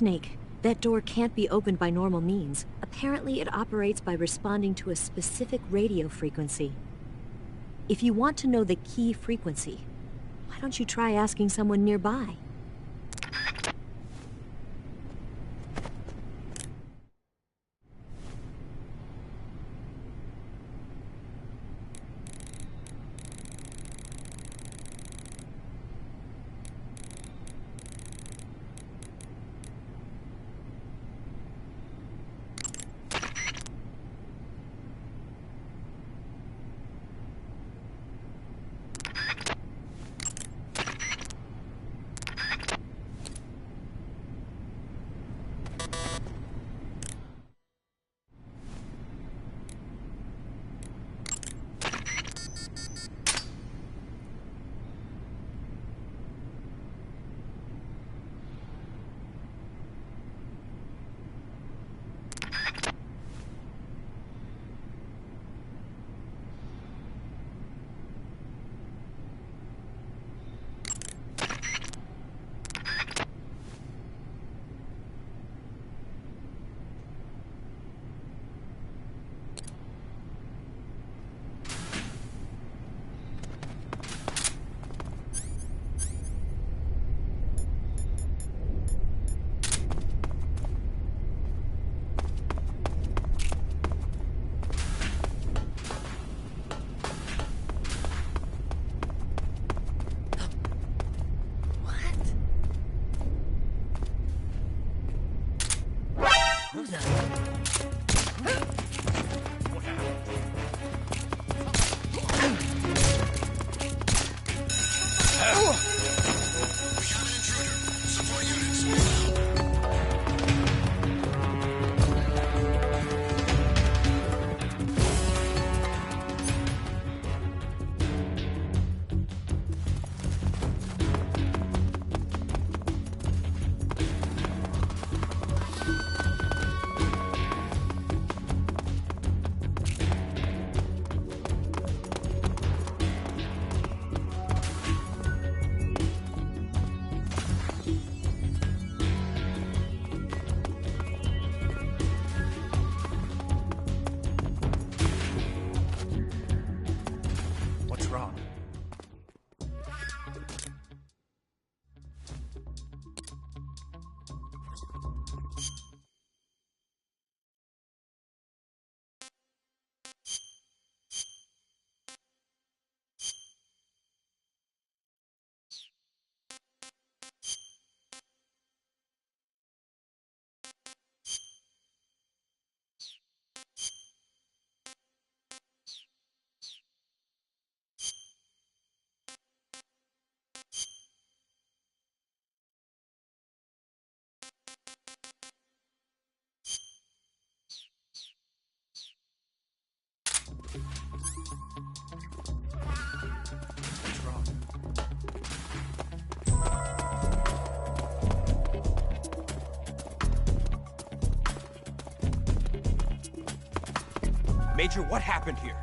Snake. That door can't be opened by normal means. Apparently, it operates by responding to a specific radio frequency. If you want to know the key frequency, why don't you try asking someone nearby? Major, what happened here?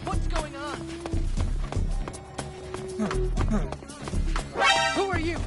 What's going on? Who are you?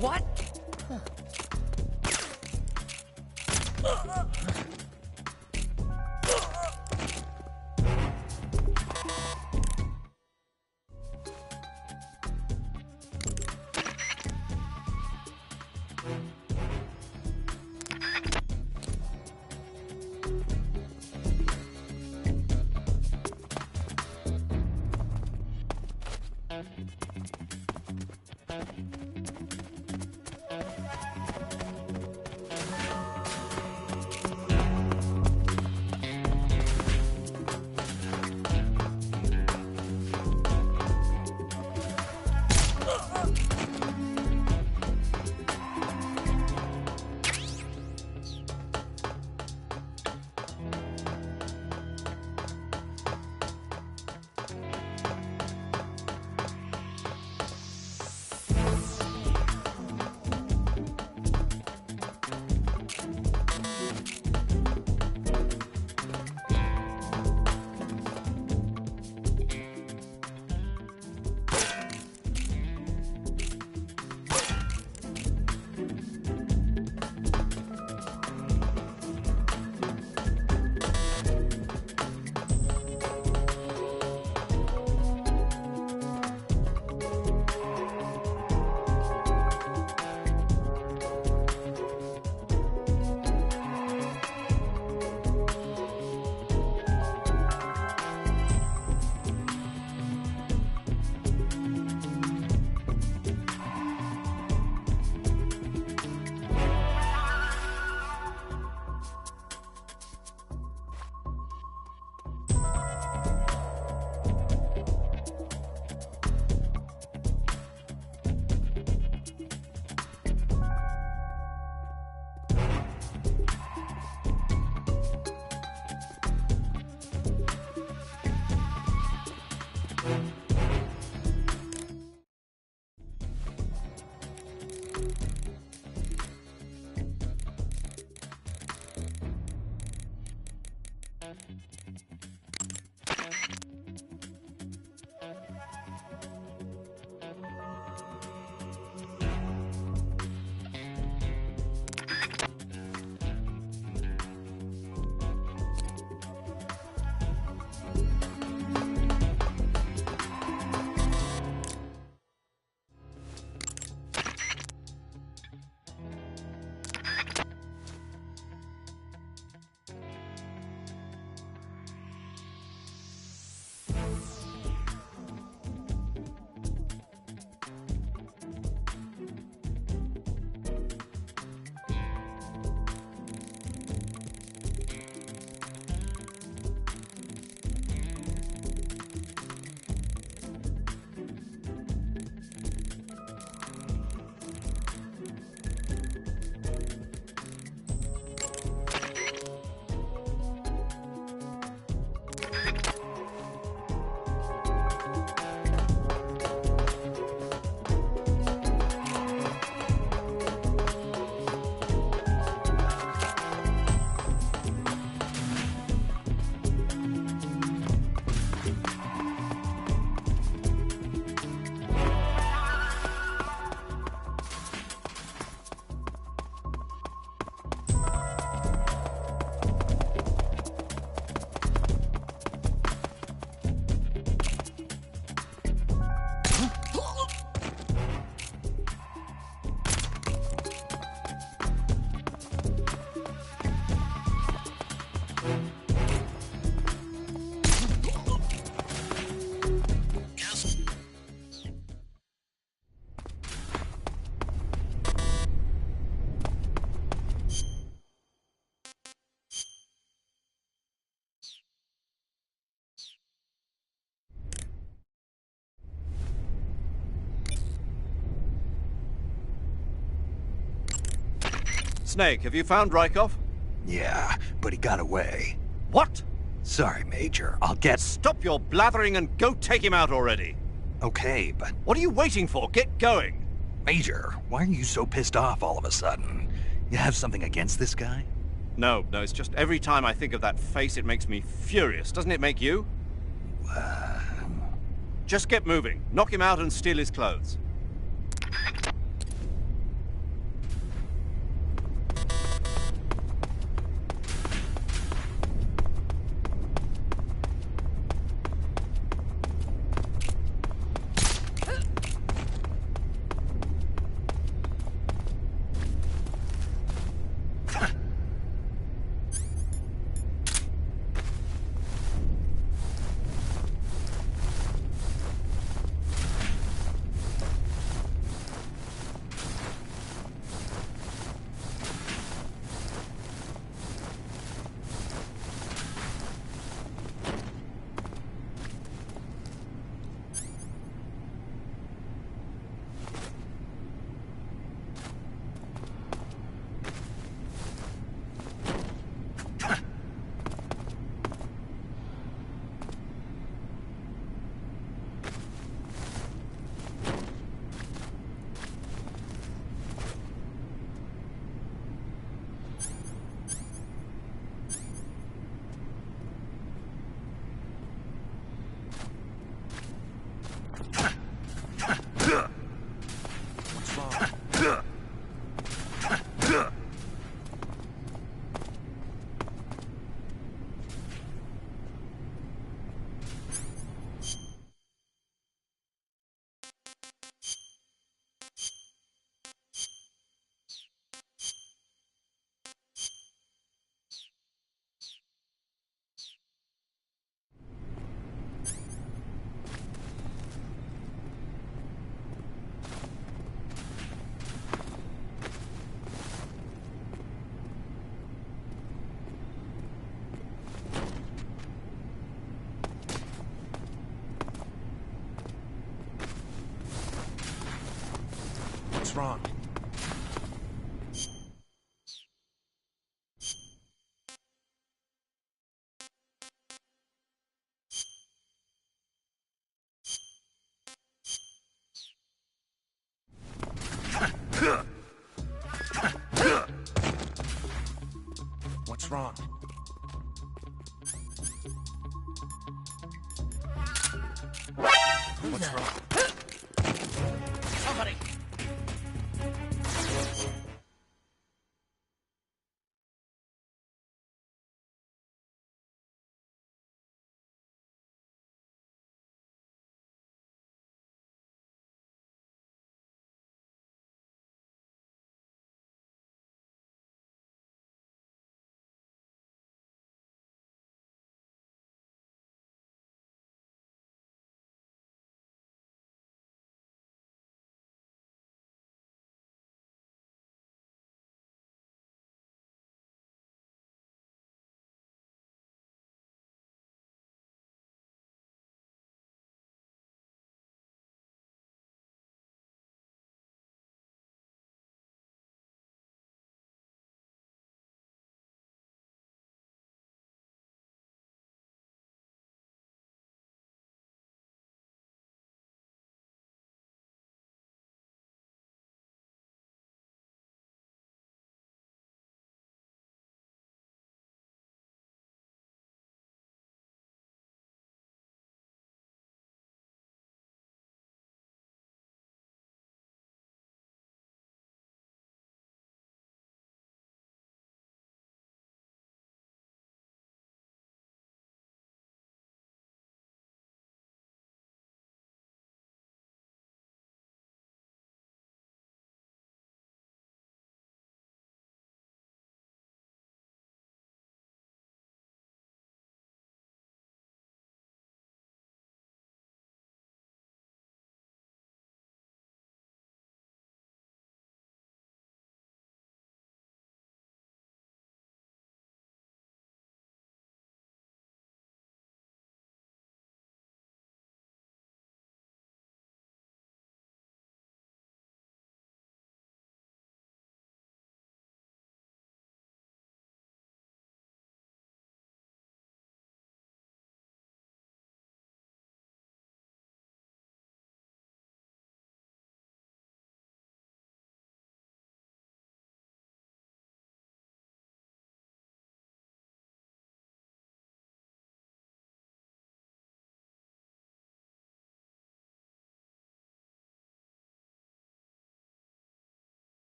What? Snake, have you found Rykov? Yeah, but he got away. What? Sorry, Major. I'll get... Stop your blathering and go take him out already. Okay, but... What are you waiting for? Get going. Major, why are you so pissed off all of a sudden? You have something against this guy? No, it's just every time I think of that face, it makes me furious. Doesn't it make you? Just get moving. Knock him out and steal his clothes. What's wrong? What's wrong? What's wrong? Somebody!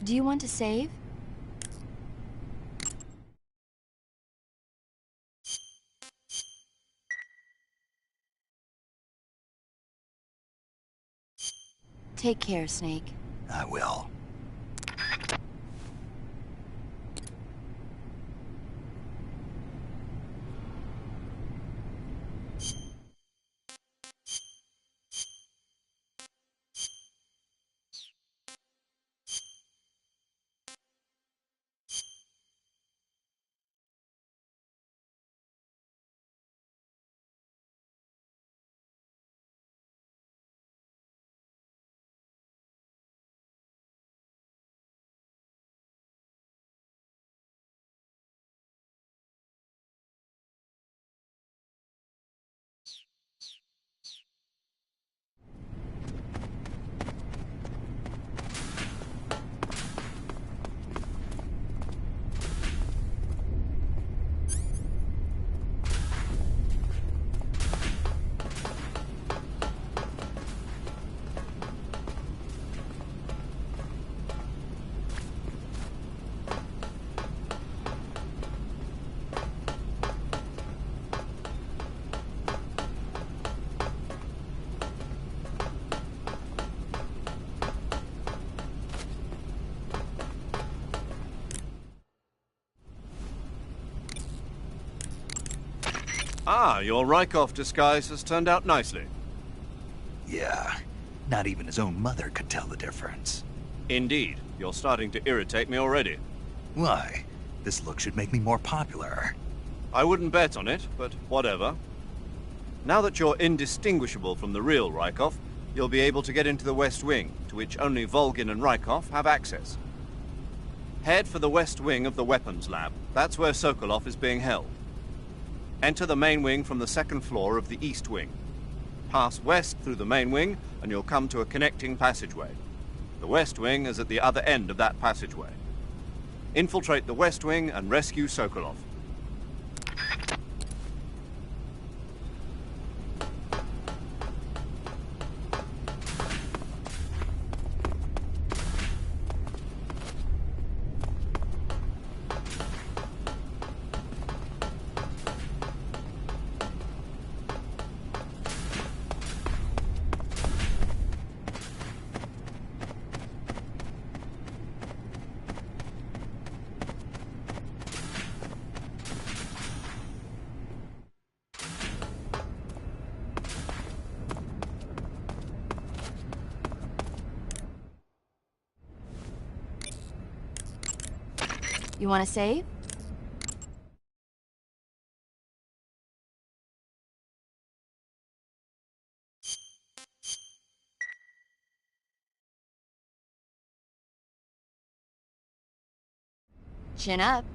Do you want to save? Take care, Snake. I will. Ah, your Rykov disguise has turned out nicely. Yeah, not even his own mother could tell the difference. Indeed, you're starting to irritate me already. Why? This look should make me more popular. I wouldn't bet on it, but whatever. Now that you're indistinguishable from the real Rykov, you'll be able to get into the West Wing, to which only Volgin and Rykov have access. Head for the West Wing of the Weapons Lab. That's where Sokolov is being held. Enter the main wing from the second floor of the East Wing. Pass west through the main wing, and you'll come to a connecting passageway. The West Wing is at the other end of that passageway. Infiltrate the West Wing and rescue Sokolov. You want to save? Chin up.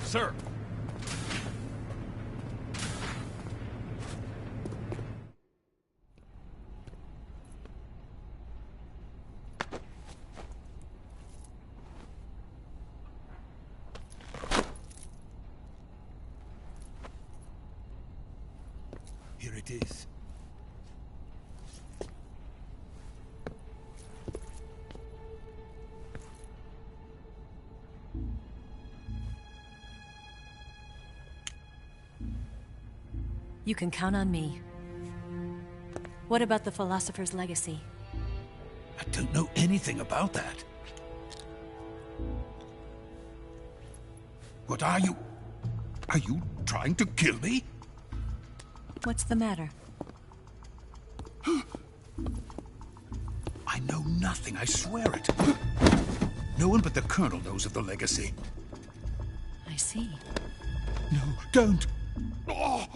Sir! Here it is. You can count on me. What about the Philosopher's Legacy? I don't know anything about that. What are you? Are you trying to kill me? What's the matter? I know nothing, I swear it. No one but the Colonel knows of the legacy. I see. No, don't! Oh.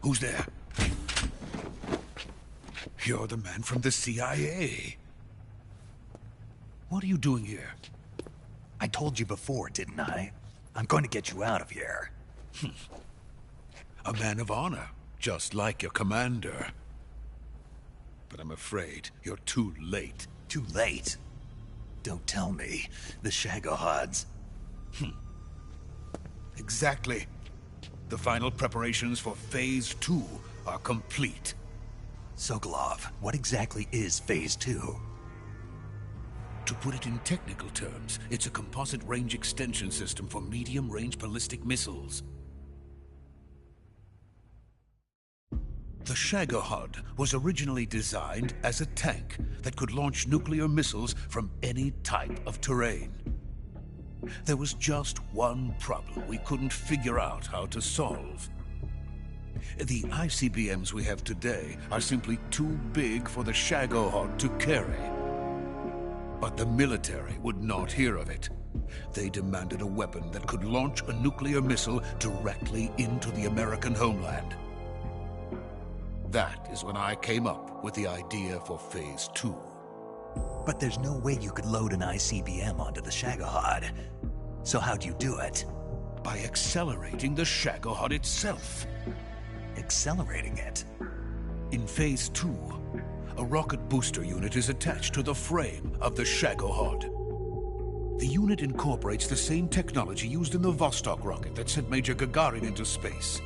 Who's there? You're the man from the CIA. What are you doing here? I told you before, didn't I? I'm going to get you out of here. A man of honor, just like your commander. But I'm afraid you're too late. Too late? Don't tell me. The Shagohods. Exactly. The final preparations for Phase 2 are complete. Sokolov, what exactly is Phase 2? To put it in technical terms, it's a composite range extension system for medium-range ballistic missiles. The Shagohod was originally designed as a tank that could launch nuclear missiles from any type of terrain. There was just one problem we couldn't figure out how to solve. The ICBMs we have today are simply too big for the Shagohod to carry. But the military would not hear of it. They demanded a weapon that could launch a nuclear missile directly into the American homeland. That is when I came up with the idea for Phase 2. But there's no way you could load an ICBM onto the Shagohod. So how'd you do it? By accelerating the Shagohod itself. Accelerating it? In Phase 2, a rocket booster unit is attached to the frame of the Shagohod. The unit incorporates the same technology used in the Vostok rocket that sent Major Gagarin into space.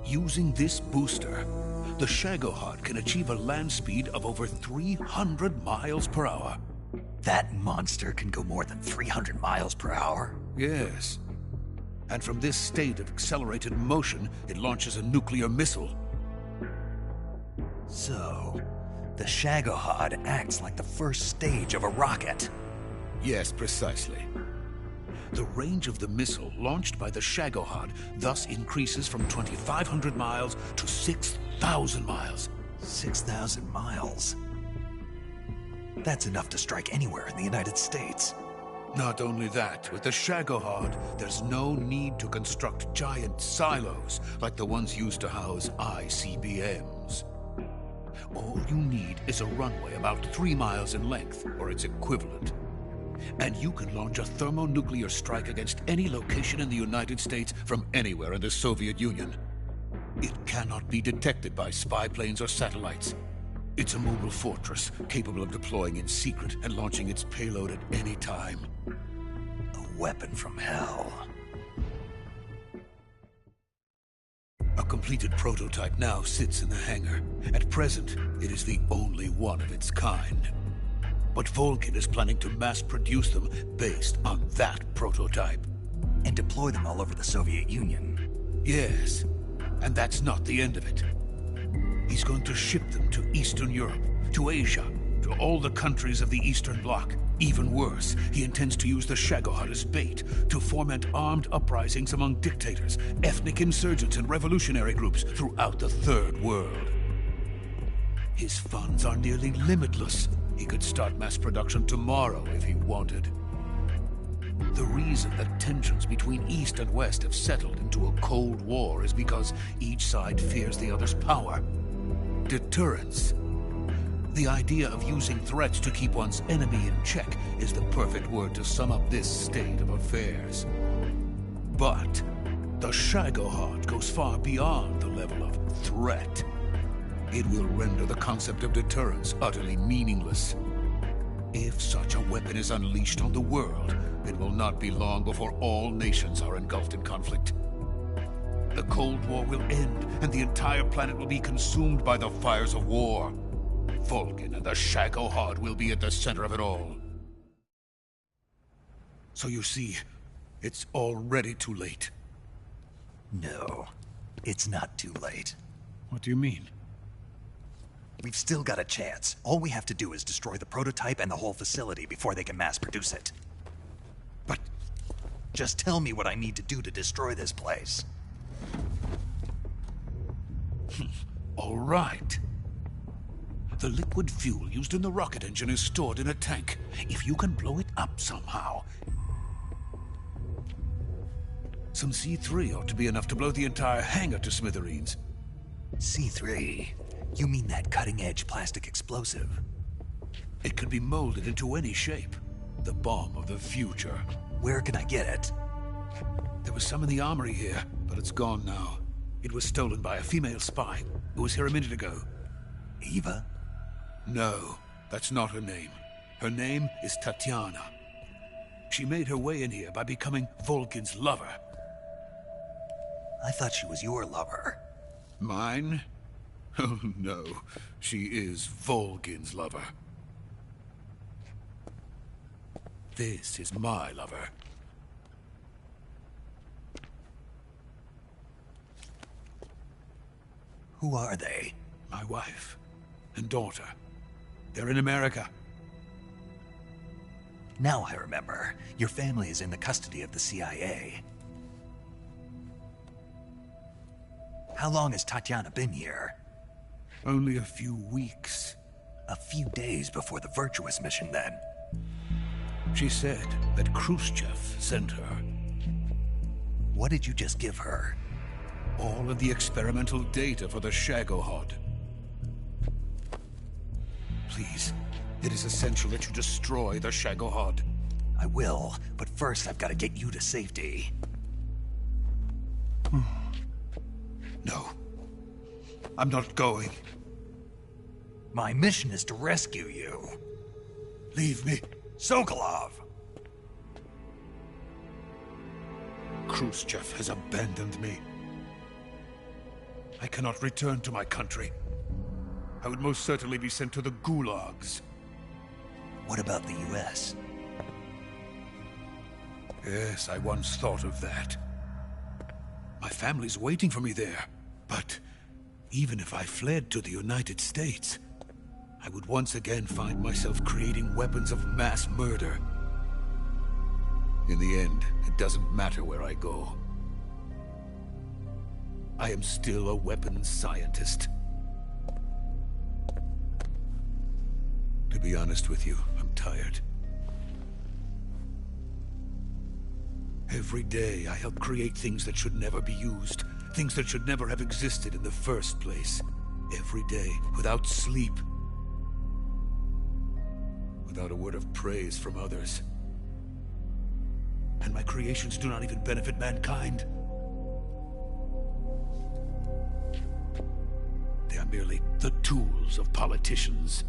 Using this booster, the Shagohod can achieve a land speed of over 300 miles per hour. That monster can go more than 300 miles per hour? Yes. And from this state of accelerated motion, it launches a nuclear missile. So, the Shagohod acts like the first stage of a rocket. Yes, precisely. The range of the missile launched by the Shagohod thus increases from 2,500 miles to 6,000 miles. 6,000 miles? That's enough to strike anywhere in the United States. Not only that, with the Shagohod, there's no need to construct giant silos like the ones used to house ICBMs. All you need is a runway about 3 miles in length, or its equivalent. And you can launch a thermonuclear strike against any location in the United States from anywhere in the Soviet Union. It cannot be detected by spy planes or satellites. It's a mobile fortress, capable of deploying in secret and launching its payload at any time. A weapon from hell. A completed prototype now sits in the hangar. At present, it is the only one of its kind. But Volgin is planning to mass-produce them based on that prototype. And deploy them all over the Soviet Union. Yes, and that's not the end of it. He's going to ship them to Eastern Europe, to Asia, to all the countries of the Eastern Bloc. Even worse, he intends to use the Shagohod as bait to foment armed uprisings among dictators, ethnic insurgents, and revolutionary groups throughout the Third World. His funds are nearly limitless. He could start mass production tomorrow if he wanted. The reason that tensions between East and West have settled into a Cold War is because each side fears the other's power. Deterrence. The idea of using threats to keep one's enemy in check is the perfect word to sum up this state of affairs. But the Shagohod goes far beyond the level of threat. It will render the concept of deterrence utterly meaningless. If such a weapon is unleashed on the world, it will not be long before all nations are engulfed in conflict. The Cold War will end, and the entire planet will be consumed by the fires of war. Vulcan and the Shagohod will be at the center of it all. So you see, it's already too late. No, it's not too late. What do you mean? We've still got a chance. All we have to do is destroy the prototype and the whole facility before they can mass produce it. But just tell me what I need to do to destroy this place. all right. The liquid fuel used in the rocket engine is stored in a tank. If you can blow it up somehow... Some C3 ought to be enough to blow the entire hangar to smithereens. C3? You mean that cutting-edge plastic explosive? It could be molded into any shape. The bomb of the future. Where can I get it? There was some in the armory here, but it's gone now. It was stolen by a female spy who was here a minute ago. Eva? No, that's not her name. Her name is Tatiana. She made her way in here by becoming Vulcan's lover. I thought she was your lover. Mine? Oh no, she is Vulcan's lover. This is my lover. Who are they? My wife and daughter. They're in America. Now I remember. Your family is in the custody of the CIA. How long has Tatiana been here? Only a few weeks. A few days before the Virtuous mission, then. She said that Khrushchev sent her. What did you just give her? All of the experimental data for the Shagohod. Please, it is essential that you destroy the Shagohod. I will, but first I've got to get you to safety. No. I'm not going. My mission is to rescue you. Leave me. Sokolov! Khrushchev has abandoned me. I cannot return to my country. I would most certainly be sent to the gulags. What about the US? Yes, I once thought of that. My family's waiting for me there. But even if I fled to the United States, I would once again find myself creating weapons of mass murder. In the end, it doesn't matter where I go. I am still a weapons scientist. To be honest with you, I'm tired. Every day I help create things that should never be used, things that should never have existed in the first place. Every day, without sleep. Without a word of praise from others. And my creations do not even benefit mankind. They are merely the tools of politicians.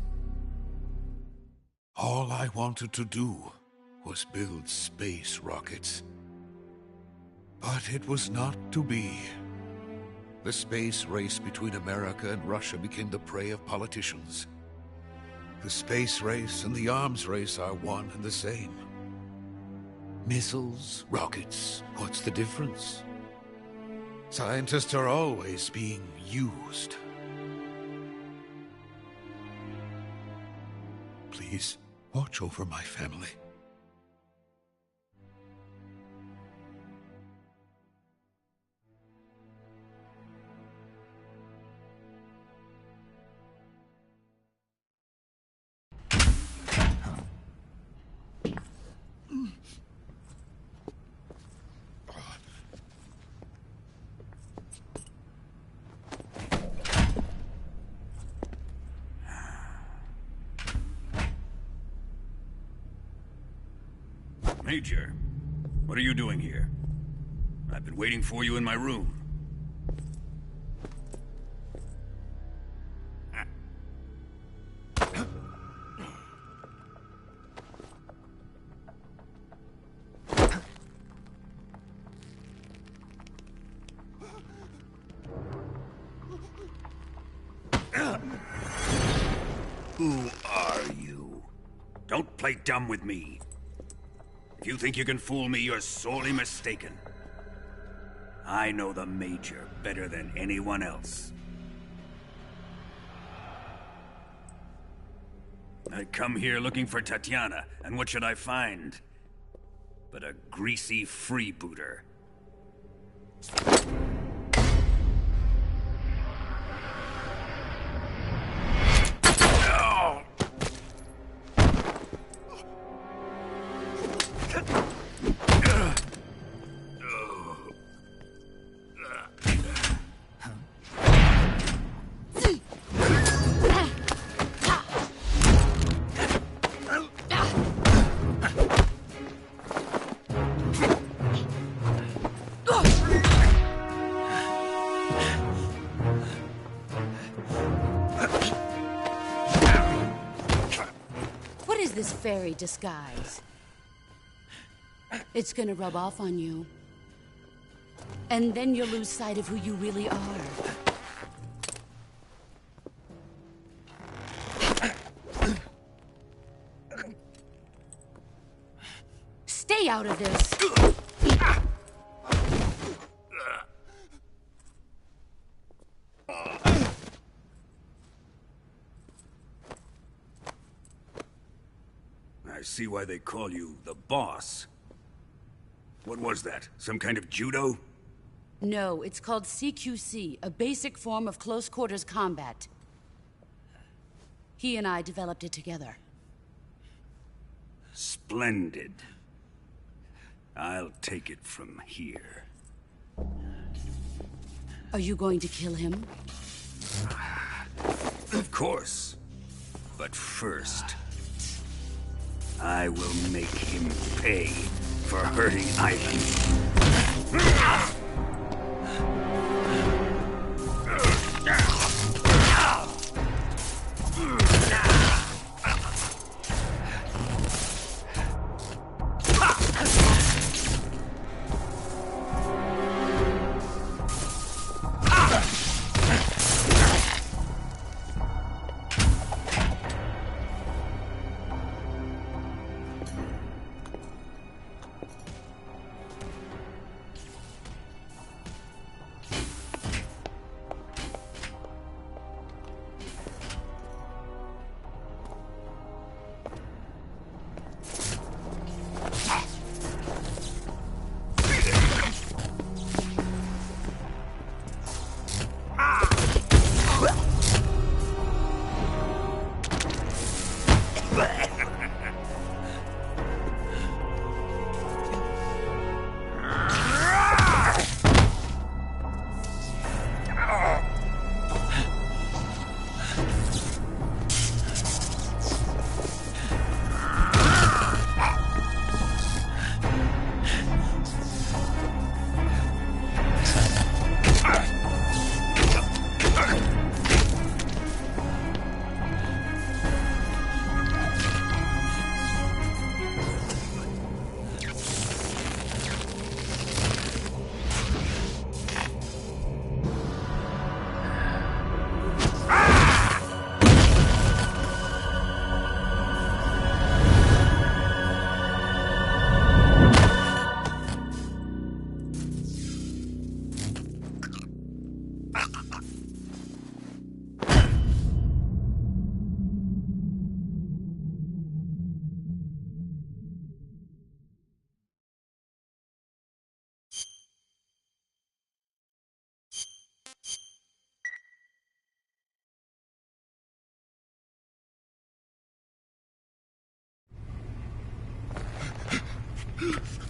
All I wanted to do was build space rockets. But it was not to be. The space race between America and Russia became the prey of politicians. The space race and the arms race are one and the same. Missiles, rockets, what's the difference? Scientists are always being used. Please, watch over my family. Major, what are you doing here? I've been waiting for you in my room. Who are you? Don't play dumb with me. If you think you can fool me, you're sorely mistaken. I know the Major better than anyone else. I come here looking for Tatiana, and what should I find? But a greasy freebooter. This fairy disguise. It's gonna rub off on you. And then you'll lose sight of who you really are. Stay out of this! I see why they call you the boss. What was that? Some kind of judo? No, it's called CQC, a basic form of close-quarters combat. He and I developed it together. Splendid. I'll take it from here. Are you going to kill him? Of course. But first, I will make him pay for hurting Ivan.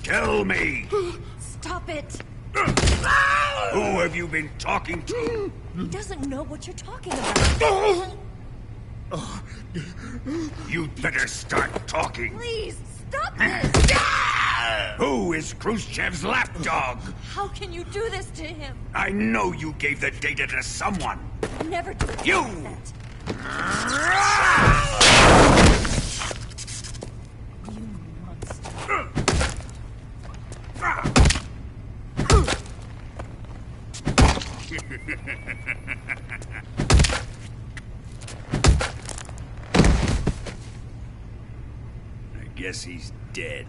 Tell me! Stop it! Who have you been talking to? He doesn't know what you're talking about. You'd better start talking. Please, stop this! Who is Khrushchev's lapdog? How can you do this to him? I know you gave the data to someone. Never do You! I guess he's dead.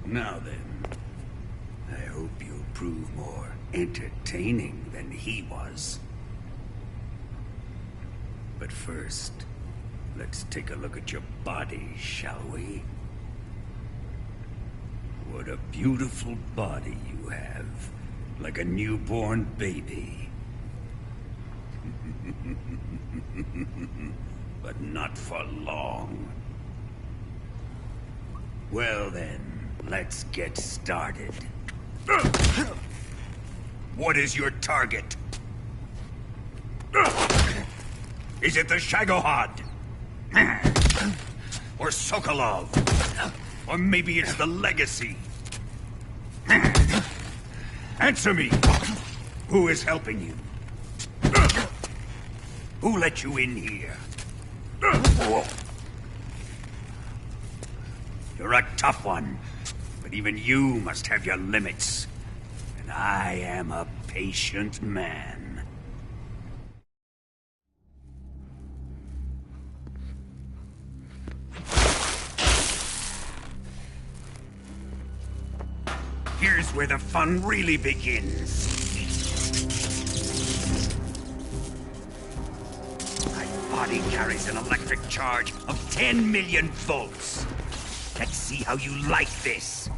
Now then, I hope you'll prove more entertaining than he was. But first, let's take a look at your body, shall we? What a beautiful body you have, like a newborn baby. But not for long. Well then, let's get started. What is your target? Is it the Shagohod? Or Sokolov? Or maybe it's the Legacy? Answer me! Who is helping you? Who let you in here? You're a tough one, but even you must have your limits. And I am a patient man. Here's where the fun really begins. My body carries an electric charge of 10 million volts. Let's see how you like this.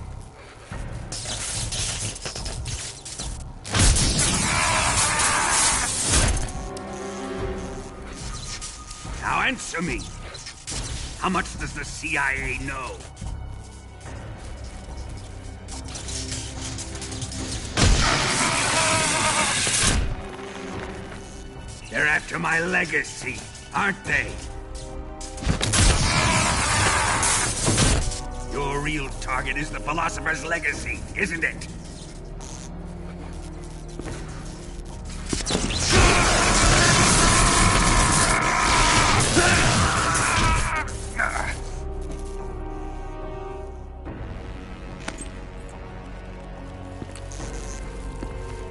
Now answer me. How much does the CIA know? They're after my legacy, aren't they? Your real target is the Philosopher's Legacy, isn't it?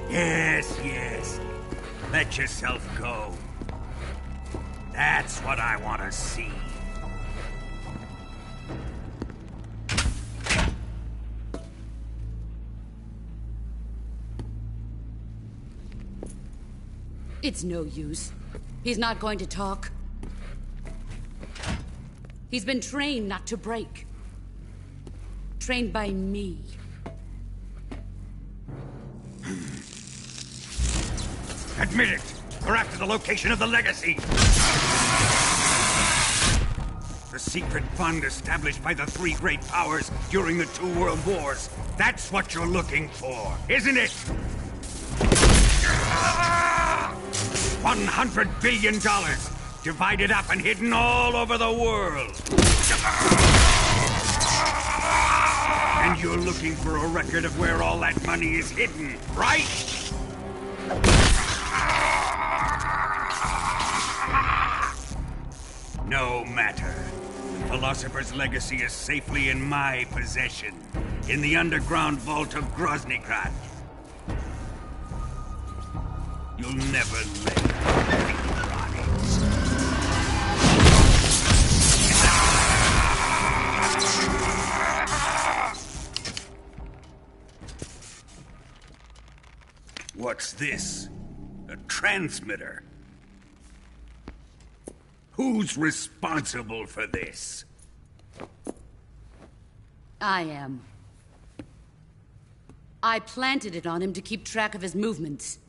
Yes, yes. Let yourself go. That's what I want to see. It's no use. He's not going to talk. He's been trained not to break. Trained by me. Admit it! We're after the location of the Legacy! The secret fund established by the three great powers during the 2 world wars. That's what you're looking for, isn't it? $100 billion, divided up and hidden all over the world. And you're looking for a record of where all that money is hidden, right? No matter. The Philosopher's Legacy is safely in my possession, in the underground vault of Groznygrad. You'll never let me rot it. What's this? A transmitter? Who's responsible for this? I am. I planted it on him to keep track of his movements.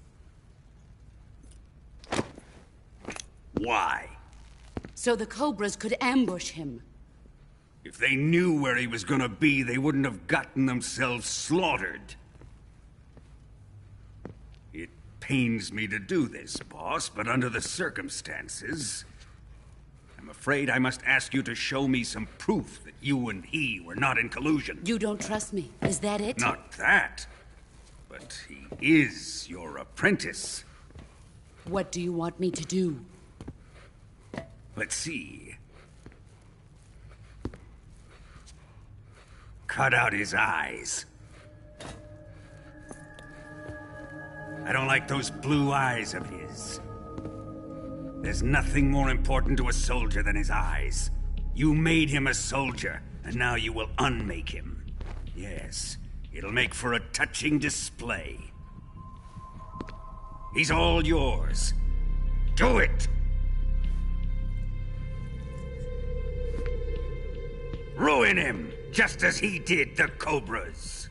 Why? So the Cobras could ambush him. If they knew where he was gonna be, they wouldn't have gotten themselves slaughtered. It pains me to do this, boss, but under the circumstances, I'm afraid I must ask you to show me some proof that you and he were not in collusion. You don't trust me, is that it? Not that, but he is your apprentice. What do you want me to do? Let's see. Cut out his eyes. I don't like those blue eyes of his. There's nothing more important to a soldier than his eyes. You made him a soldier, and now you will unmake him. Yes, it'll make for a touching display. He's all yours. Do it! Ruin him, just as he did the Cobras.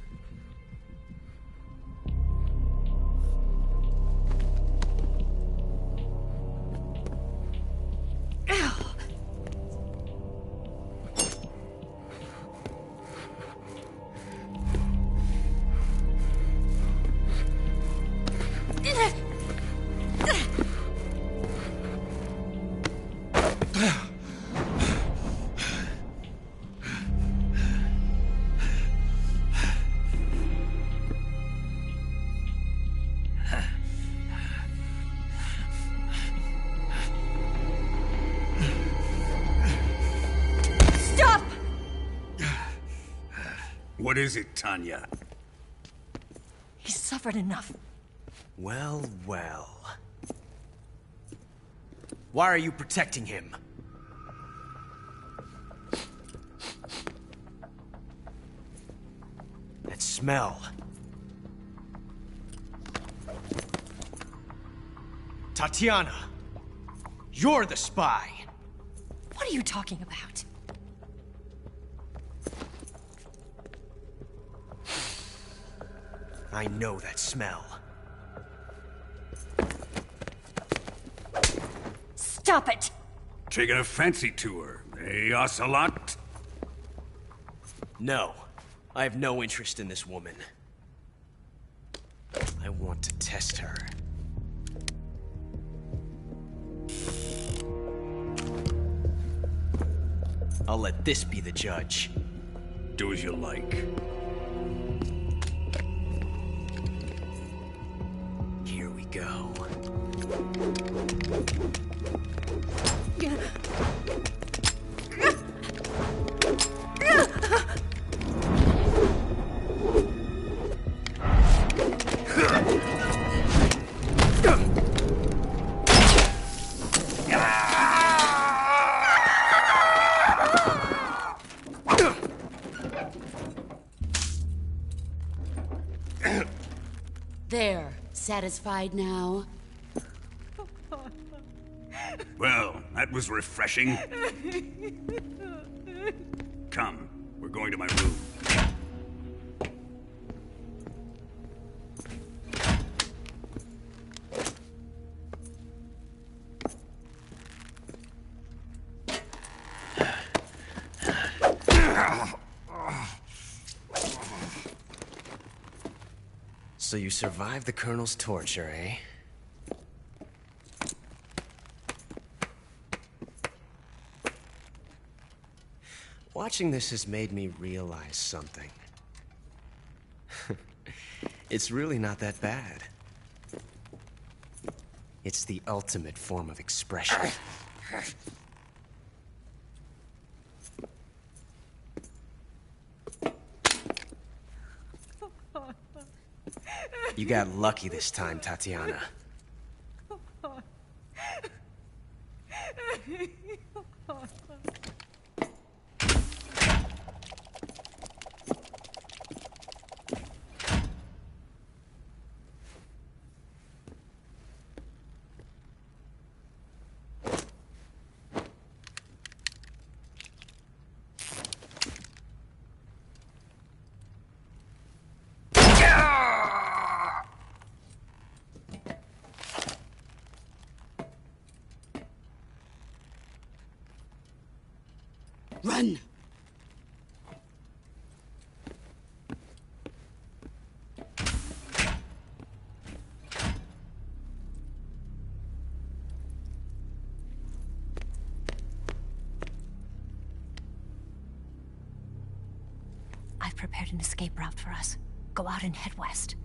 What is it, Tanya? He's suffered enough. Well, well. Why are you protecting him? That smell. Tatiana, you're the spy. What are you talking about? I know that smell. Stop it! Taking a fancy to her, eh, Ocelot? No, I have no interest in this woman. I want to test her. I'll let this be the judge. Do as you like. Here we go. There. Satisfied now? Well, that was refreshing. Come, we're going to my room. So you survived the Colonel's torture, eh? Watching this has made me realize something. It's really not that bad. It's the ultimate form of expression. You got lucky this time, Tatiana. Run! I've prepared an escape route for us. Go out and head west.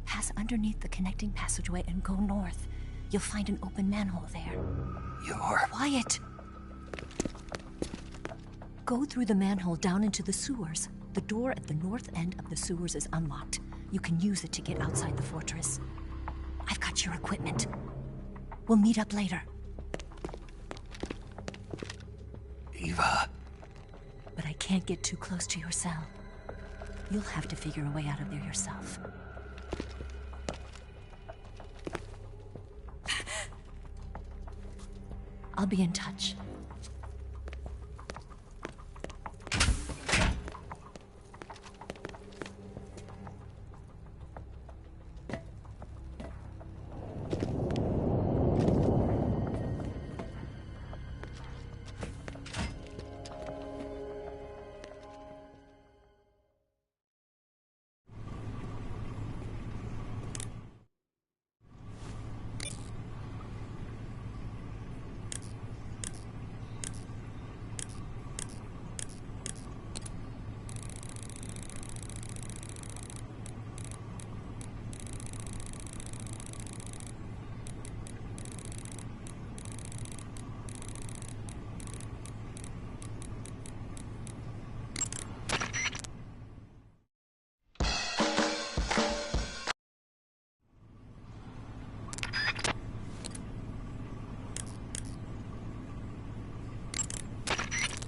Pass underneath the connecting passageway and go north. You'll find an open manhole there. You're... Quiet! Go through the manhole down into the sewers. The door at the north end of the sewers is unlocked. You can use it to get outside the fortress. I've got your equipment. We'll meet up later. Eva... But I can't get too close to your cell. You'll have to figure a way out of there yourself. I'll be in touch.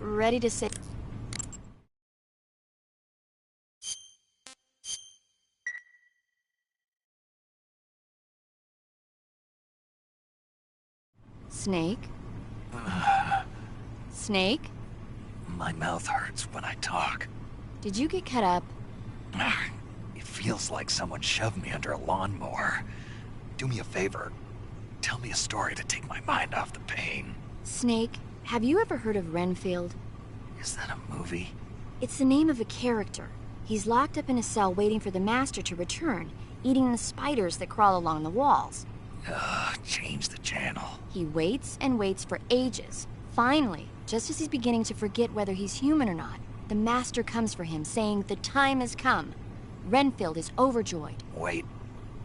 Ready to say... Snake? Snake? My mouth hurts when I talk. Did you get cut up? It feels like someone shoved me under a lawnmower. Do me a favor. Tell me a story to take my mind off the pain. Snake, have you ever heard of Renfield? Is that a movie? It's the name of a character. He's locked up in a cell waiting for the master to return, eating the spiders that crawl along the walls. Change the channel. He waits and waits for ages. Finally, just as he's beginning to forget whether he's human or not, the master comes for him, saying the time has come. Renfield is overjoyed. Wait,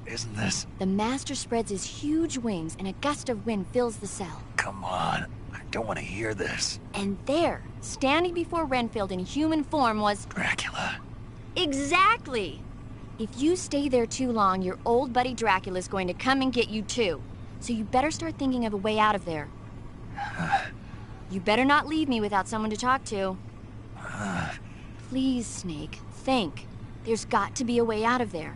isn't this... The master spreads his huge wings and a gust of wind fills the cell. Come on, I don't want to hear this. And there, standing before Renfield in human form was... Dracula. Exactly! If you stay there too long, your old buddy Dracula's going to come and get you too. So you better start thinking of a way out of there. You better not leave me without someone to talk to. Please, Snake, think. There's got to be a way out of there.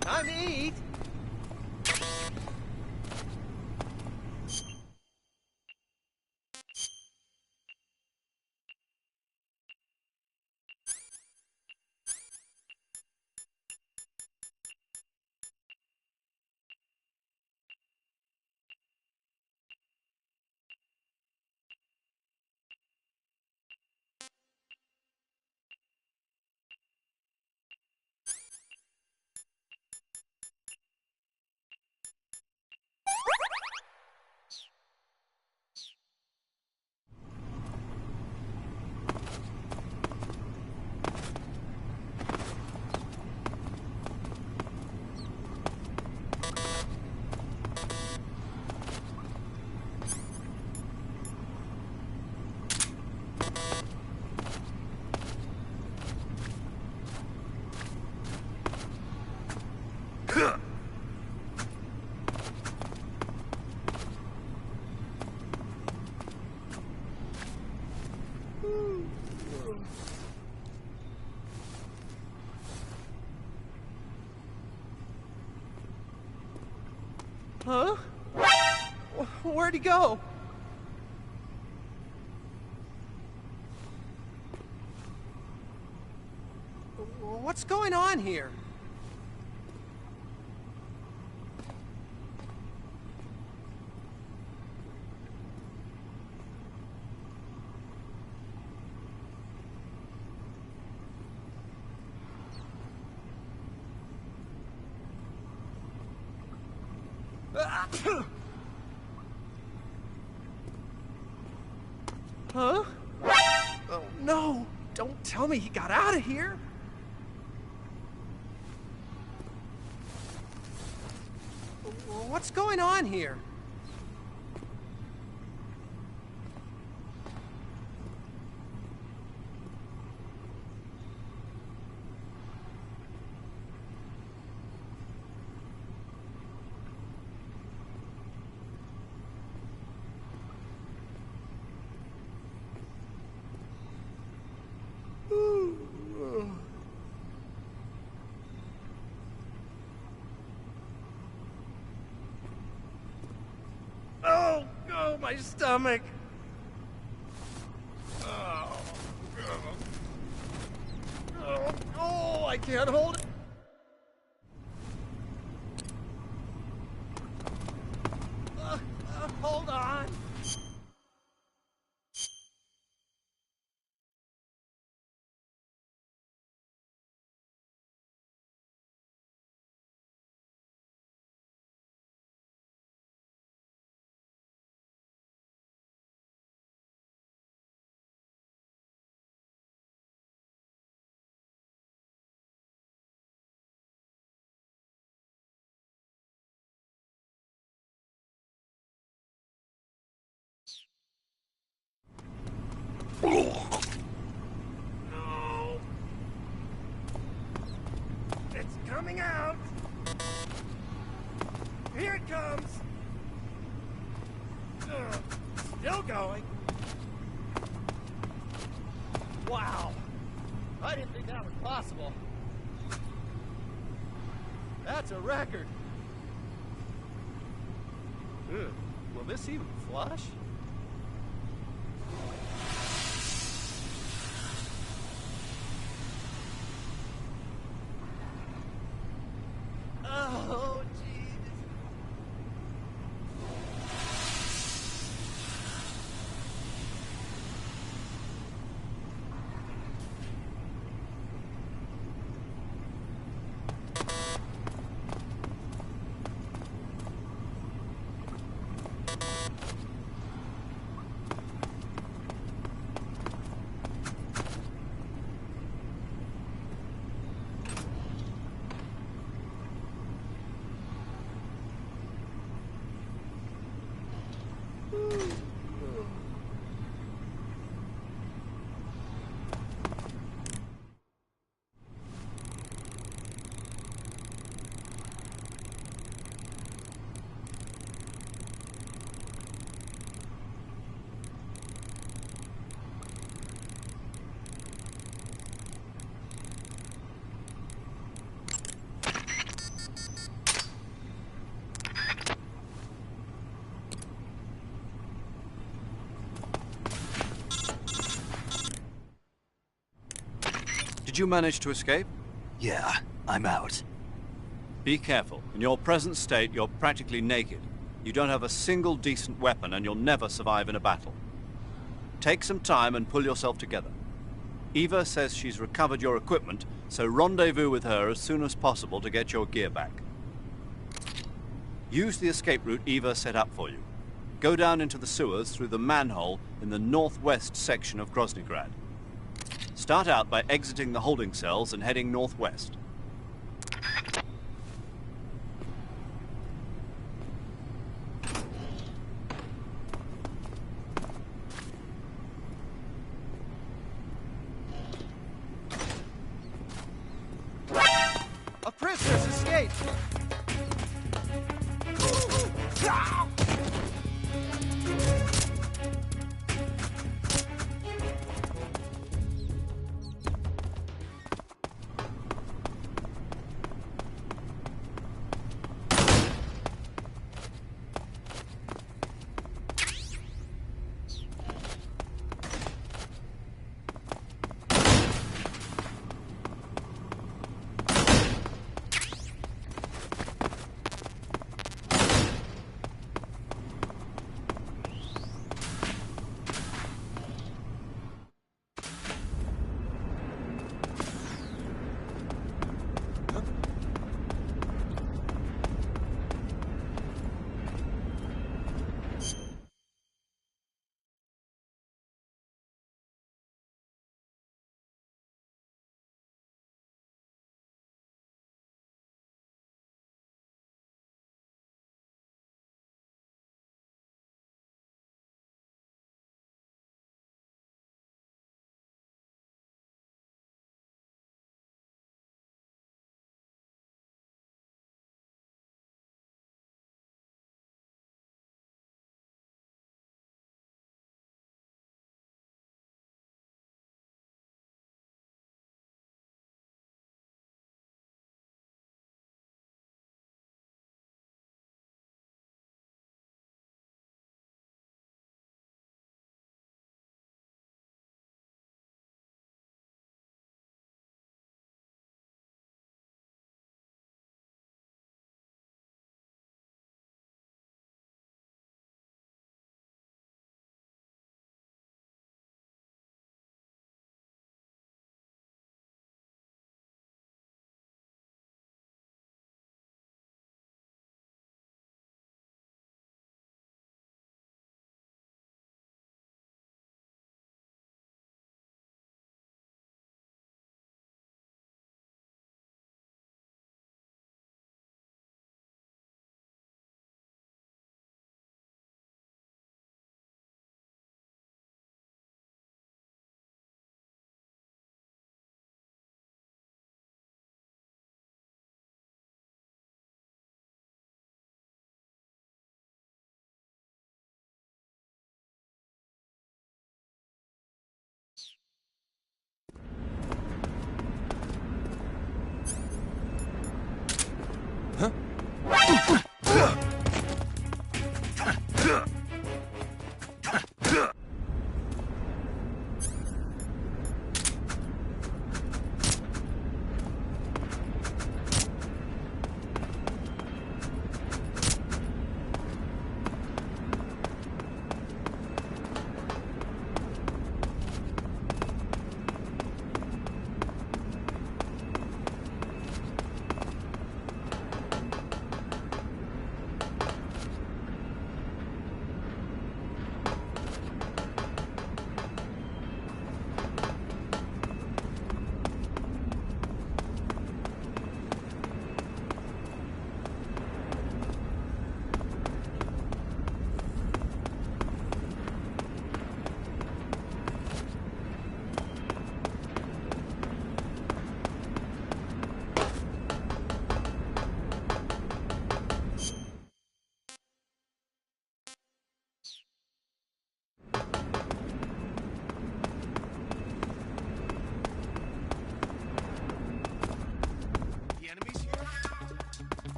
Time to eat. Huh? Where'd he go? What's going on here? Huh? Oh no! Don't tell me he got out of here! What's going on here? Oh, my stomach. Oh, I can't hold it. Hold on. No. It's coming out. Here it comes. Still going. Wow. I didn't think that was possible. That's a record. Ugh. Will this even flush? Oh, jeez. Did you manage to escape? Yeah, I'm out. Be careful. In your present state, you're practically naked. You don't have a single decent weapon, and you'll never survive in a battle. Take some time and pull yourself together. Eva says she's recovered your equipment, so rendezvous with her as soon as possible to get your gear back. Use the escape route Eva set up for you. Go down into the sewers through the manhole in the northwest section of Groznygrad. Start out by exiting the holding cells and heading northwest. A prisoner's escaped!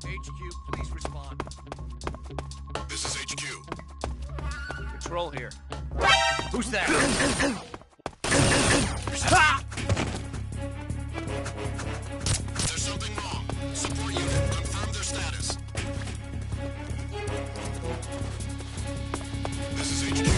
HQ, please respond. This is HQ. Control here. Who's that? There's something wrong. Support unit, confirm their status. This is HQ.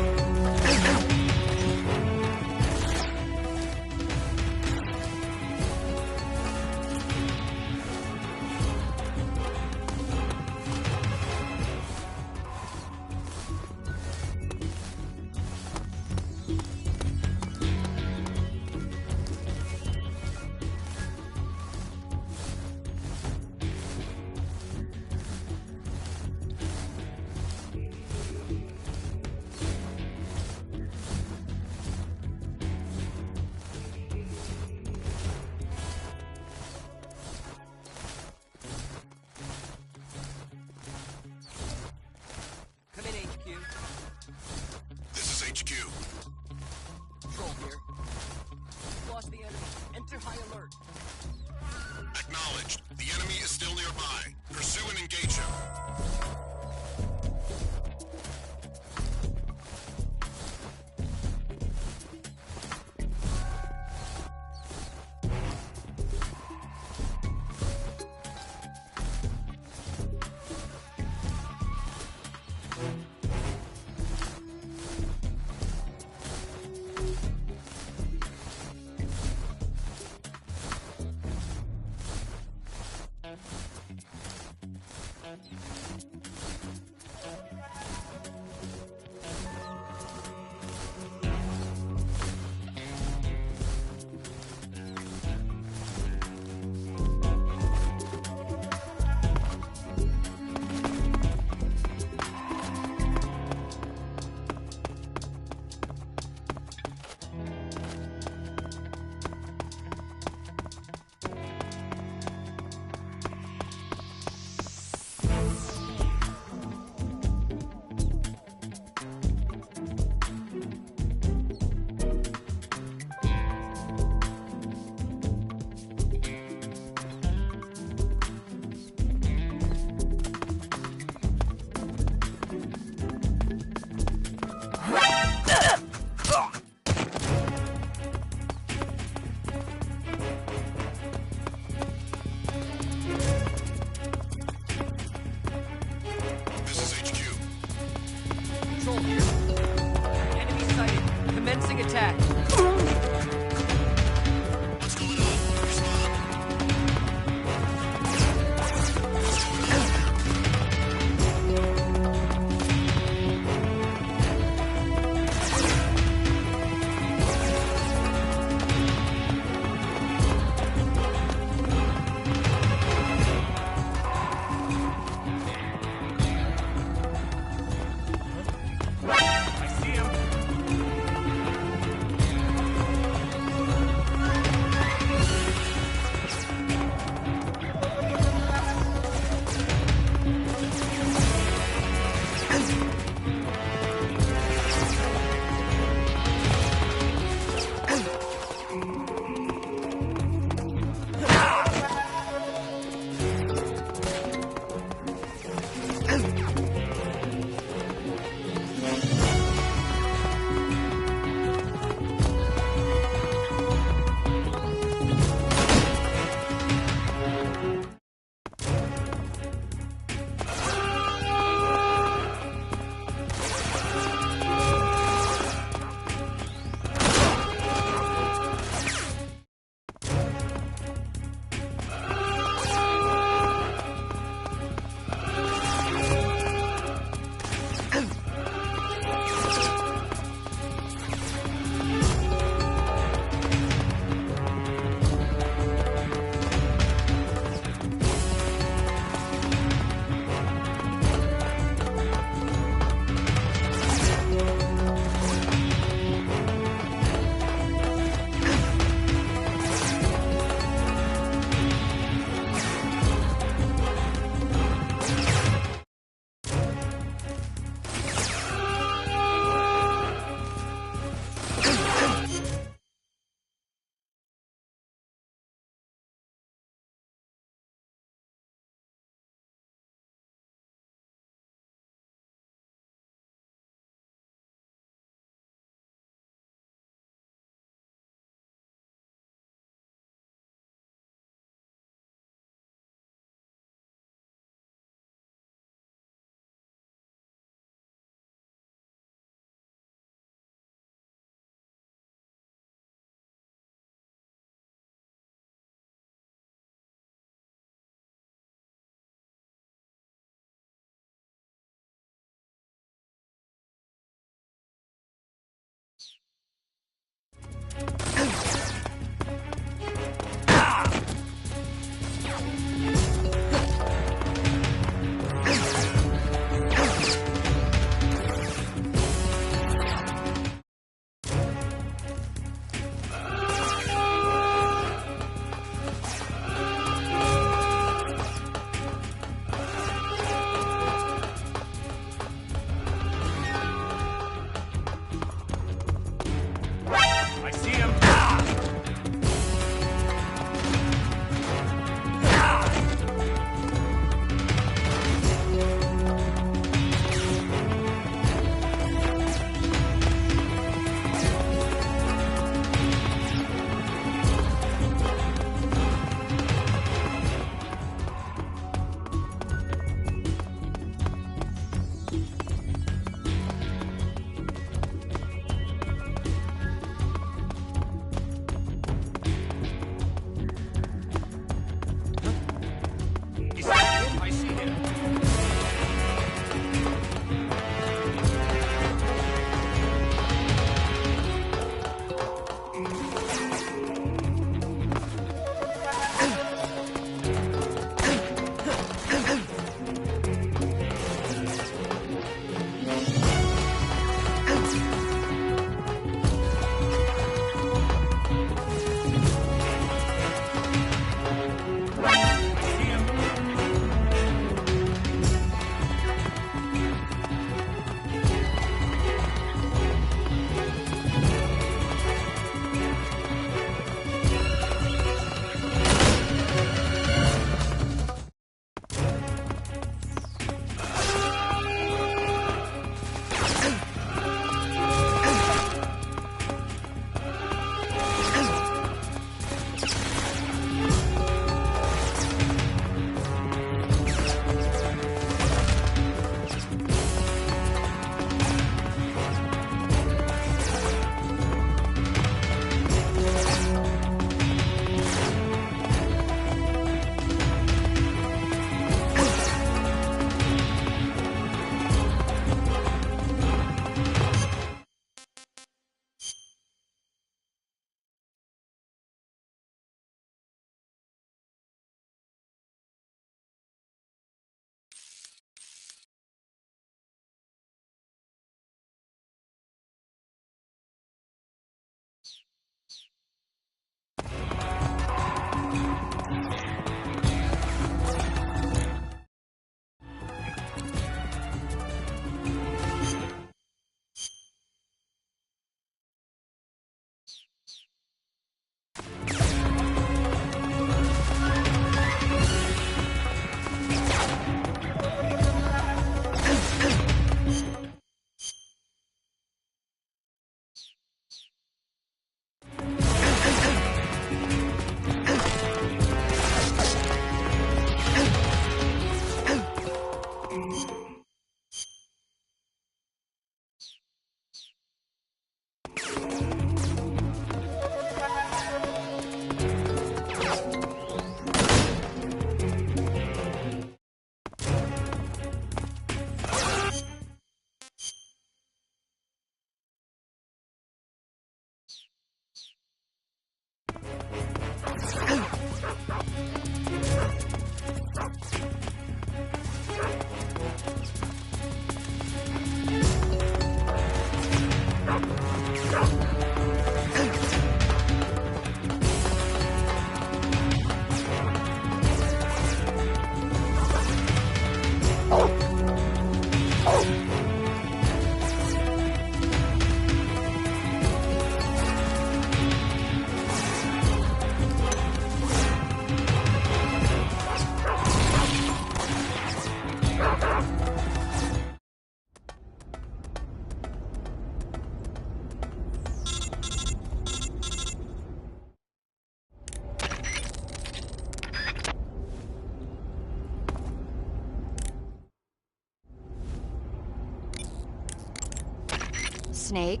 Snake.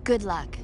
Good luck.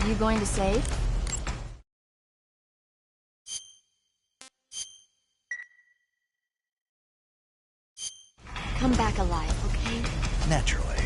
You going to save? Come back alive, okay? Naturally.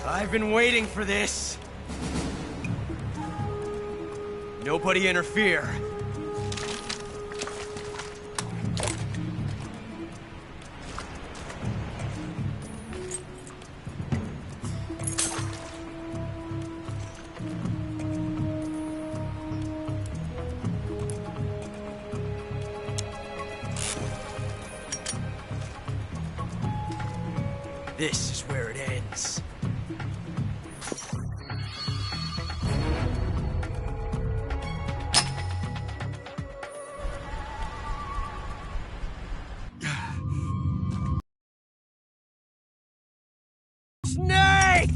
I've been waiting for this. Nobody interfere. This is where it ends. Snake!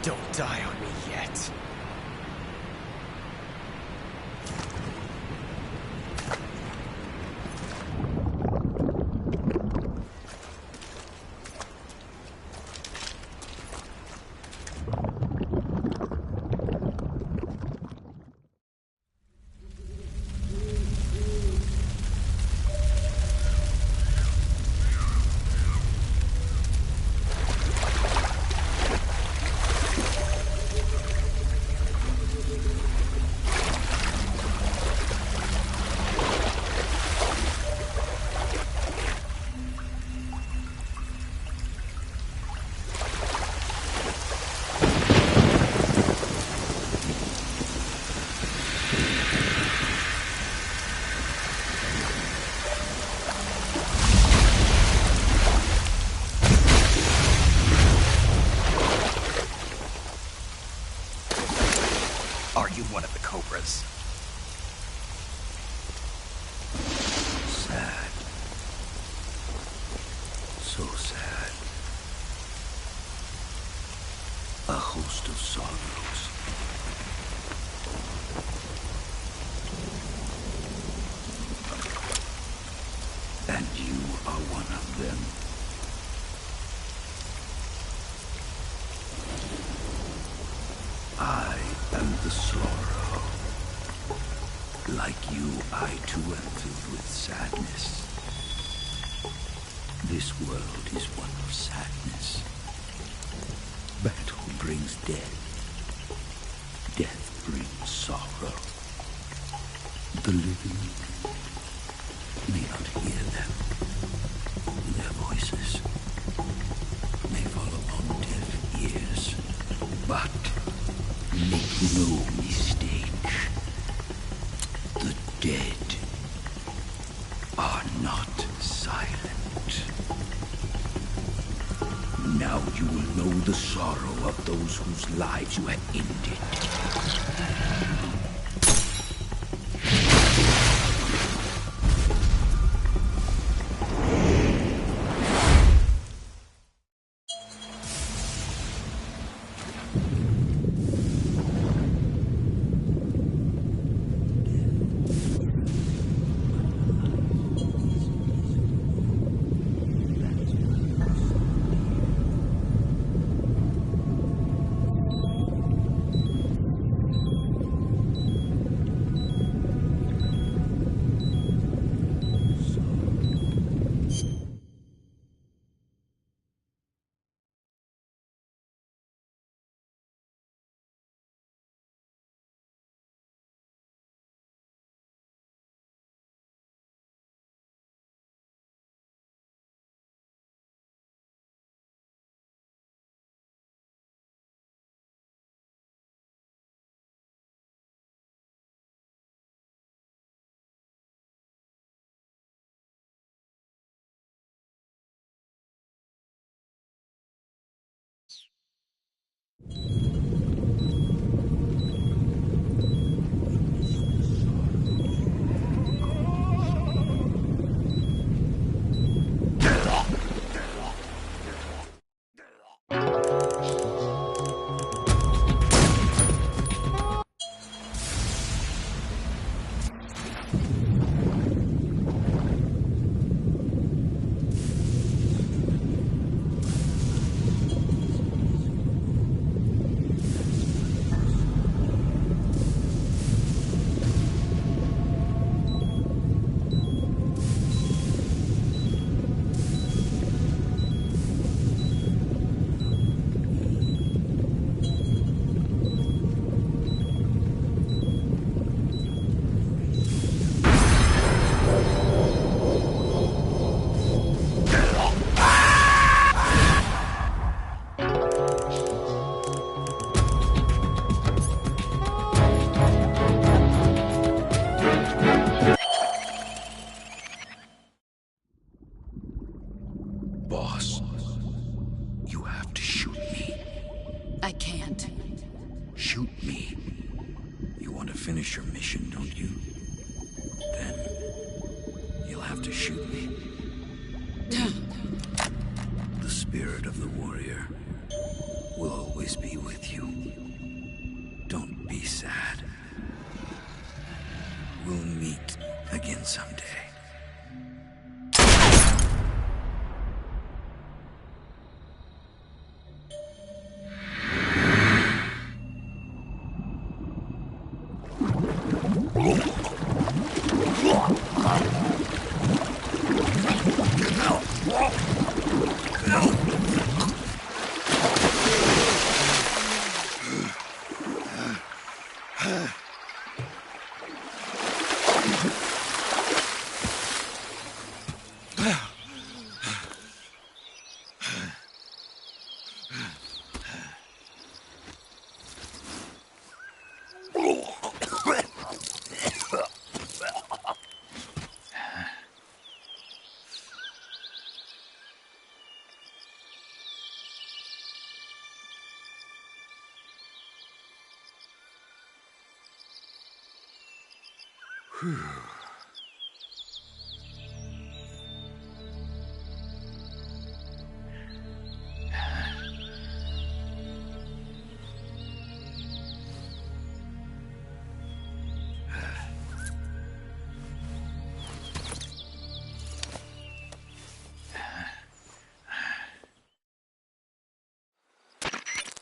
Don't die on me yet. Are you one of the Cobras? Sad. So sad. A host of sorrows. And you are one of them. I am the sorrow. Like you, I too am filled with sadness. This world is one of sadness. Battle brings death. Death brings sorrow. The living may not hear them. Their voices may fall upon deaf ears. But make no mistake, the dead are not silent. Now you will know the sorrow of those whose lives you have ended. have to shoot me. The spirit of the warrior will always be with you. Don't be sad. We'll meet again someday.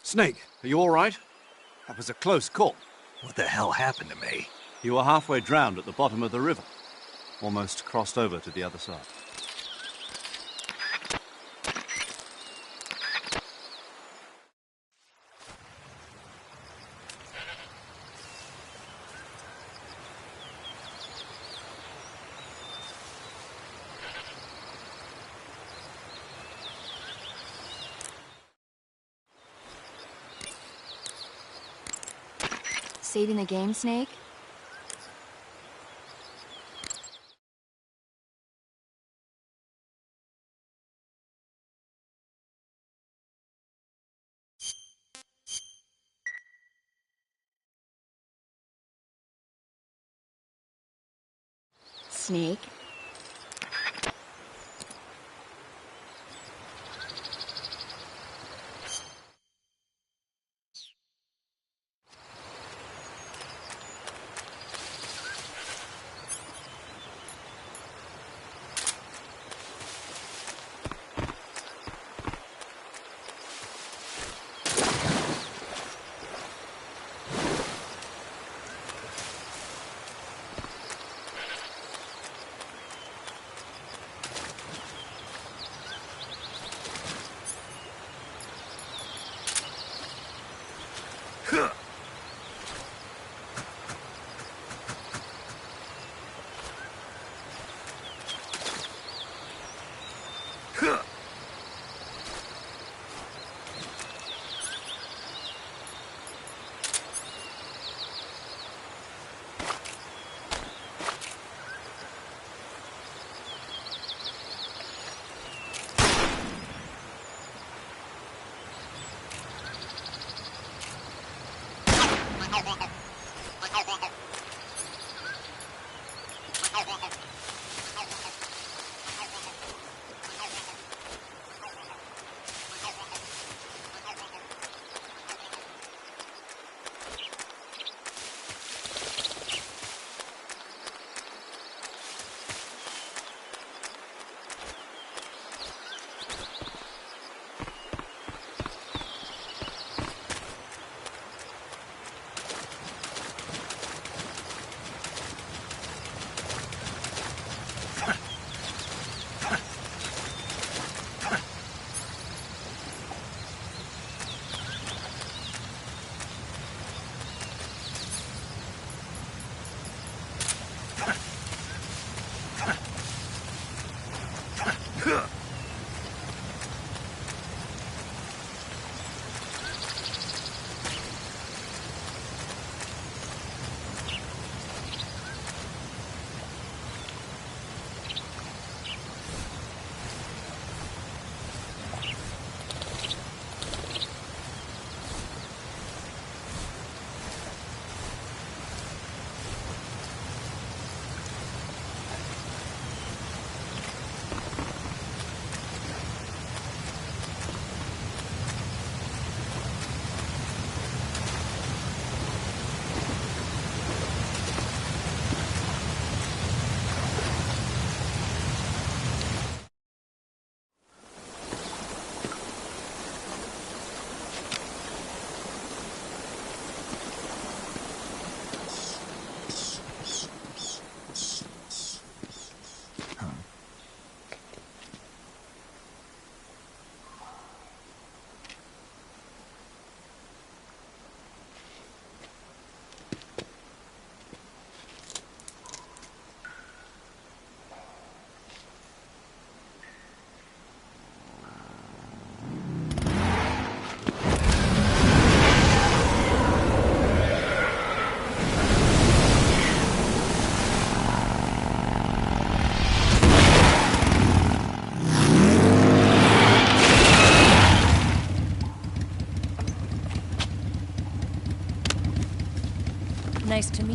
Snake, are you all right? That was a close call. What the hell happened to me? You were halfway drowned at the bottom of the river. Almost crossed over to the other side. Saving the game, Snake? Snake?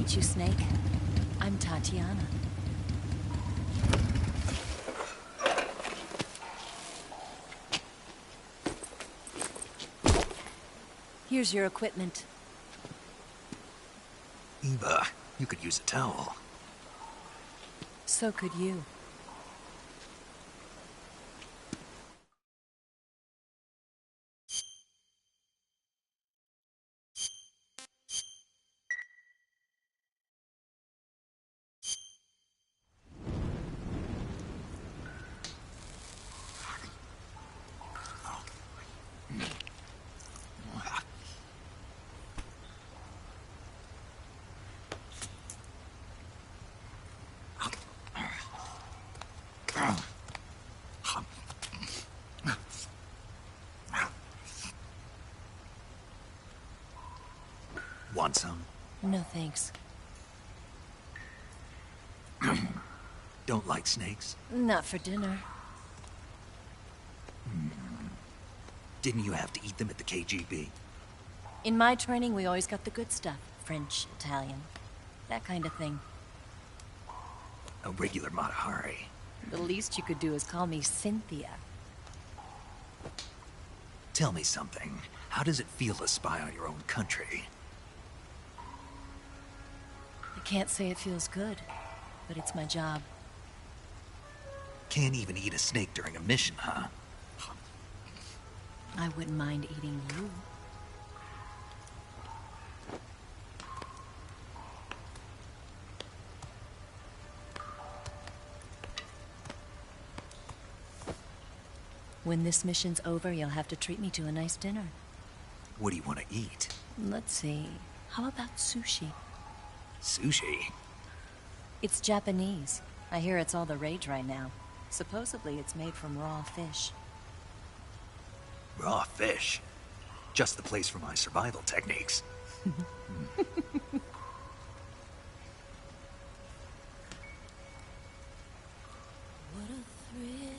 meet you, Snake. I'm Tatiana. Here's your equipment. Eva, you could use a towel. So could you. Want some? No thanks. Don't like snakes? Not for dinner. Didn't you have to eat them at the KGB? In my training, we always got the good stuff. French, Italian, that kind of thing. A regular Matahari. The least you could do is call me Cynthia. Tell me something. How does it feel to spy on your own country? I can't say it feels good, but it's my job. Can't even eat a snake during a mission, huh? I wouldn't mind eating you. When this mission's over, you'll have to treat me to a nice dinner. What do you want to eat? Let's see. How about sushi? Sushi? It's Japanese. I hear it's all the rage right now. Supposedly it's made from raw fish. Raw fish? Just the place for my survival techniques. What a thrill.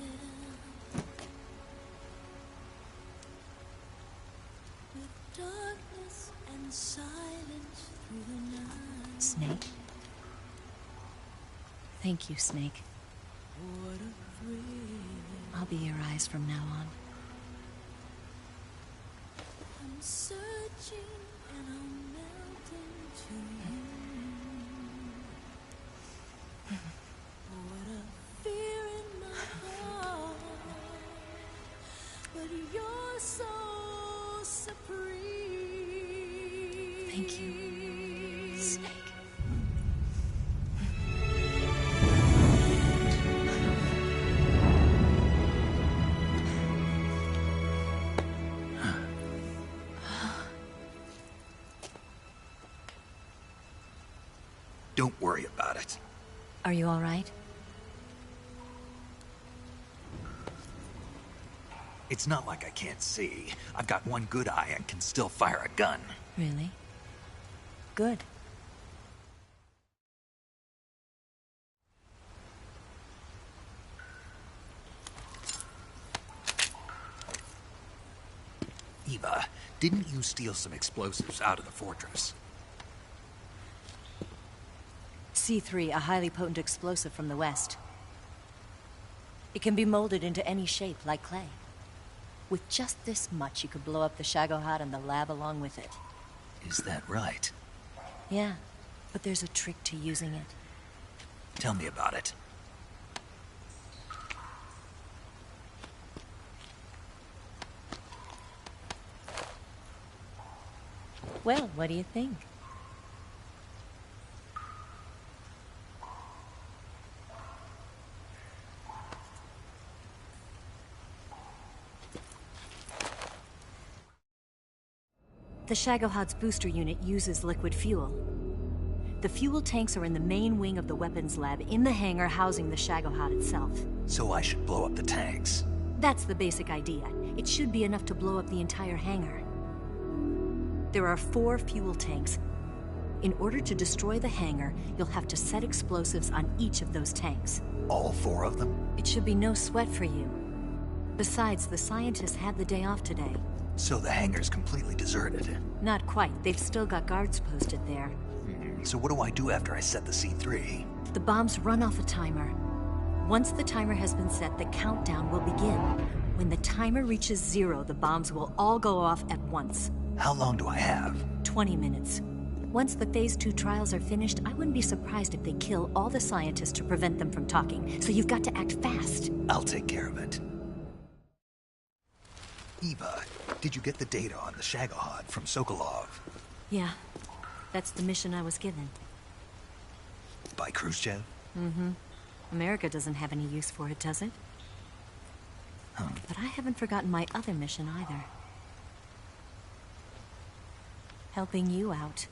With darkness and silence through the night. Snake? Thank you, Snake. What a thrill. I'll be your eyes from now on. I'm searching and I'm melting to you. What a fear in my heart, but you're so supreme. Thank you, Snake. Don't worry about it. Are you all right? It's not like I can't see. I've got one good eye and can still fire a gun. Really? Good. Eva, didn't you steal some explosives out of the fortress? C3, a highly potent explosive from the west. It can be molded into any shape, like clay. With just this much, you could blow up the Shagohod and the lab along with it. Is that right? Yeah, but there's a trick to using it. Tell me about it. Well, what do you think? The Shagohod's booster unit uses liquid fuel. The fuel tanks are in the main wing of the weapons lab in the hangar housing the Shagohod itself. So I should blow up the tanks. That's the basic idea. It should be enough to blow up the entire hangar. There are 4 fuel tanks. In order to destroy the hangar, you'll have to set explosives on each of those tanks. All 4 of them? It should be no sweat for you. Besides, the scientists had the day off today. So the hangar's completely deserted. Not quite. They've still got guards posted there. So what do I do after I set the C3? The bombs run off a timer. Once the timer has been set, the countdown will begin. When the timer reaches 0, the bombs will all go off at once. How long do I have? 20 minutes. Once the Phase 2 trials are finished, I wouldn't be surprised if they kill all the scientists to prevent them from talking. So you've got to act fast. I'll take care of it. Eva, did you get the data on the Shagohod from Sokolov? Yeah, that's the mission I was given. By Khrushchev? Mm-hmm. America doesn't have any use for it, does it? Huh. But I haven't forgotten my other mission either. Helping you out.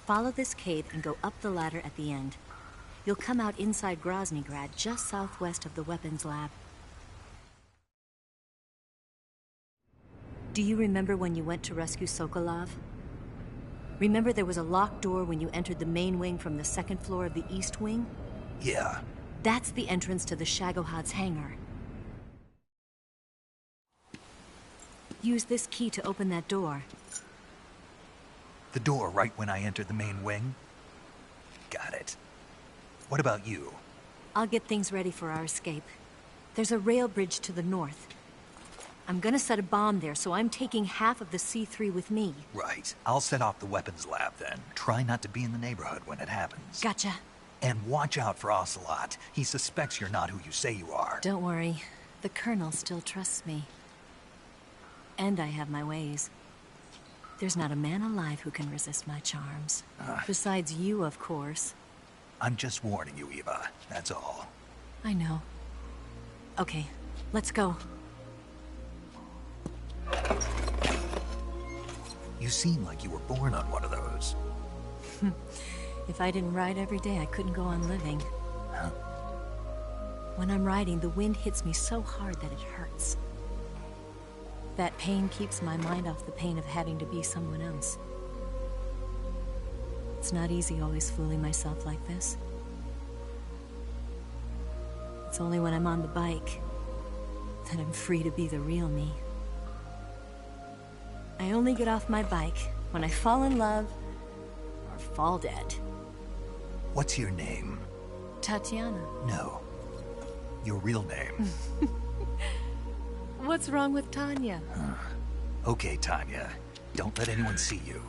Follow this cave and go up the ladder at the end. You'll come out inside Groznygrad, just southwest of the weapons lab. Do you remember when you went to rescue Sokolov? Remember there was a locked door when you entered the main wing from the second floor of the east wing? Yeah. That's the entrance to the Shagohod's hangar. Use this key to open that door. The door right when I entered the main wing? Got it. What about you? I'll get things ready for our escape. There's a rail bridge to the north. I'm gonna set a bomb there, so I'm taking half of the C3 with me. Right. I'll set off the weapons lab then. Try not to be in the neighborhood when it happens. Gotcha. And watch out for Ocelot. He suspects you're not who you say you are. Don't worry. The Colonel still trusts me. And I have my ways. There's not a man alive who can resist my charms. Besides you, of course. I'm just warning you, Eva. That's all. I know. Okay, let's go. You seem like you were born on one of those. If I didn't ride every day, I couldn't go on living. Huh? When I'm riding, the wind hits me so hard that it hurts. That pain keeps my mind off the pain of having to be someone else. It's not easy always fooling myself like this. It's only when I'm on the bike that I'm free to be the real me. I only get off my bike when I fall in love or fall dead. What's your name? Tatiana. No. Your real name. What's wrong with Tanya? Okay, Tanya. Don't let anyone see you.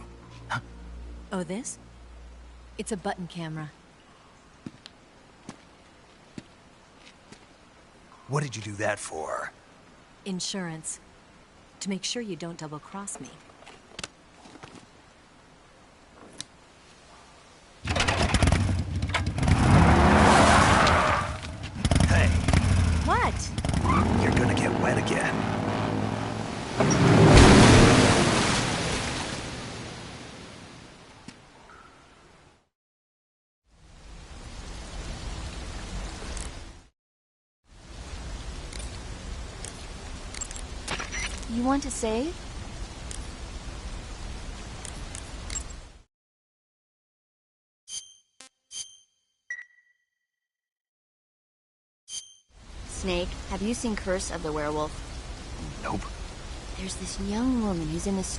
Oh, this? It's a button camera. What did you do that for? Insurance. To make sure you don't double-cross me. Hey. What? You're gonna get wet again. You want to save? Snake, have you seen Curse of the Werewolf? Nope. There's this young woman who's in this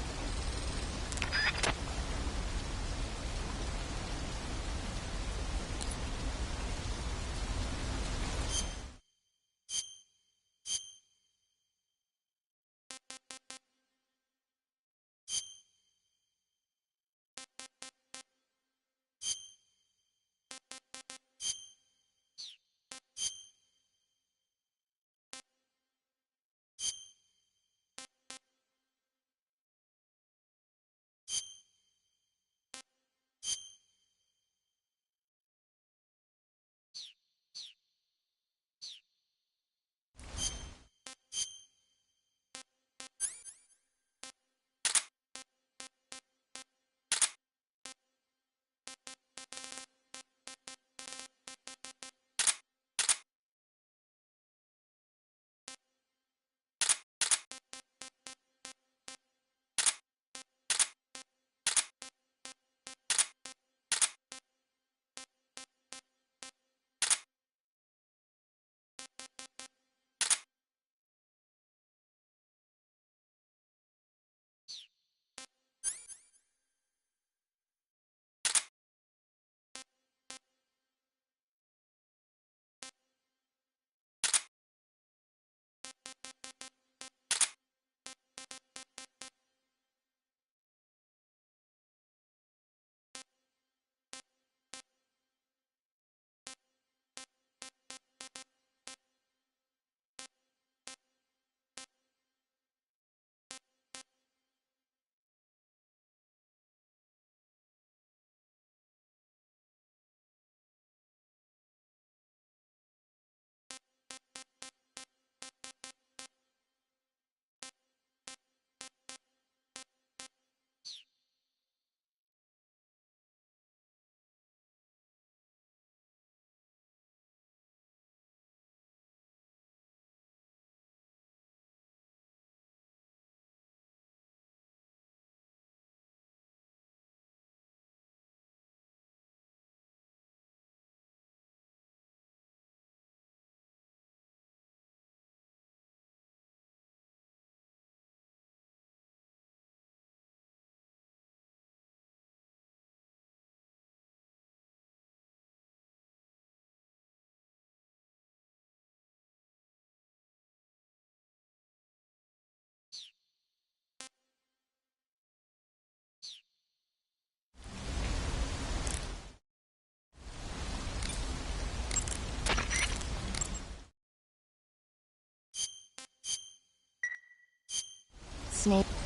Snake.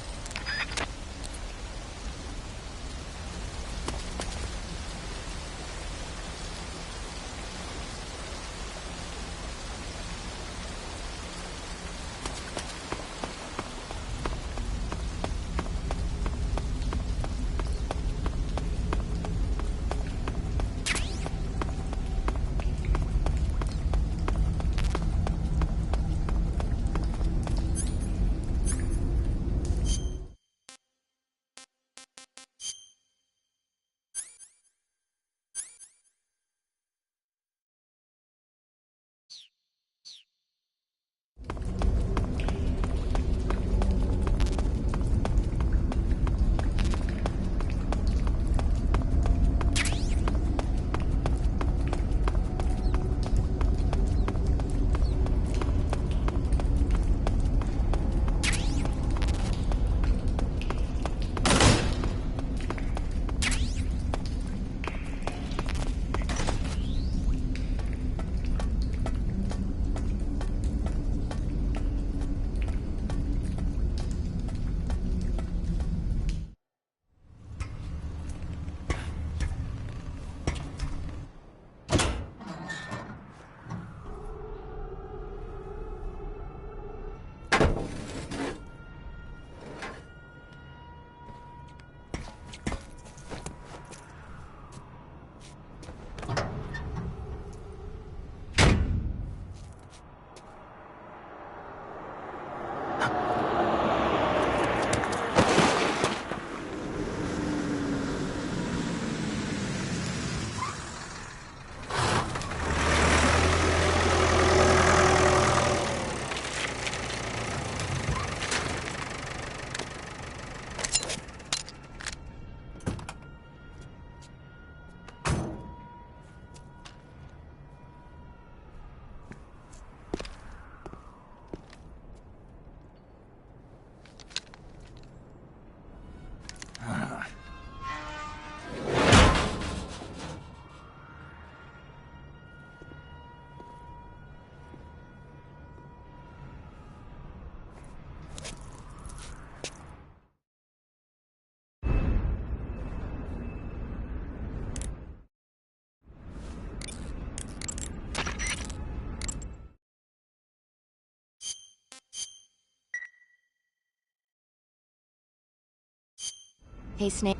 Hey, Snake.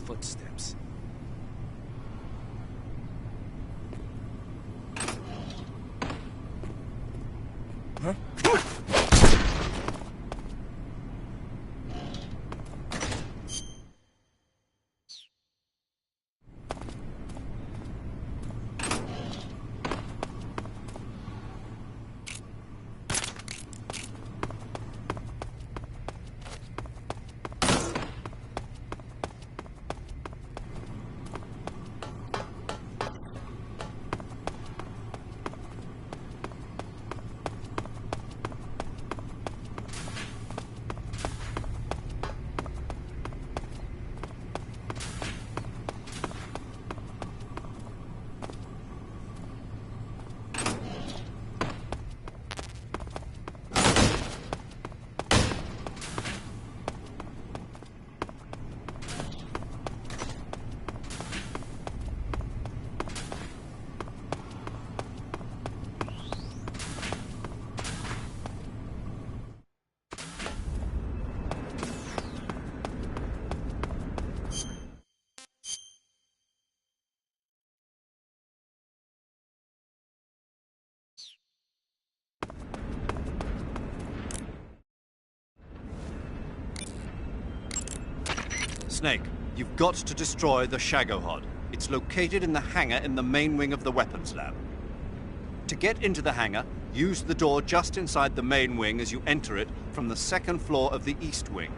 Footsteps. Snake, you've got to destroy the Shagohod. It's located in the hangar in the main wing of the weapons lab. To get into the hangar, use the door just inside the main wing as you enter it from the second floor of the east wing.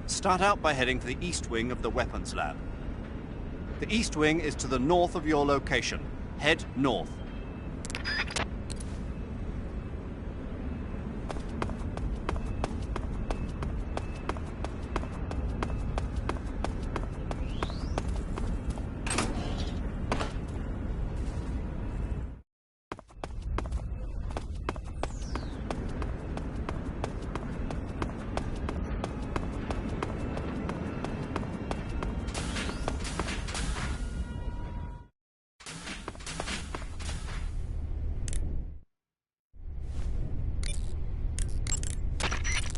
Start out by heading for the east wing of the weapons lab. The east wing is to the north of your location. Head north.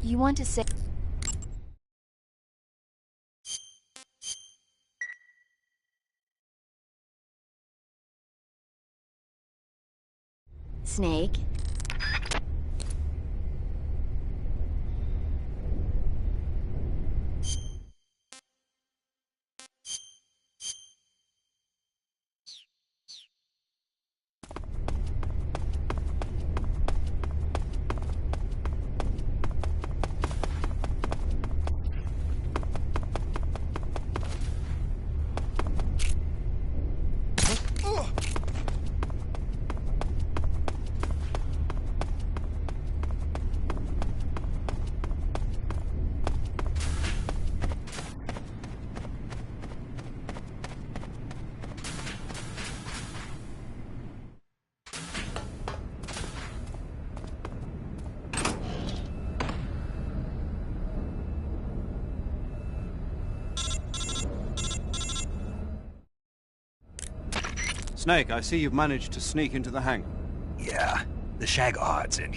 You want to say... Snake? Snake, I see you've managed to sneak into the hangar. Yeah, the Shagahard's in.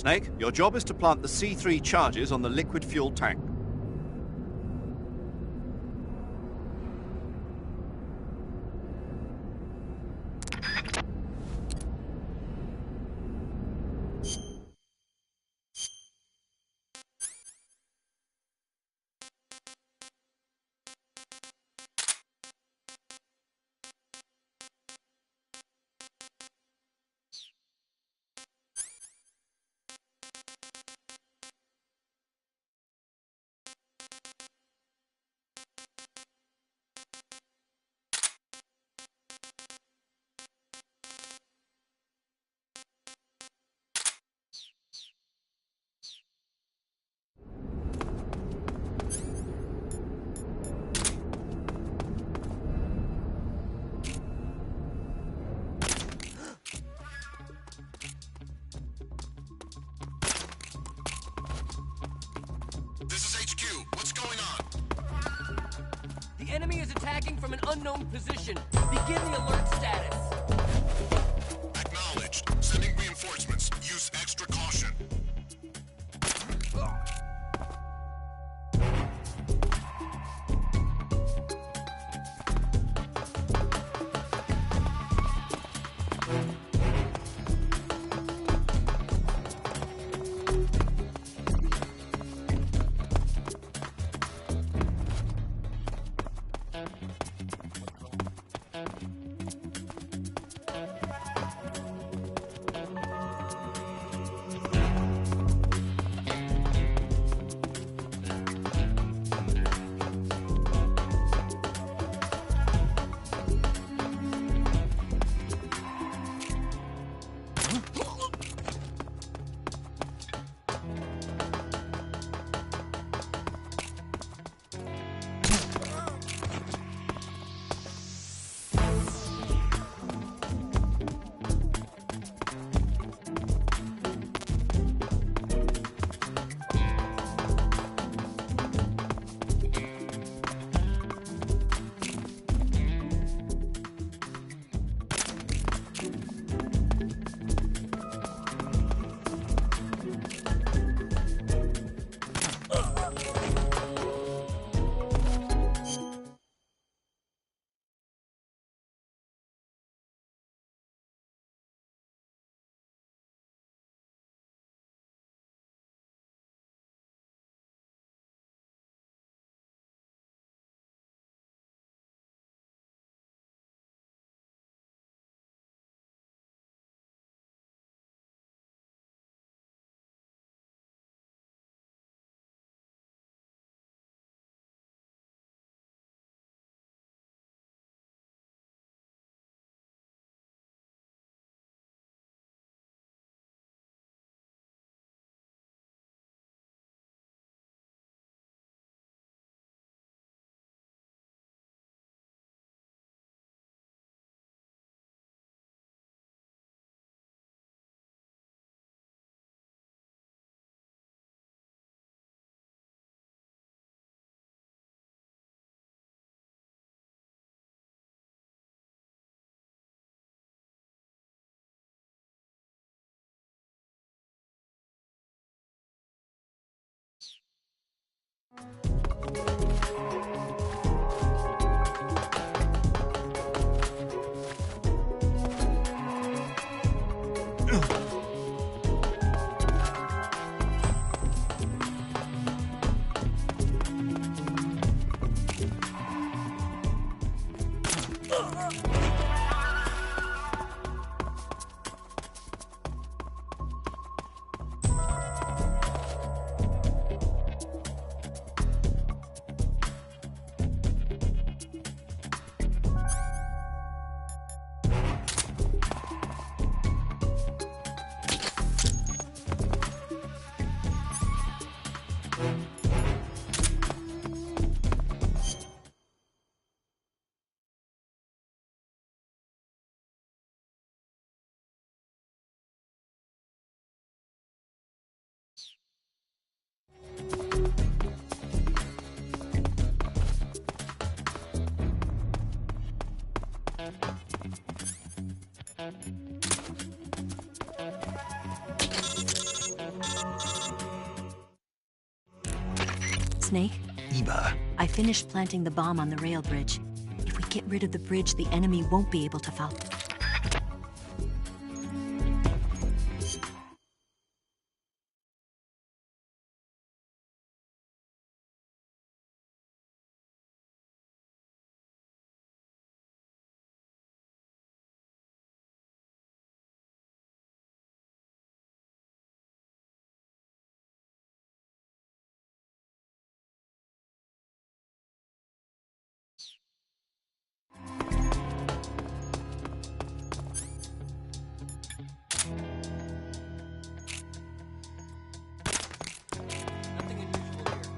Snake, your job is to plant the C3 charges on the liquid fuel tank. The enemy is attacking from an unknown position. Begin the alert status. Acknowledged. Sending reinforcements. Use extra caution. Snake? Eva. I finished planting the bomb on the rail bridge. If we get rid of the bridge, the enemy won't be able to follow. Nothing unusual here.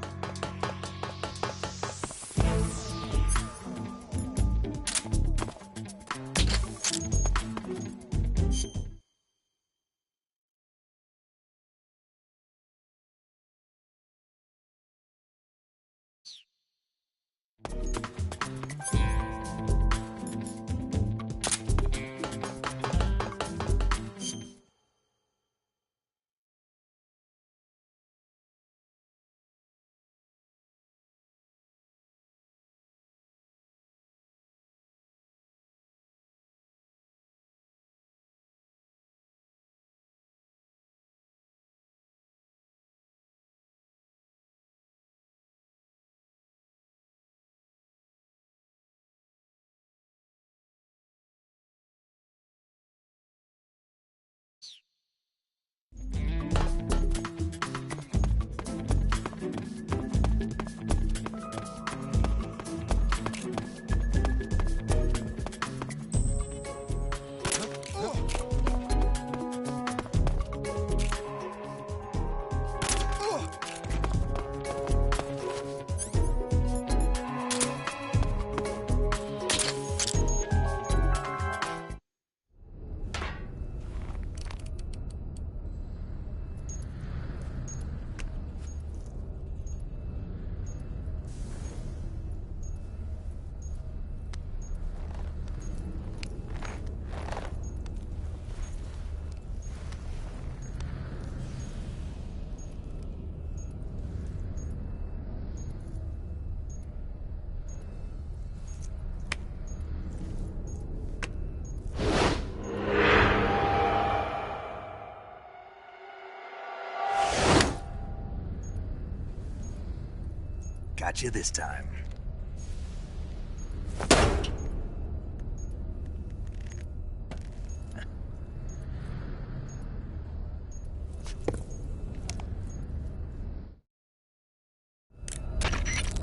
Got you this time.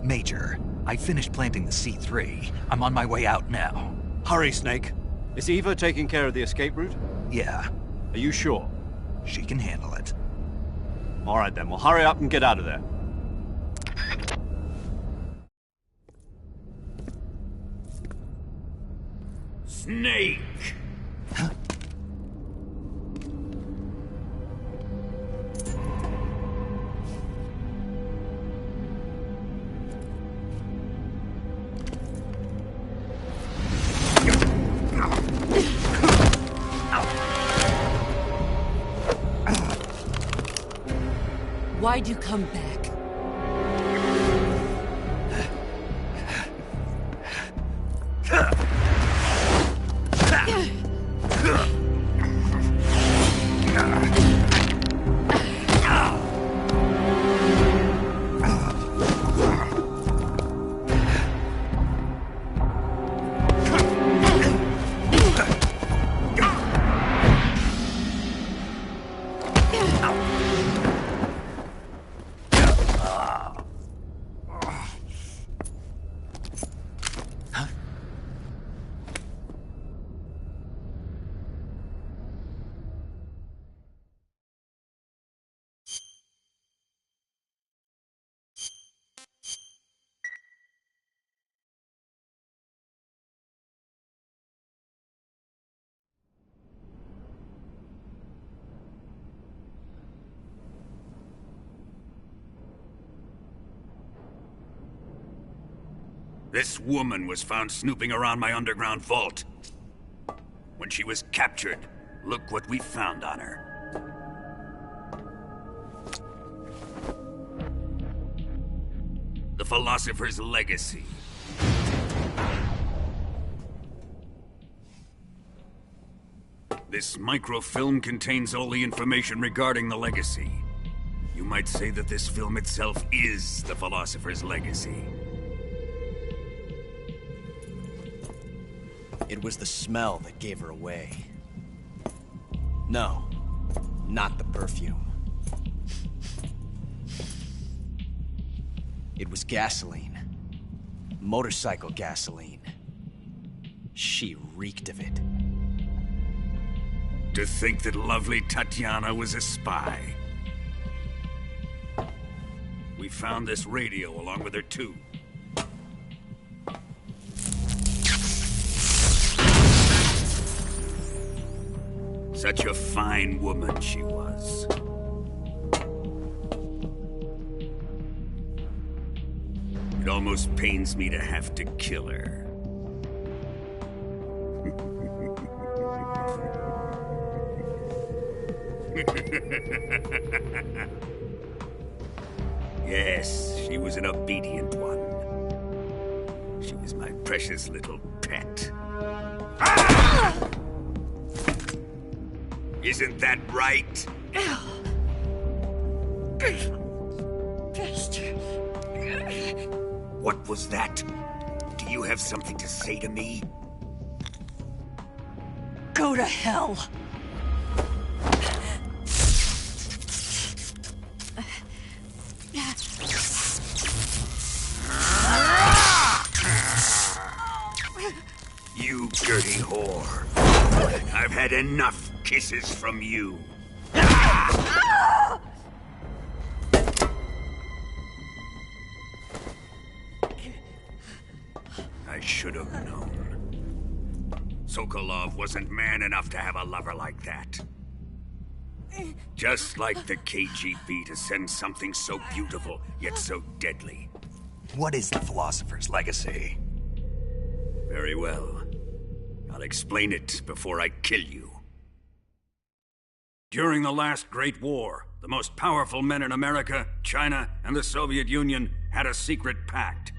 Major, I finished planting the C3. I'm on my way out now. Hurry, Snake. Is Eva taking care of the escape route? Yeah, Are you sure? she can handle it. All right then, well hurry up and get out of there. Snake! Why'd you come back? This woman was found snooping around my underground vault. When she was captured, look what we found on her. The Philosopher's Legacy. This microfilm contains all the information regarding the Legacy. You might say that this film itself is the Philosopher's Legacy. It was the smell that gave her away. No, not the perfume. It was gasoline. Motorcycle gasoline. She reeked of it. To think that lovely Tatiana was a spy. We found this radio along with her too. Such a fine woman she was. It almost pains me to have to kill her. Yes, she was an obedient one. She was my precious little pet. Ah! Isn't that right? What was that? Do you have something to say to me? Go to hell. You dirty whore. I've had enough kisses from you. I should have known. Sokolov wasn't man enough to have a lover like that. Just like the KGB to send something so beautiful, yet so deadly. What is the Philosopher's Legacy? Very well. I'll explain it before I kill you. During the last Great War, the most powerful men in America, China, and the Soviet Union had a secret pact.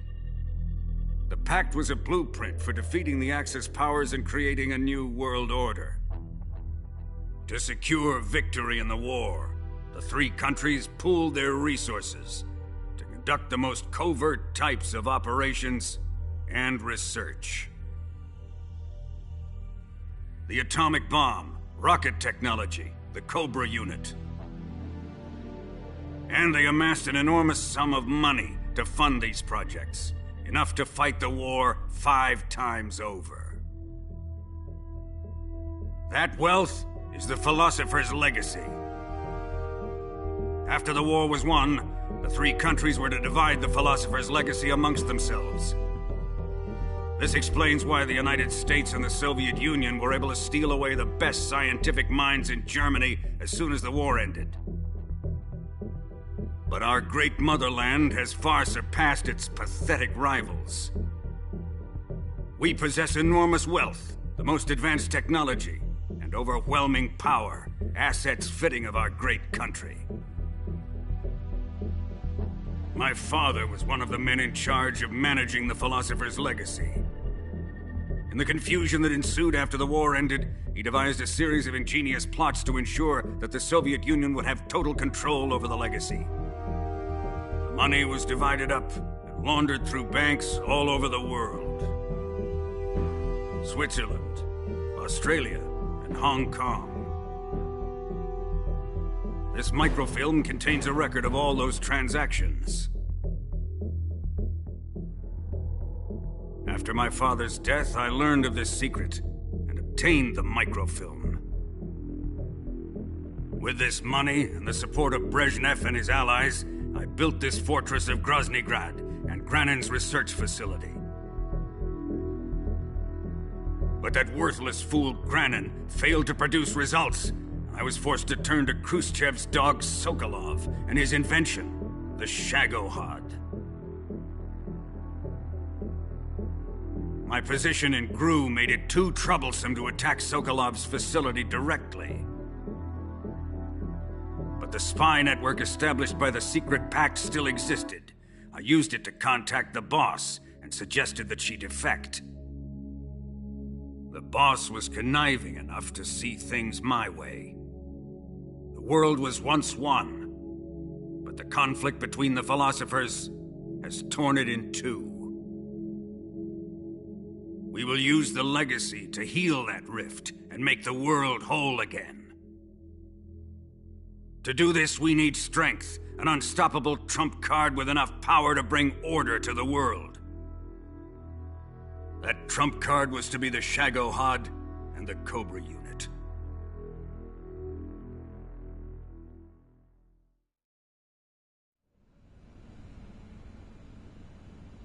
The pact was a blueprint for defeating the Axis powers and creating a new world order. To secure victory in the war, the three countries pooled their resources to conduct the most covert types of operations and research. The atomic bomb, rocket technology, the Cobra unit. And they amassed an enormous sum of money to fund these projects, enough to fight the war 5 times over. That wealth is the Philosopher's Legacy. After the war was won, the three countries were to divide the Philosopher's Legacy amongst themselves. This explains why the United States and the Soviet Union were able to steal away the best scientific minds in Germany as soon as the war ended. But our great motherland has far surpassed its pathetic rivals. We possess enormous wealth, the most advanced technology, and overwhelming power, assets fitting of our great country. My father was one of the men in charge of managing the Philosopher's Legacy. In the confusion that ensued after the war ended, he devised a series of ingenious plots to ensure that the Soviet Union would have total control over the legacy. The money was divided up and laundered through banks all over the world. Switzerland, Australia, and Hong Kong. This microfilm contains a record of all those transactions. After my father's death, I learned of this secret and obtained the microfilm. With this money and the support of Brezhnev and his allies, I built this fortress of Groznygrad and Granin's research facility. But that worthless fool Granin failed to produce results. I was forced to turn to Khrushchev's dog Sokolov and his invention, the Shagohod. My position in GRU made it too troublesome to attack Sokolov's facility directly. But the spy network established by the secret pact still existed. I used it to contact the boss and suggested that she defect. The boss was conniving enough to see things my way. The world was once one, but the conflict between the philosophers has torn it in two. We will use the legacy to heal that rift and make the world whole again. To do this, we need strength, an unstoppable trump card with enough power to bring order to the world. That trump card was to be the Shagohod and the Cobra unit.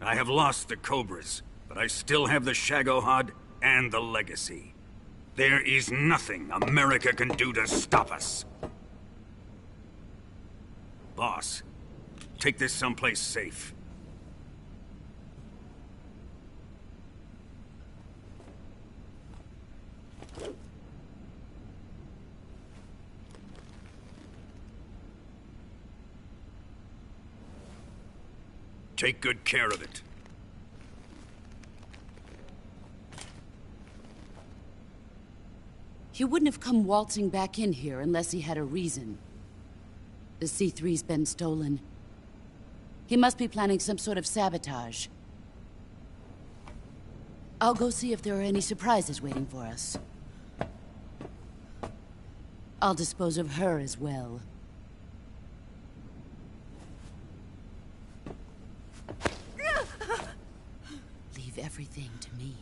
I have lost the Cobras, but I still have the Shagohod and the legacy. There is nothing America can do to stop us. Boss, take this someplace safe. Take good care of it. He wouldn't have come waltzing back in here unless he had a reason. The C3's been stolen. He must be planning some sort of sabotage. I'll go see if there are any surprises waiting for us. I'll dispose of her as well. Leave everything to me.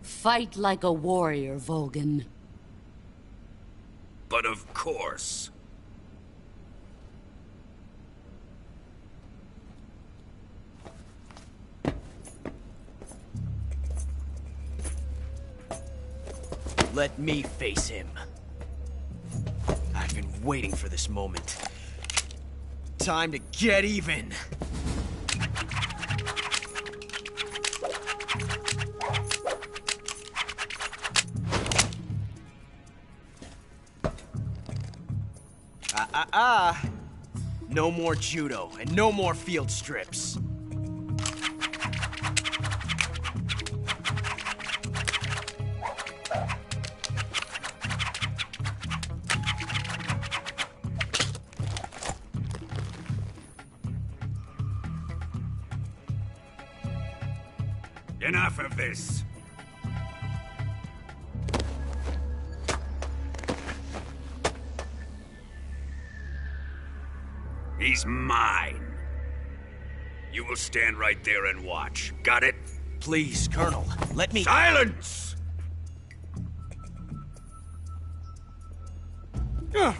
Fight like a warrior, Volgin. But of course. Let me face him. I've been waiting for this moment. Time to get even! No more judo, and no more field strips. Enough of this. He's mine. You will stand right there and watch. Got it? Please, Colonel, let me— Silence! Huh?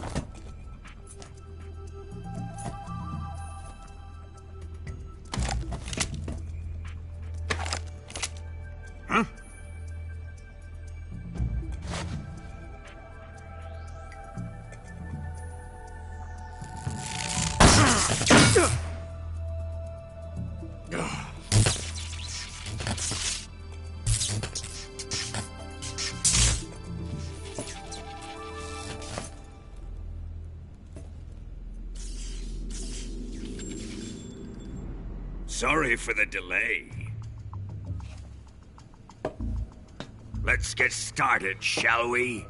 Sorry for the delay. Let's get started, shall we?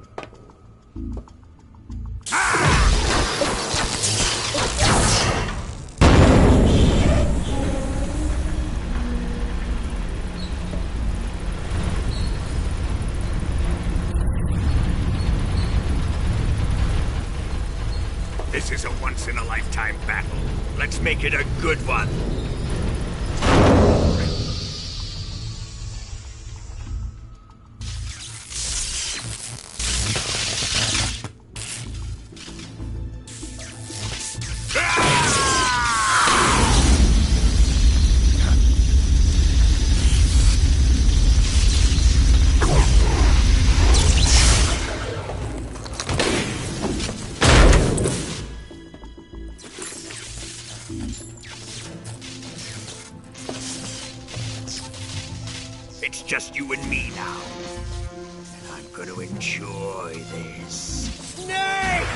This is a once-in-a-lifetime battle. Let's make it a good one. just you and me now. And I'm gonna enjoy this. Snake!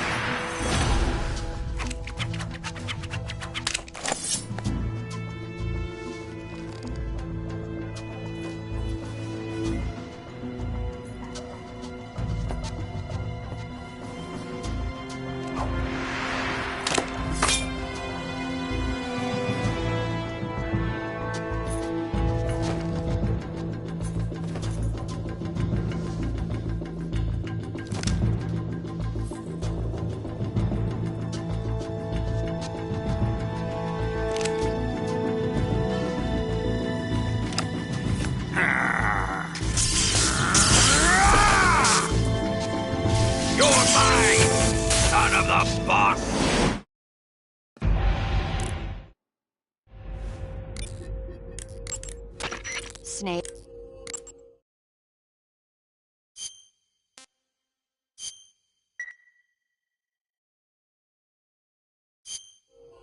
You're mine, son of the boss! Snake.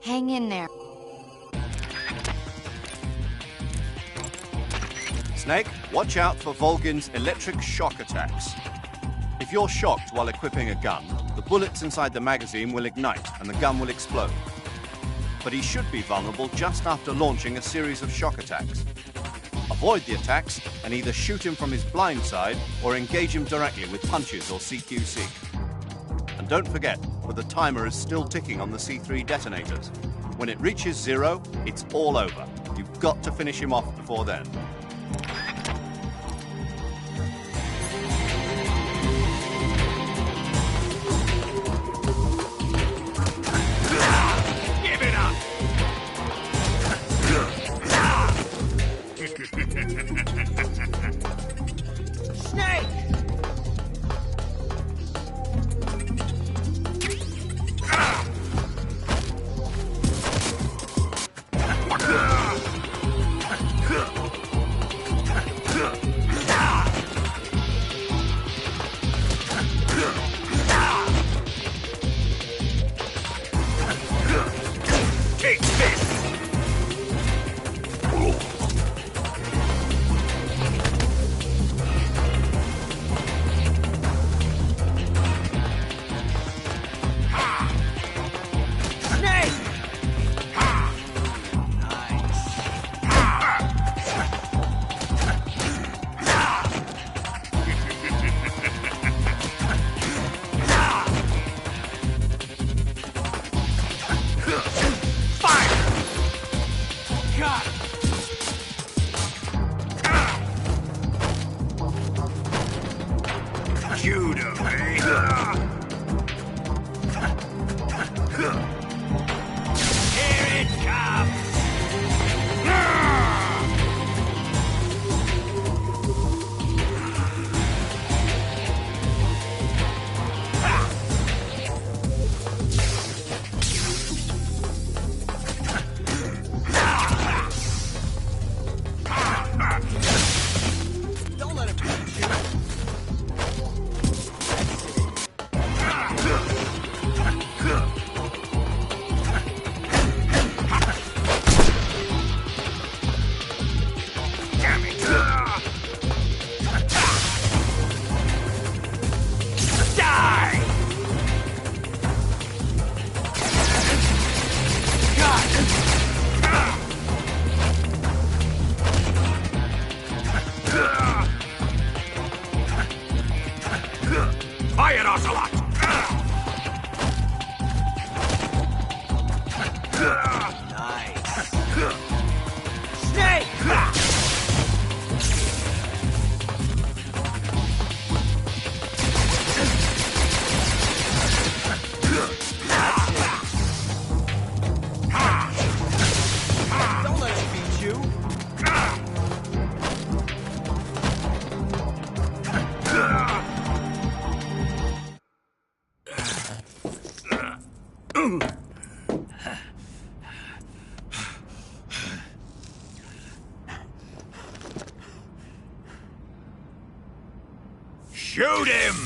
Hang in there. Snake, watch out for Volgin's electric shock attacks. If you're shocked while equipping a gun, the bullets inside the magazine will ignite and the gun will explode. But he should be vulnerable just after launching a series of shock attacks. Avoid the attacks and either shoot him from his blind side or engage him directly with punches or CQC. And don't forget that the timer is still ticking on the C3 detonators. When it reaches 0, it's all over. You've got to finish him off before then. Give it up! Snake! Take this! Snake! God! Judo, eh? Here it comes! Don't let him beat you. Damn it! Die! Quiet, Ocelot! Nice. Snake! Don't let him beat you. Shoot him!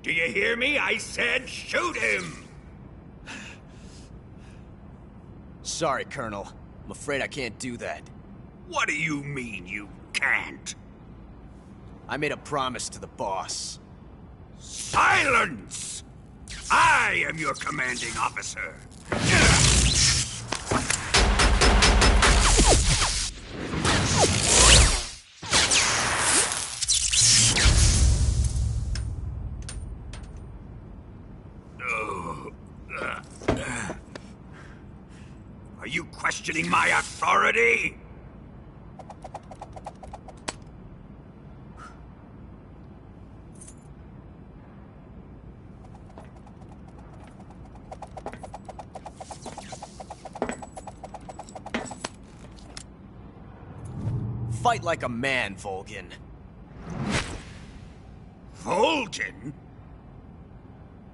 Do you hear me? I said shoot him! Sorry, Colonel. I'm afraid I can't do that. What do you mean you can't? I made a promise to the boss. Silence! I am your commanding officer. Are you questioning my authority? Fight like a man, Volgin. Volgin?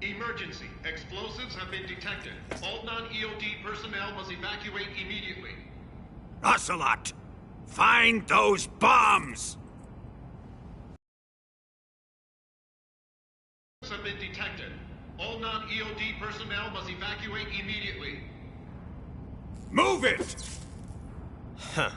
Emergency. Explosives have been detected. All non-EOD personnel must evacuate immediately. Ocelot! Find those bombs! Have been detected. All non-EOD personnel must evacuate immediately. Move it! Huh.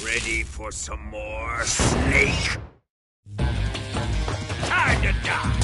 Ready for some more, Snake? Time to die!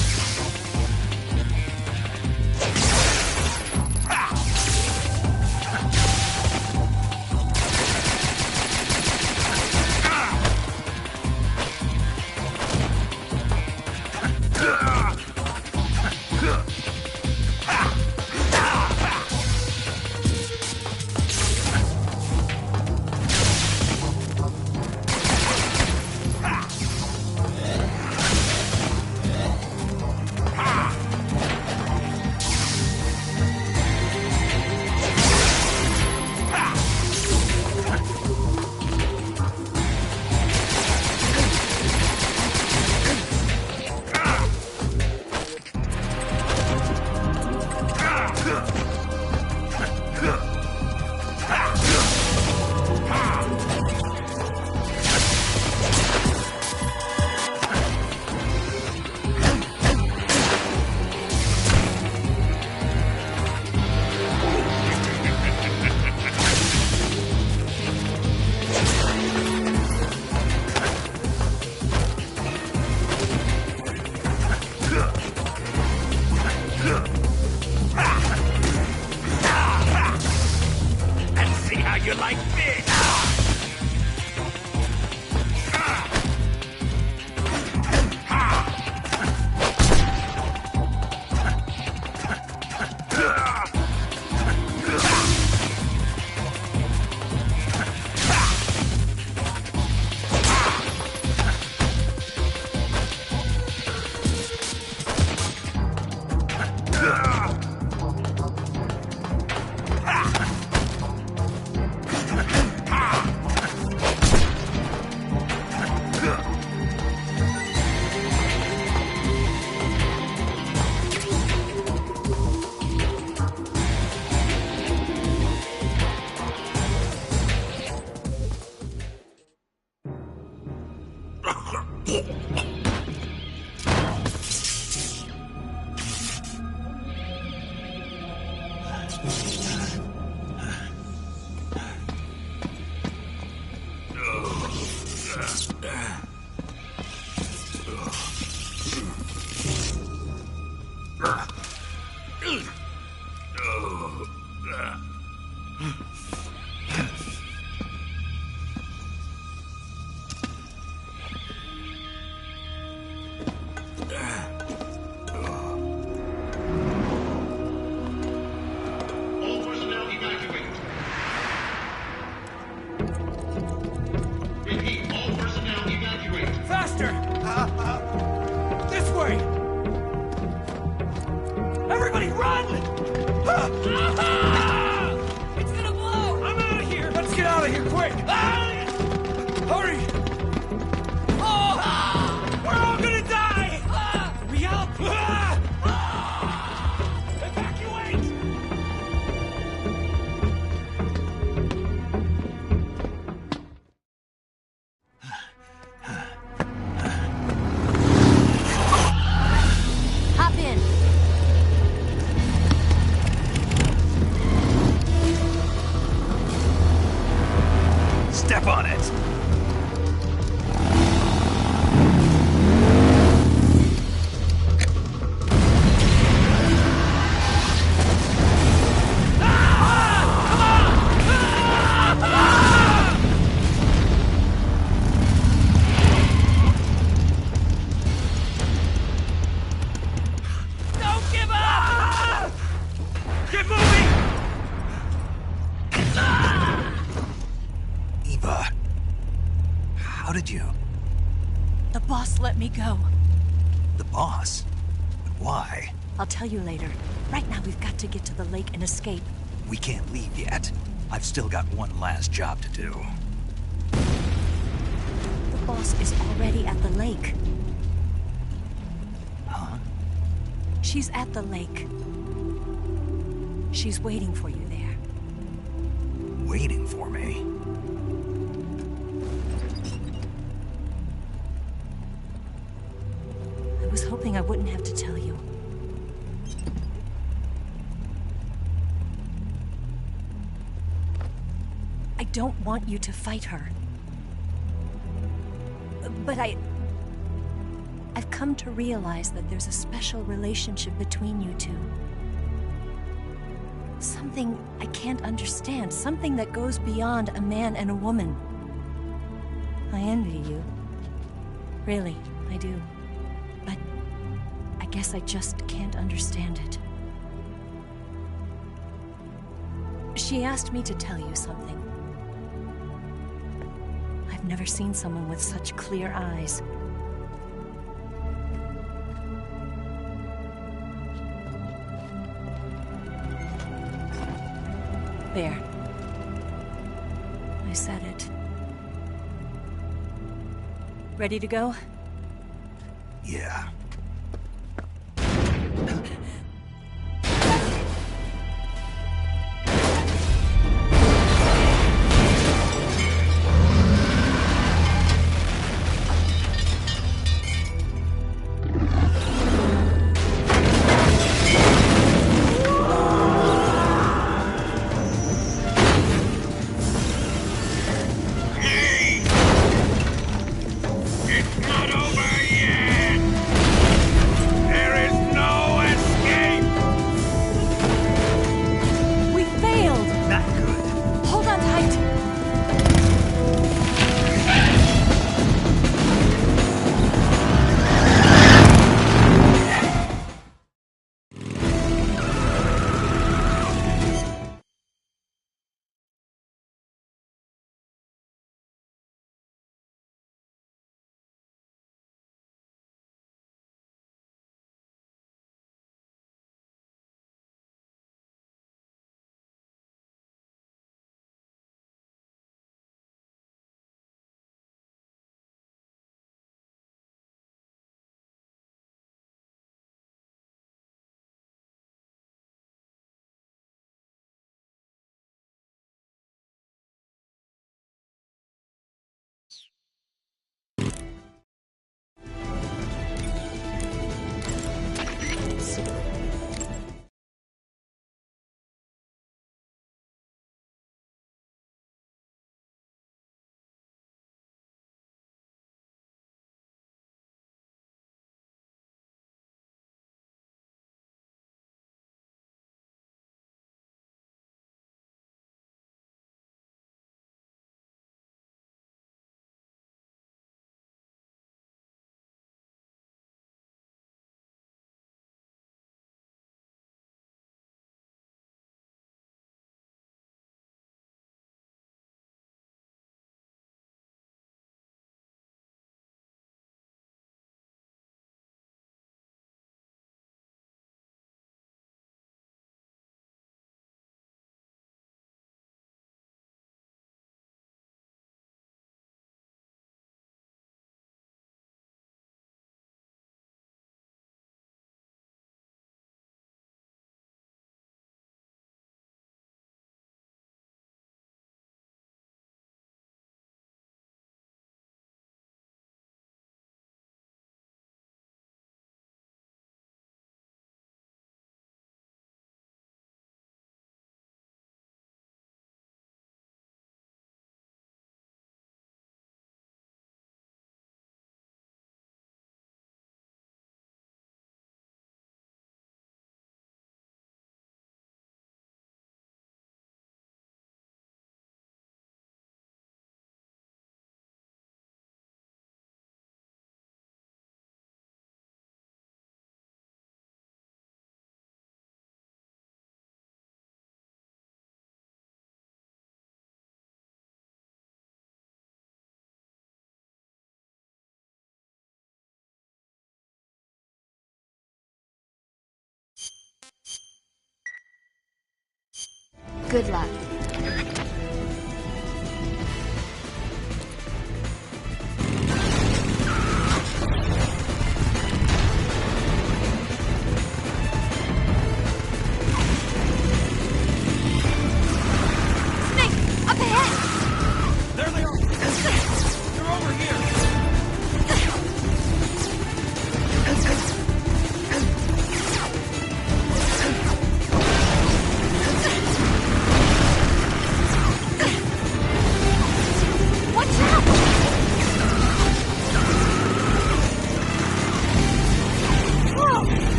You like this? All personnel evacuate. Repeat, all personnel evacuate. Faster! This way! Everybody run! It's gonna blow! I'm out of here! Let's get out of here quick! Hurry! Oh! We're all gonna die! did you? The boss let me go. The boss? But why? I'll tell you later. Right now, we've got to get to the lake and escape. We can't leave yet. I've still got one last job to do. The boss is already at the lake. Huh? She's at the lake. She's waiting for you there. Waiting for me? I was hoping I wouldn't have to tell you. I don't want you to fight her. But I've come to realize that there's a special relationship between you two. Something I can't understand. Something that goes beyond a man and a woman. I envy you. Really, I do. But I guess I just can't understand it. She asked me to tell you something. I've never seen someone with such clear eyes. There. I said it. Ready to go? Yeah. It's not over yet! Good luck.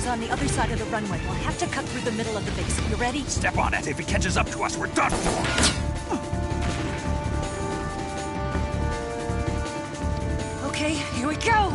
On the other side of the runway. We'll have to cut through the middle of the base. You ready? Step on it. If he catches up to us, we're done for. Okay, here we go!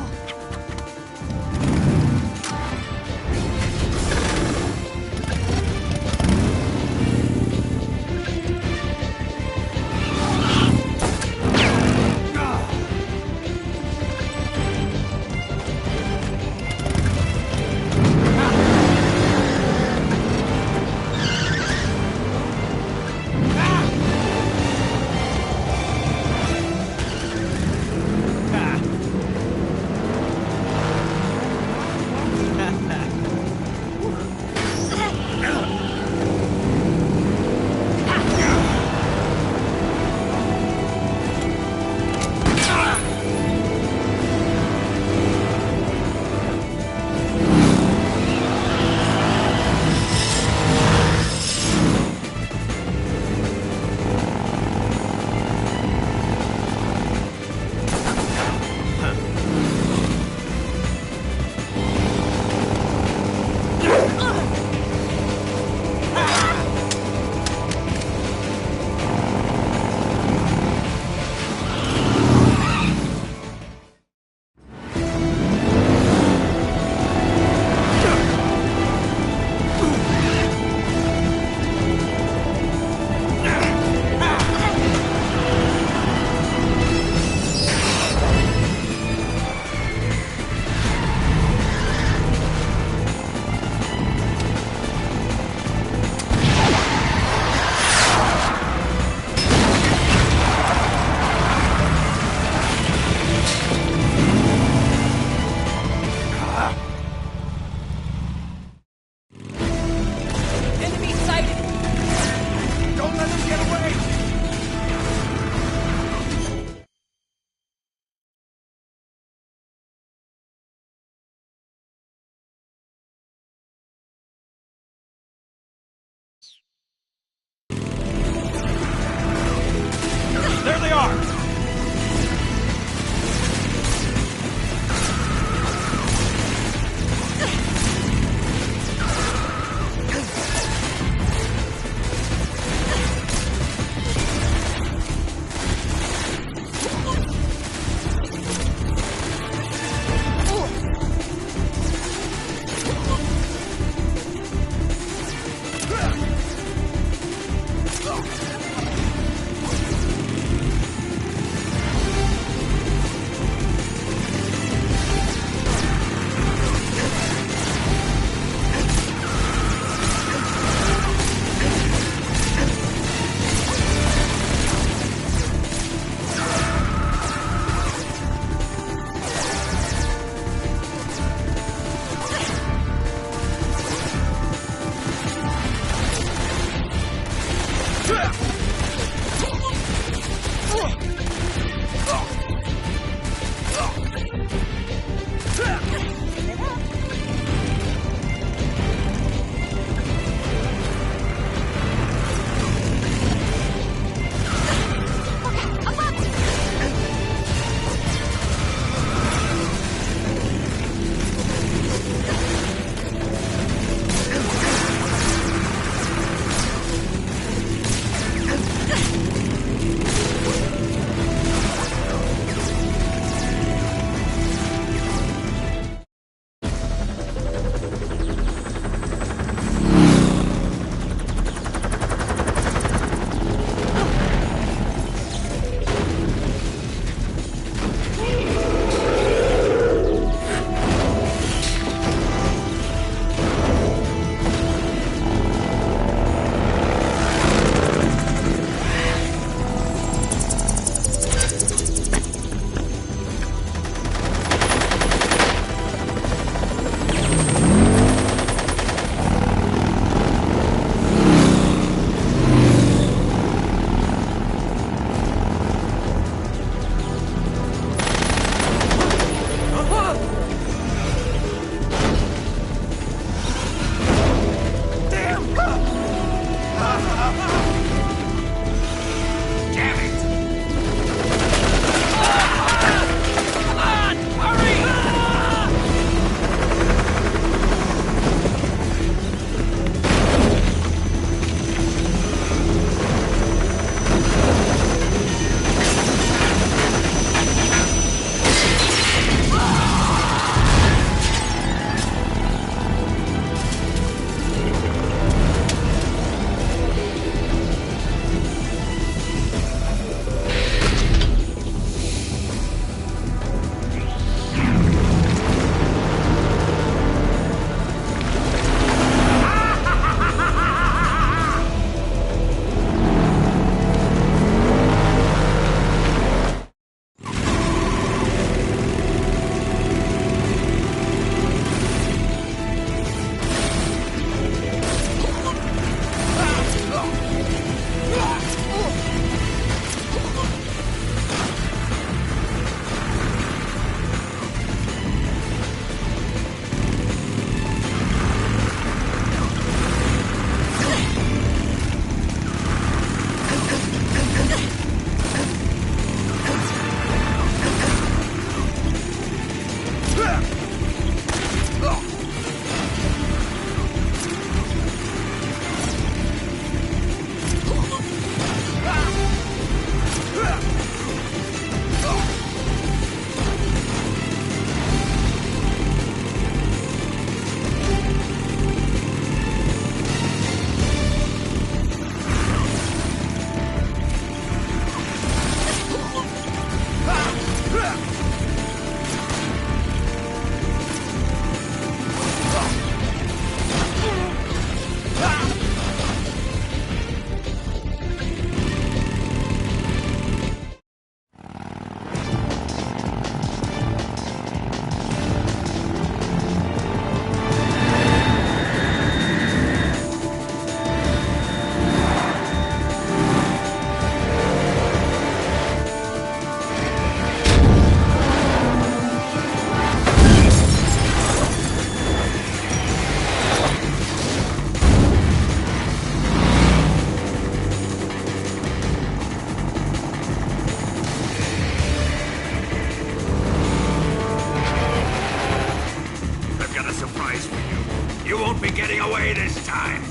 won't be getting away this time!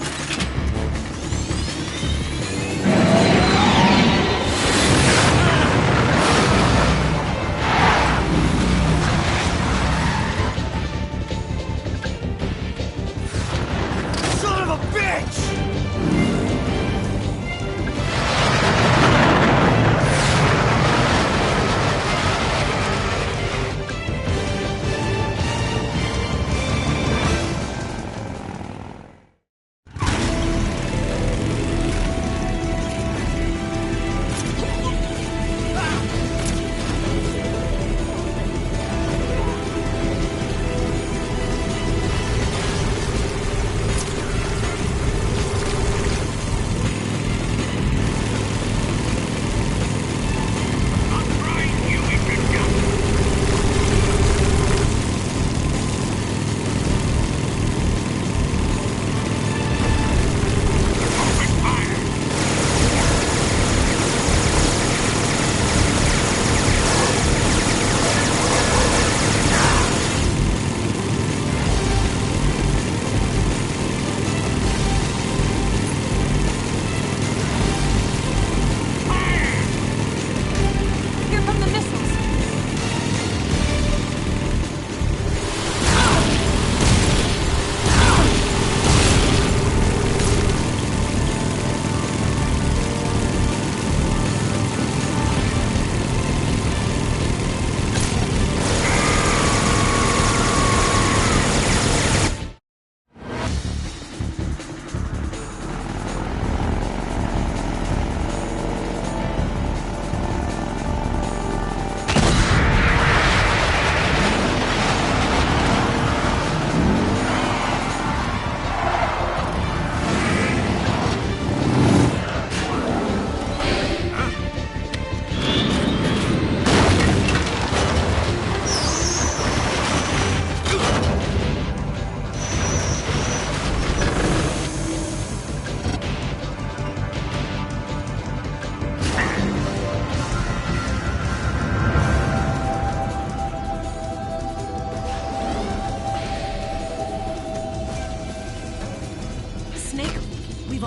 Son of a bitch!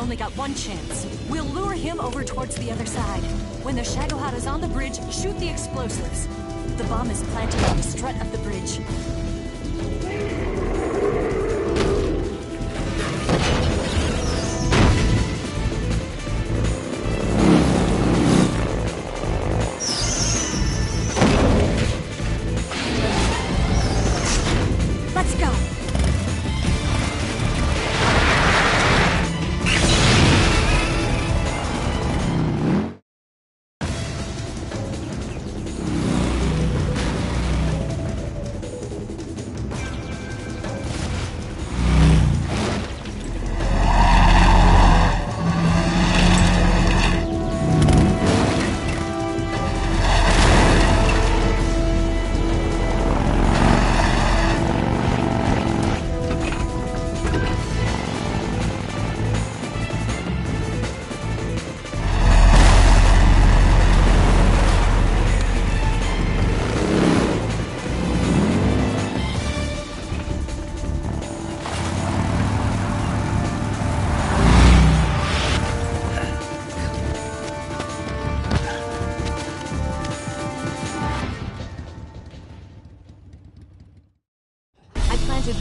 Only got one chance. We'll lure him over towards the other side. When the Shagohod is on the bridge, shoot the explosives. The bomb is planted on the strut of the bridge. Let's go!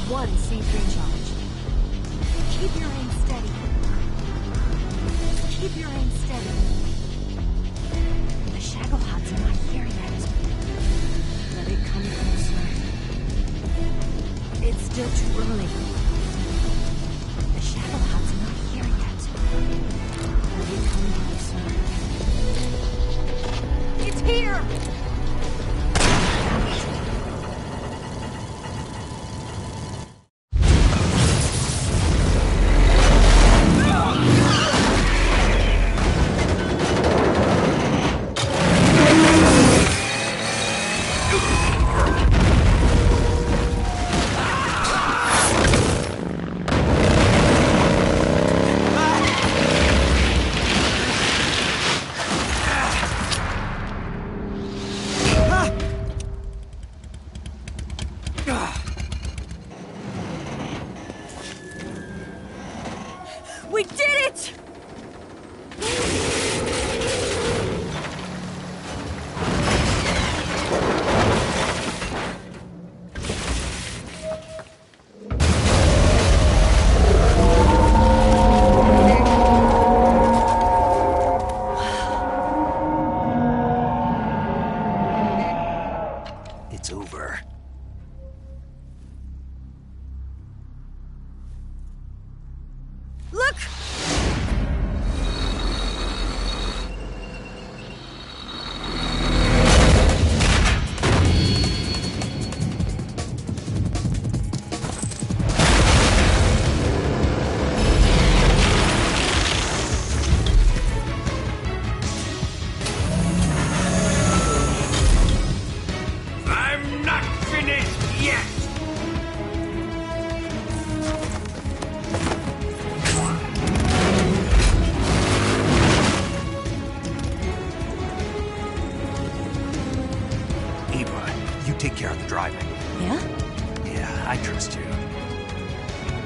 One C3 charge. Keep your aim steady. Keep your aim steady. The Shagohods are not here yet. Let it come closer. It's still too early. The Shagohods are not here yet. Let it come closer. It's here! We did it! It's over. Look! I'm not finished yet! Eva, you take care of the driving. Yeah? Yeah, I trust you.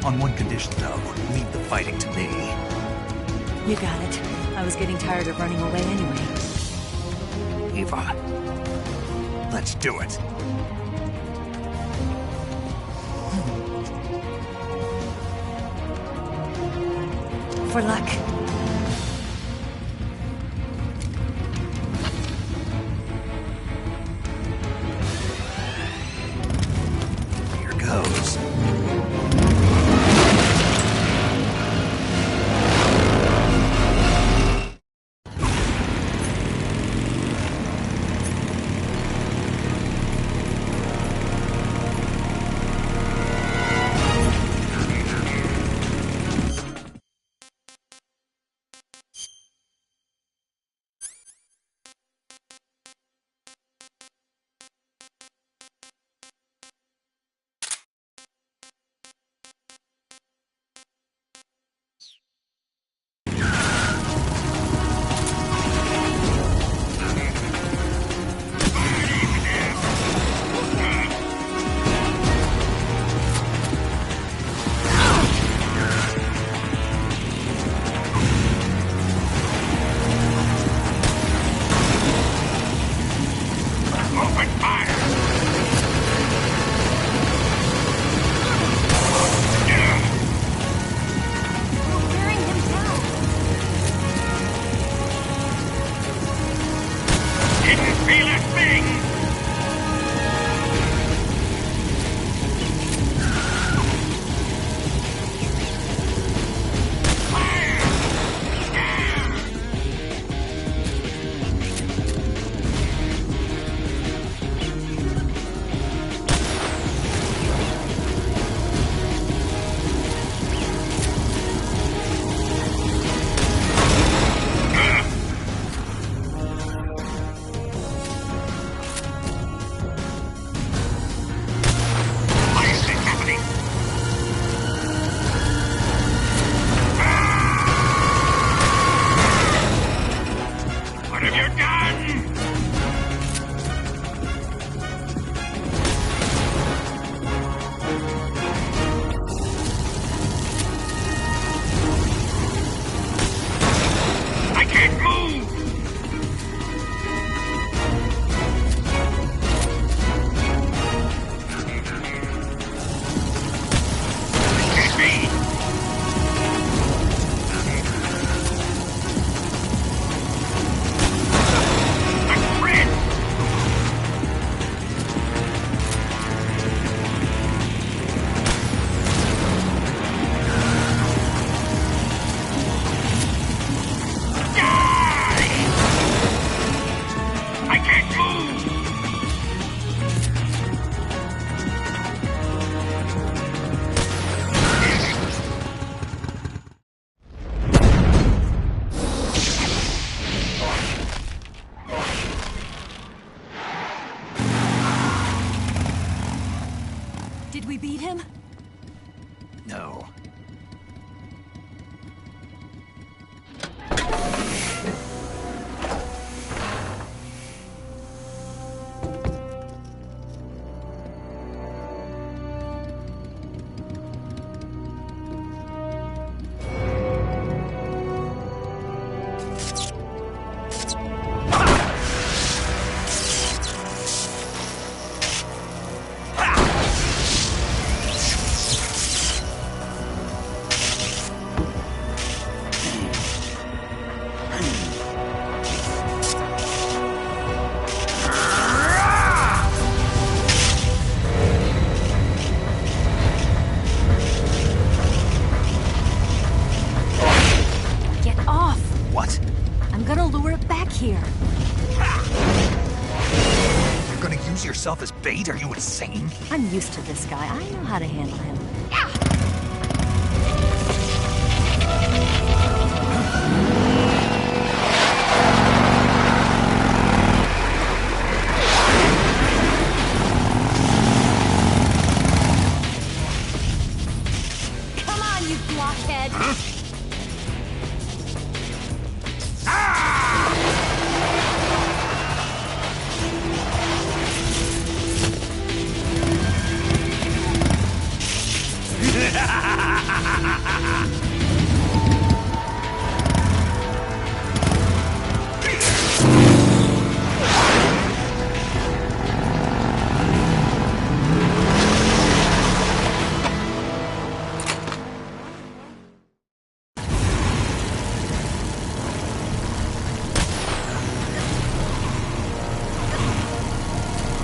On one condition, though, leave the fighting to me. You got it. I was getting tired of running away anyway. Eva, let's do it. For luck. Here goes. here. You're gonna use yourself as bait? Are you insane? I'm used to this guy. I know how to handle him. Come on, you blockhead!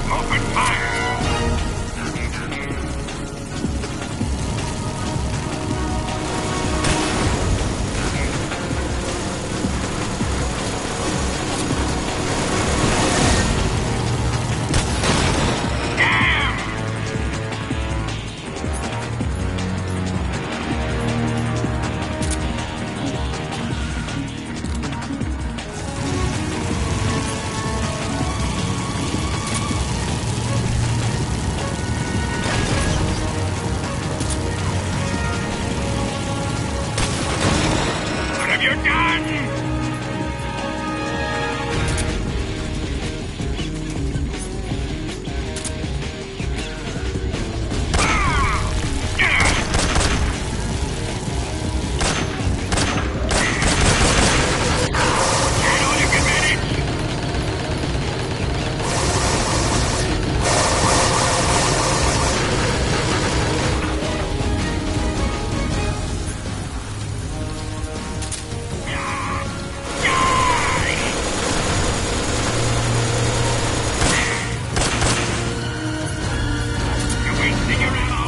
Open fire! What have you done? You're wasting your ammo!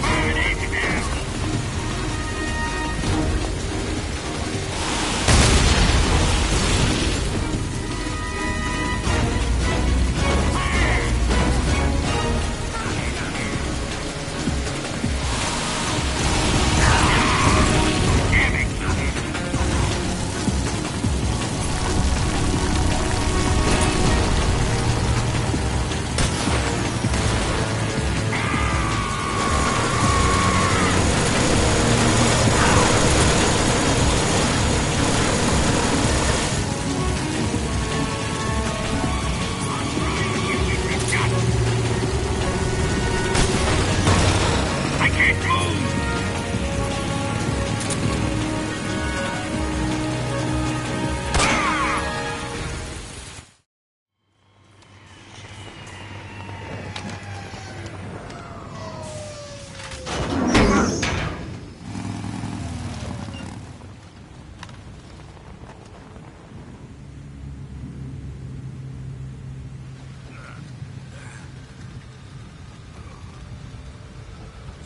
Fire into them! Damn it! I can't move!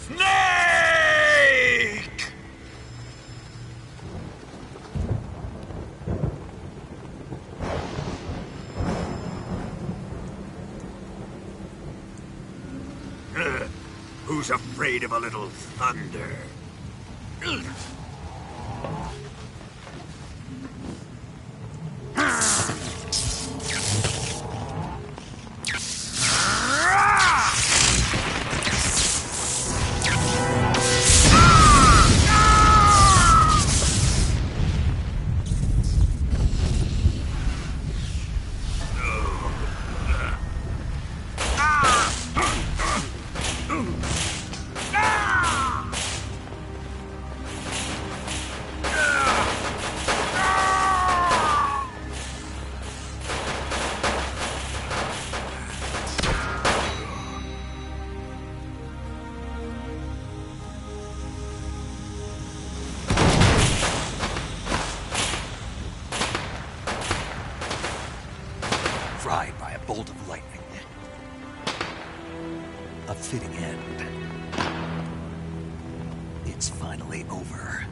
Snake! Who's afraid of a little thunder? Fried by a bolt of lightning. fitting end. It's finally over.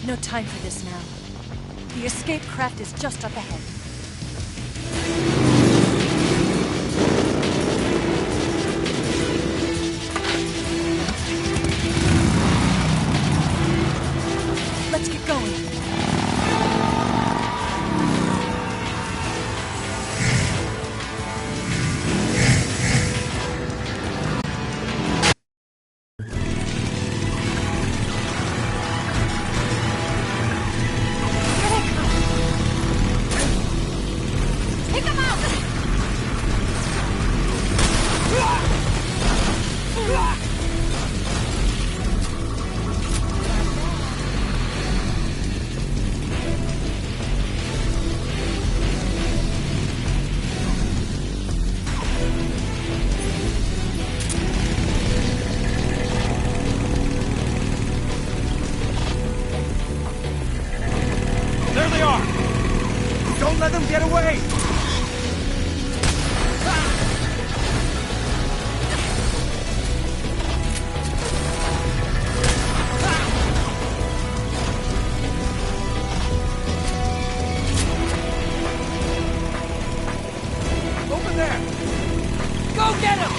No time for this now. The escape craft is just up ahead. Let's get going. There they are! Don't let them get away! Over there! Go get him!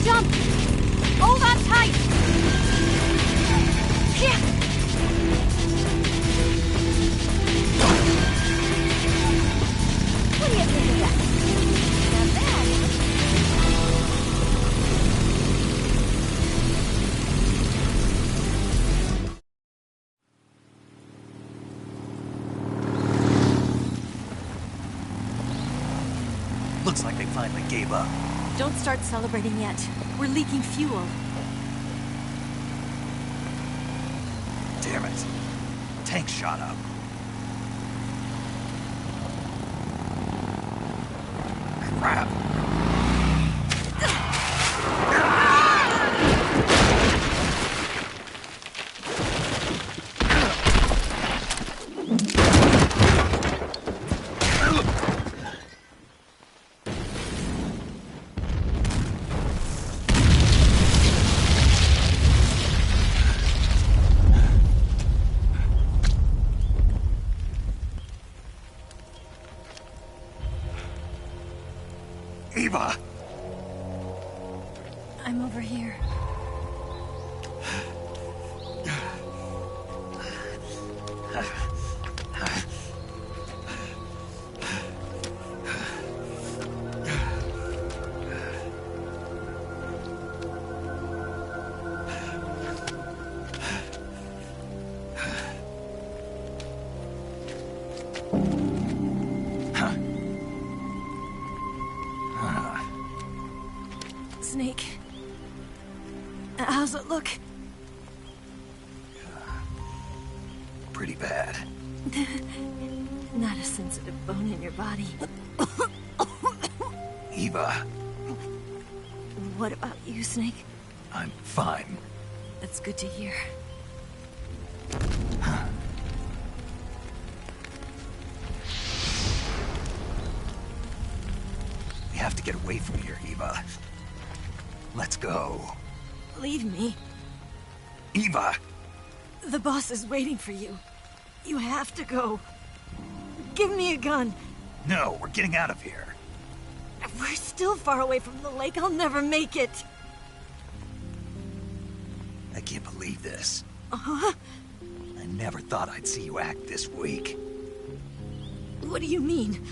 jump! Hold on tight! Yeah. What do you think of that? Not bad. Looks like they finally gave up. Don't start celebrating yet. We're leaking fuel. Damn it. Tank shot up. Crap. Eva! I'm over here. Snake. How's it look? Pretty bad. Not a sensitive bone in your body. Eva, What about you, Snake? I'm fine. That's good to hear. We have to get away from here, Eva. Let's go. Leave me. Eva! The boss is waiting for you. You have to go. Give me a gun. No, we're getting out of here. We're still far away from the lake. I'll never make it. I can't believe this. Uh-huh. I never thought I'd see you act this weak. What do you mean?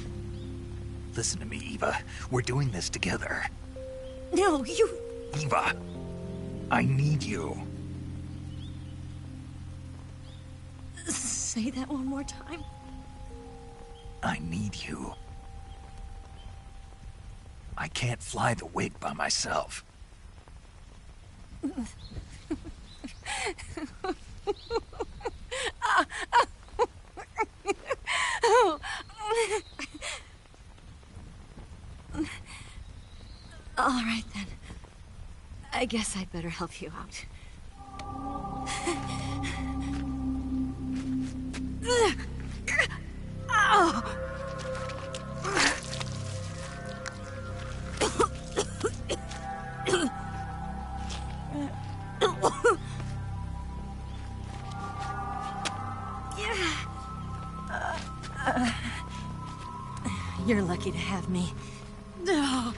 Listen to me, Eva. We're doing this together. No, you... Eva, I need you. Say that one more time. I need you. I can't fly the wig by myself. All right, then. I guess I'd better help you out. You're lucky to have me. No.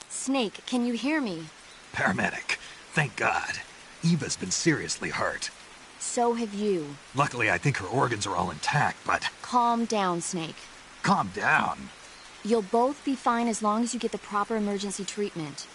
Snake, can you hear me? Paramedic. Thank God. Eva's been seriously hurt. So have you. Luckily, I think her organs are all intact, but... Calm down, Snake. Calm down. You'll both be fine as long as you get the proper emergency treatment.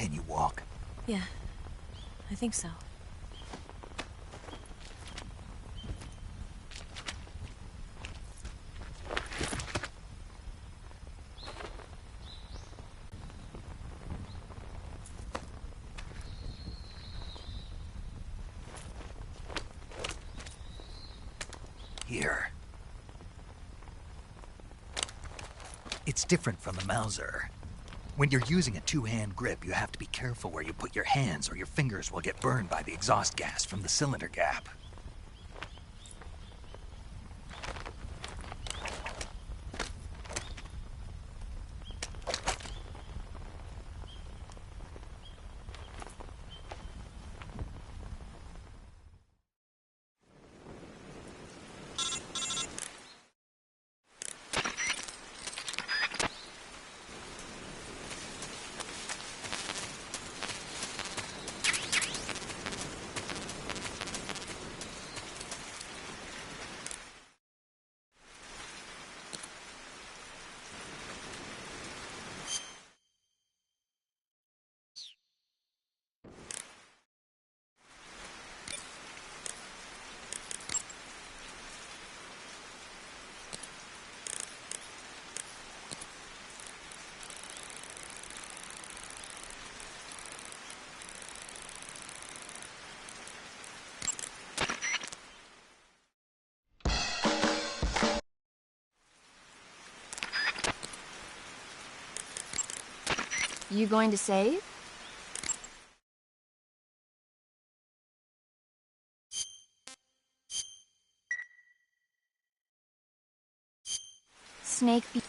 Can you walk? Yeah, I think so. Here. It's different from the Mauser. When you're using a two-hand grip, you have to be careful where you put your hands or your fingers will get burned by the exhaust gas from the cylinder gap. You going to save? Snake be-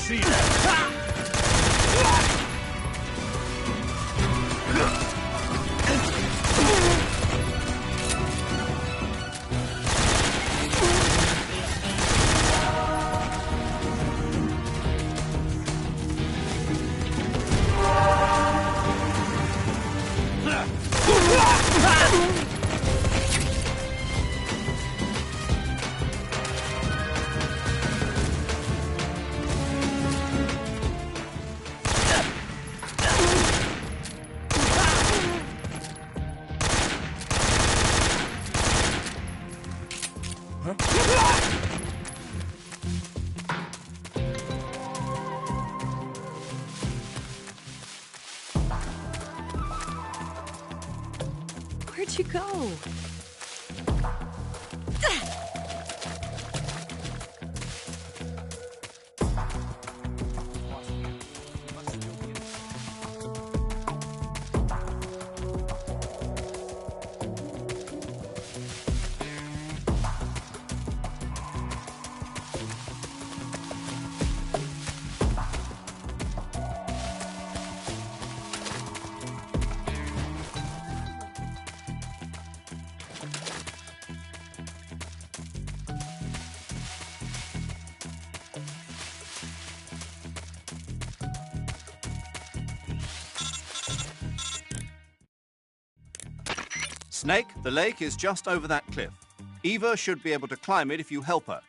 See that? Where'd you go? Snake, the lake is just over that cliff. Eva should be able to climb it if you help her.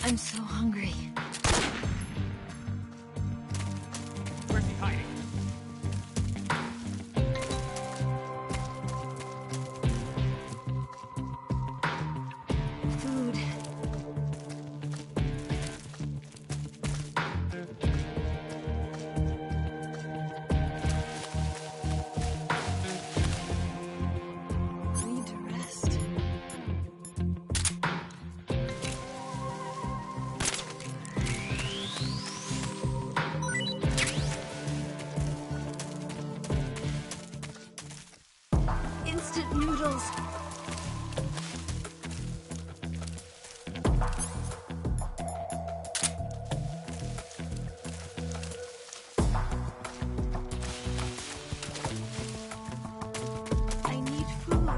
I'm so hungry. Where's he hiding? Food. I need to rest. Instant noodles. I need food.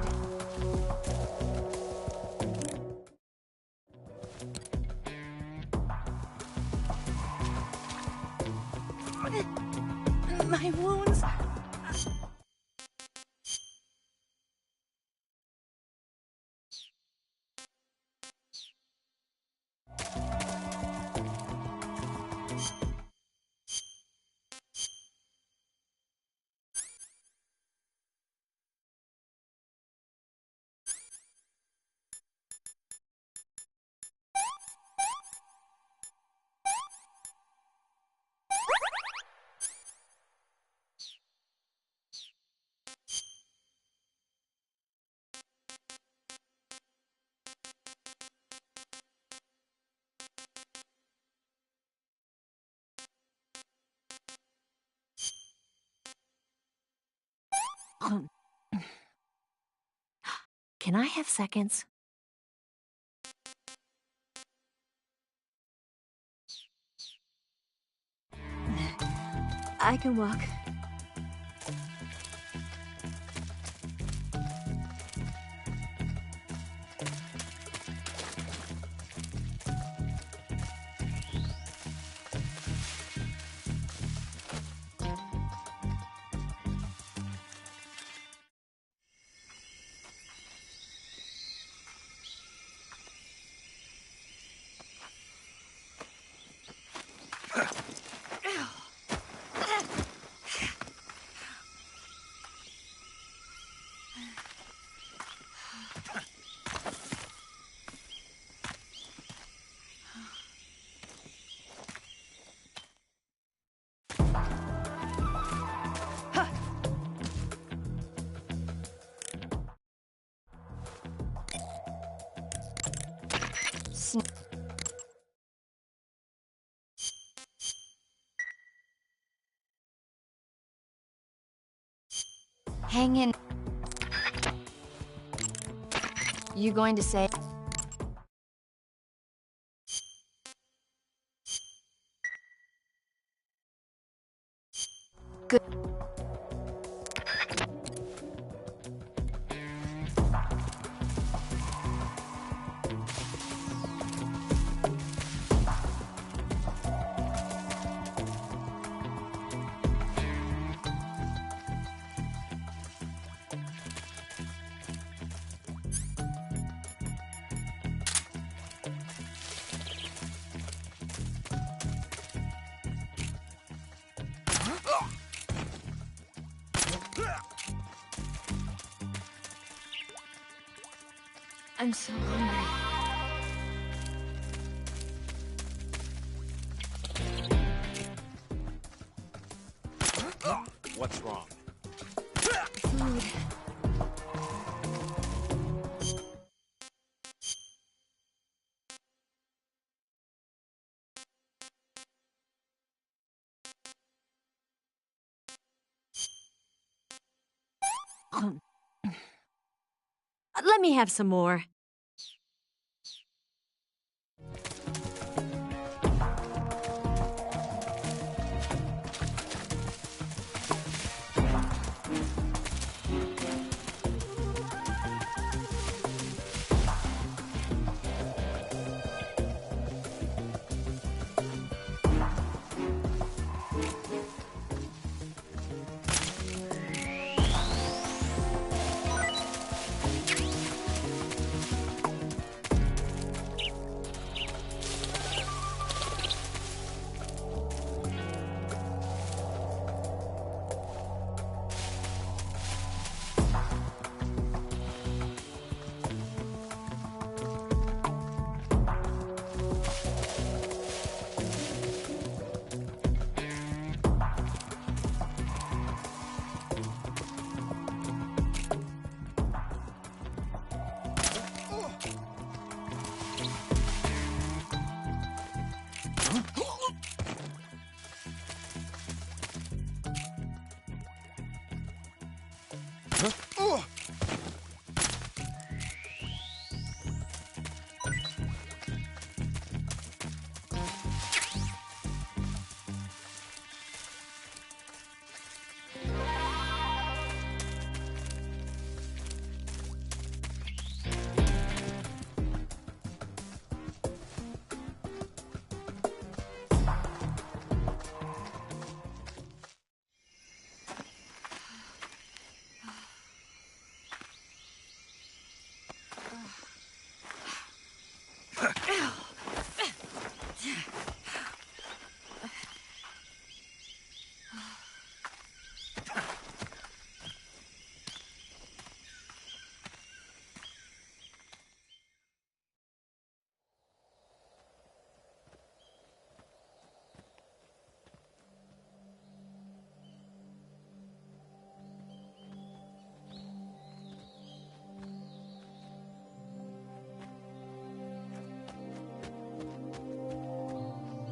My wounds. Can I have seconds? I can walk. Hang in. You going to say? Good. I'm so hungry. What's wrong? Food. Let me have some more.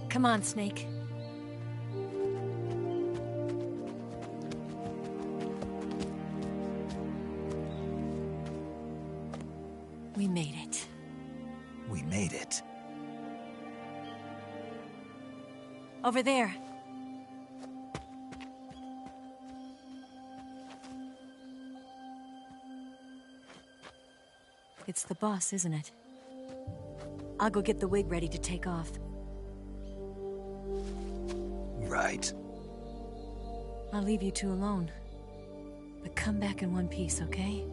Come on, Snake. Over there. It's the boss, isn't it? I'll go get the wig ready to take off. Right. I'll leave you two alone. But come back in one piece, okay?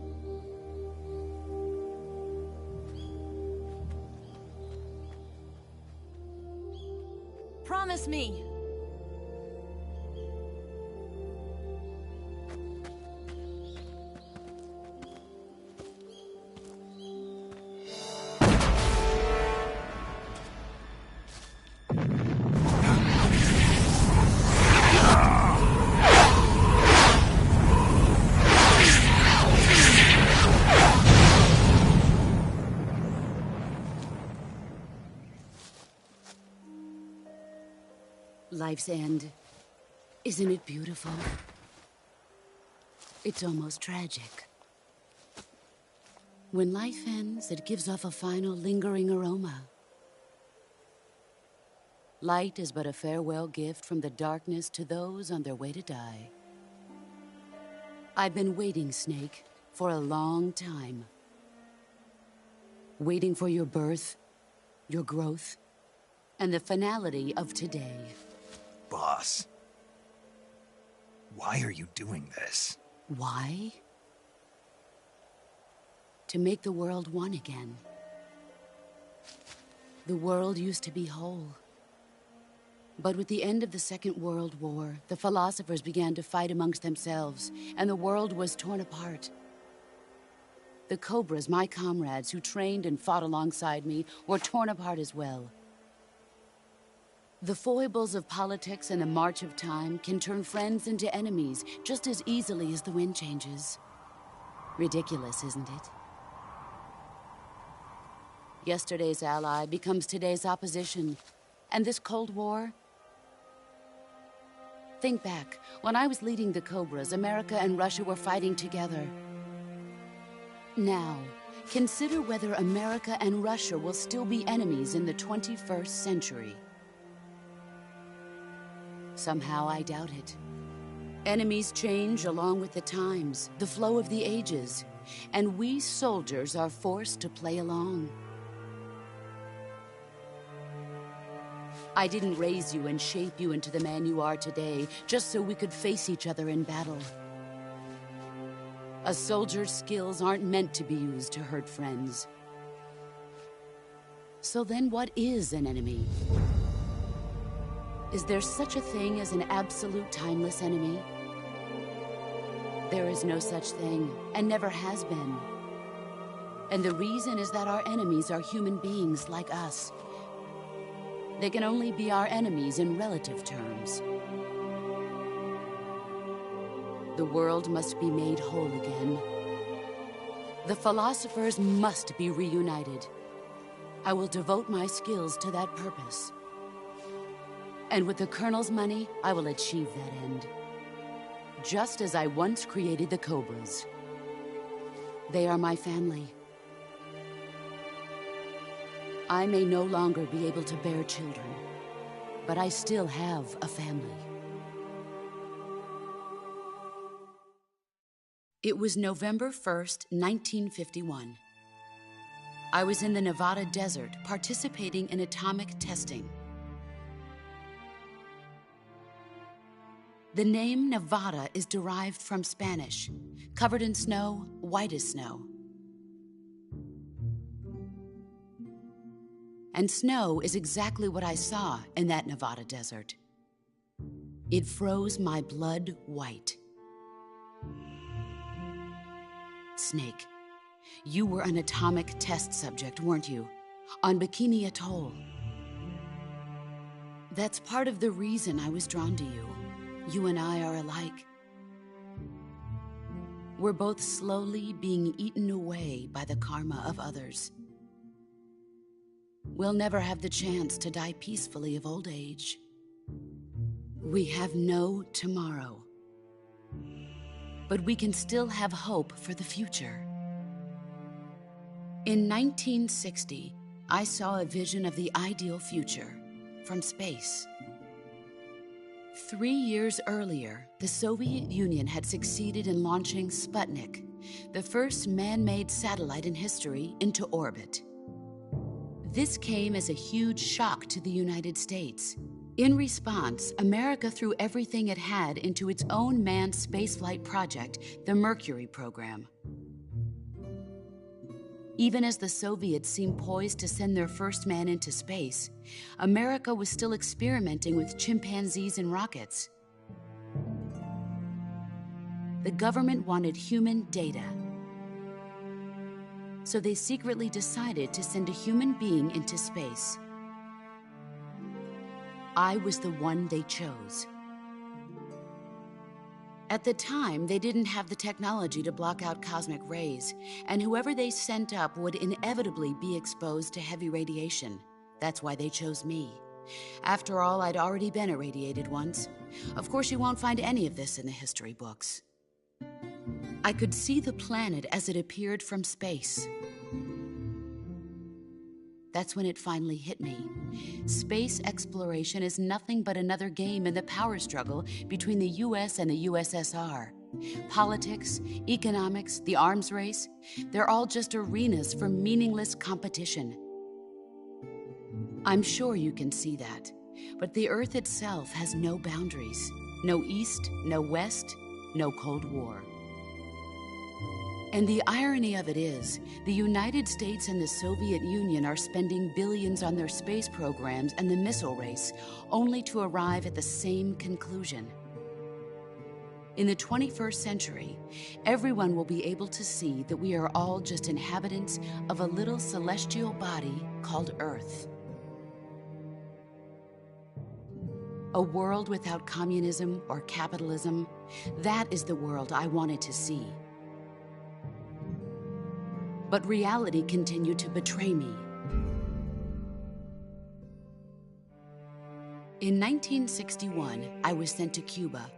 Promise me! Life's end. Isn't it beautiful? It's almost tragic. When life ends, it gives off a final lingering aroma. Light is but a farewell gift from the darkness to those on their way to die. I've been waiting, Snake, for a long time. Waiting for your birth, your growth, and the finality of today. Boss, why are you doing this? Why? To make the world one again. The world used to be whole. But with the end of the Second World War, the philosophers began to fight amongst themselves, and the world was torn apart. The Cobras, my comrades who trained and fought alongside me, were torn apart as well. The foibles of politics and the march of time can turn friends into enemies just as easily as the wind changes. Ridiculous, isn't it? Yesterday's ally becomes today's opposition. And this Cold War? Think back. When I was leading the Cobras, America and Russia were fighting together. Now, consider whether America and Russia will still be enemies in the 21st century. Somehow I doubt it. Enemies change along with the times, the flow of the ages, and we soldiers are forced to play along. I didn't raise you and shape you into the man you are today just so we could face each other in battle. A soldier's skills aren't meant to be used to hurt friends. So then what is an enemy? Is there such a thing as an absolute timeless enemy? There is no such thing, and never has been. And the reason is that our enemies are human beings like us. They can only be our enemies in relative terms. The world must be made whole again. The philosophers must be reunited. I will devote my skills to that purpose. And with the Colonel's money, I will achieve that end. Just as I once created the Cobras. They are my family. I may no longer be able to bear children, but I still have a family. It was November 1st, 1951. I was in the Nevada desert participating in atomic testing. The name Nevada is derived from Spanish, covered in snow, white as snow. And snow is exactly what I saw in that Nevada desert. It froze my blood white. Snake, you were an atomic test subject, weren't you? On Bikini Atoll. That's part of the reason I was drawn to you. You and I are alike. We're both slowly being eaten away by the karma of others. We'll never have the chance to die peacefully of old age. We have no tomorrow. But we can still have hope for the future. In 1960, I saw a vision of the ideal future from space. 3 years earlier, the Soviet Union had succeeded in launching Sputnik, the first man-made satellite in history, into orbit. This came as a huge shock to the United States. In response, America threw everything it had into its own manned spaceflight project, the Mercury program. Even as the Soviets seemed poised to send their first man into space, America was still experimenting with chimpanzees and rockets. The government wanted human data. So they secretly decided to send a human being into space. I was the one they chose. At the time, they didn't have the technology to block out cosmic rays, and whoever they sent up would inevitably be exposed to heavy radiation. That's why they chose me. After all, I'd already been irradiated once. Of course, you won't find any of this in the history books. I could see the planet as it appeared from space. That's when it finally hit me. Space exploration is nothing but another game in the power struggle between the US and the USSR. Politics, economics, the arms race, they're all just arenas for meaningless competition. I'm sure you can see that, but the Earth itself has no boundaries. No East, no West, no Cold War. And the irony of it is, the United States and the Soviet Union are spending billions on their space programs and the missile race, only to arrive at the same conclusion. In the 21st century, everyone will be able to see that we are all just inhabitants of a little celestial body called Earth. A world without communism or capitalism, that is the world I wanted to see. But reality continued to betray me. In 1961, I was sent to Cuba,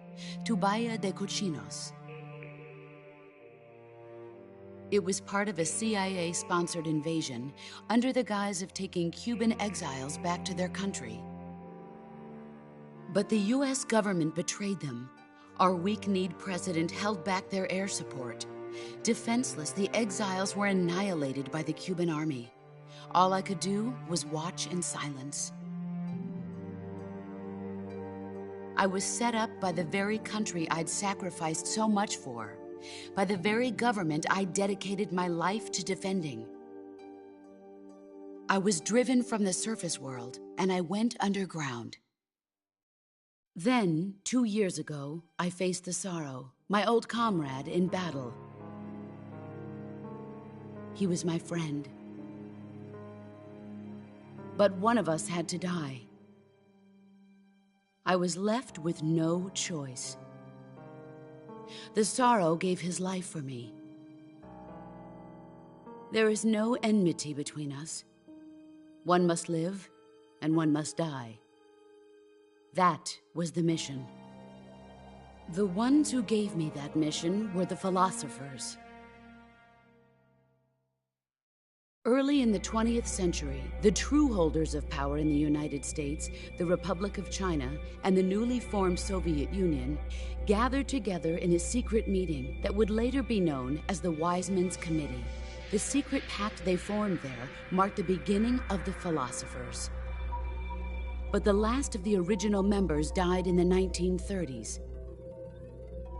to Bahia de Cochinos. It was part of a CIA-sponsored invasion under the guise of taking Cuban exiles back to their country. But the US government betrayed them. Our weak-kneed president held back their air support. Defenseless, the exiles were annihilated by the Cuban army. All I could do was watch in silence. I was set up by the very country I'd sacrificed so much for, by the very government I dedicated my life to defending. I was driven from the surface world, and I went underground. Then, 2 years ago, I faced the Sorrow, my old comrade in battle. He was my friend. But one of us had to die. I was left with no choice. The Sorrow gave his life for me. There is no enmity between us. One must live, and one must die. That was the mission. The ones who gave me that mission were the philosophers. Early in the 20th century, the true holders of power in the United States, the Republic of China, and the newly formed Soviet Union gathered together in a secret meeting that would later be known as the Wise Men's Committee. The secret pact they formed there marked the beginning of the philosophers. But the last of the original members died in the 1930s.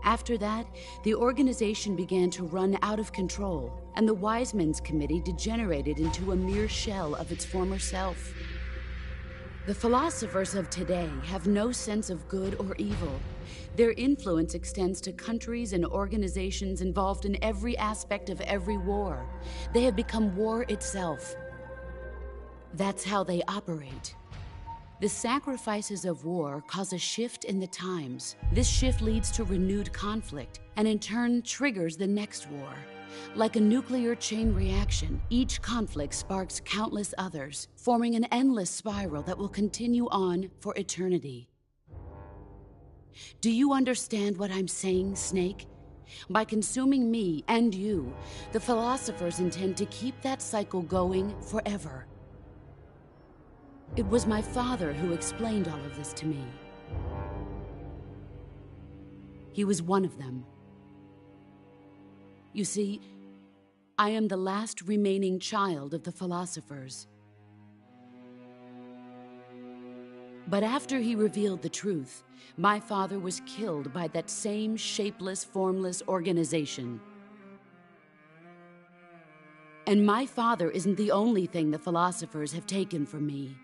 After that, the organization began to run out of control, and the Wise Men's Committee degenerated into a mere shell of its former self. The philosophers of today have no sense of good or evil. Their influence extends to countries and organizations involved in every aspect of every war. They have become war itself. That's how they operate. The sacrifices of war cause a shift in the times. This shift leads to renewed conflict, and in turn triggers the next war. Like a nuclear chain reaction, each conflict sparks countless others, forming an endless spiral that will continue on for eternity. Do you understand what I'm saying, Snake? By consuming me and you, the philosophers intend to keep that cycle going forever. It was my father who explained all of this to me. He was one of them. You see, I am the last remaining child of the philosophers. But after he revealed the truth, my father was killed by that same shapeless, formless organization. And my father isn't the only thing the philosophers have taken from me.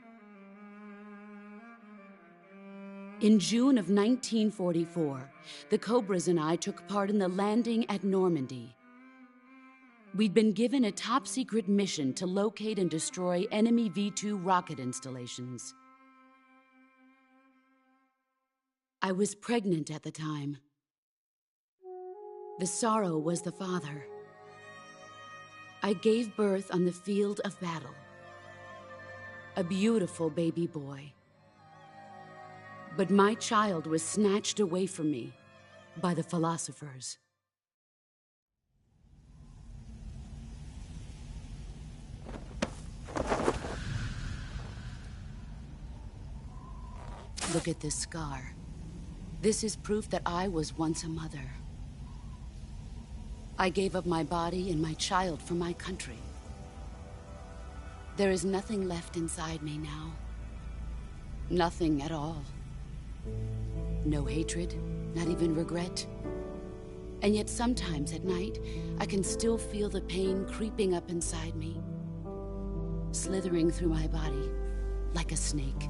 In June of 1944, the Cobras and I took part in the landing at Normandy. We'd been given a top-secret mission to locate and destroy enemy V-2 rocket installations. I was pregnant at the time. The sorrow was the father. I gave birth on the field of battle. A beautiful baby boy. But my child was snatched away from me by the philosophers. Look at this scar. This is proof that I was once a mother. I gave up my body and my child for my country. There is nothing left inside me now. Nothing at all. No hatred, not even regret. And yet sometimes at night, I can still feel the pain creeping up inside me, slithering through my body like a snake.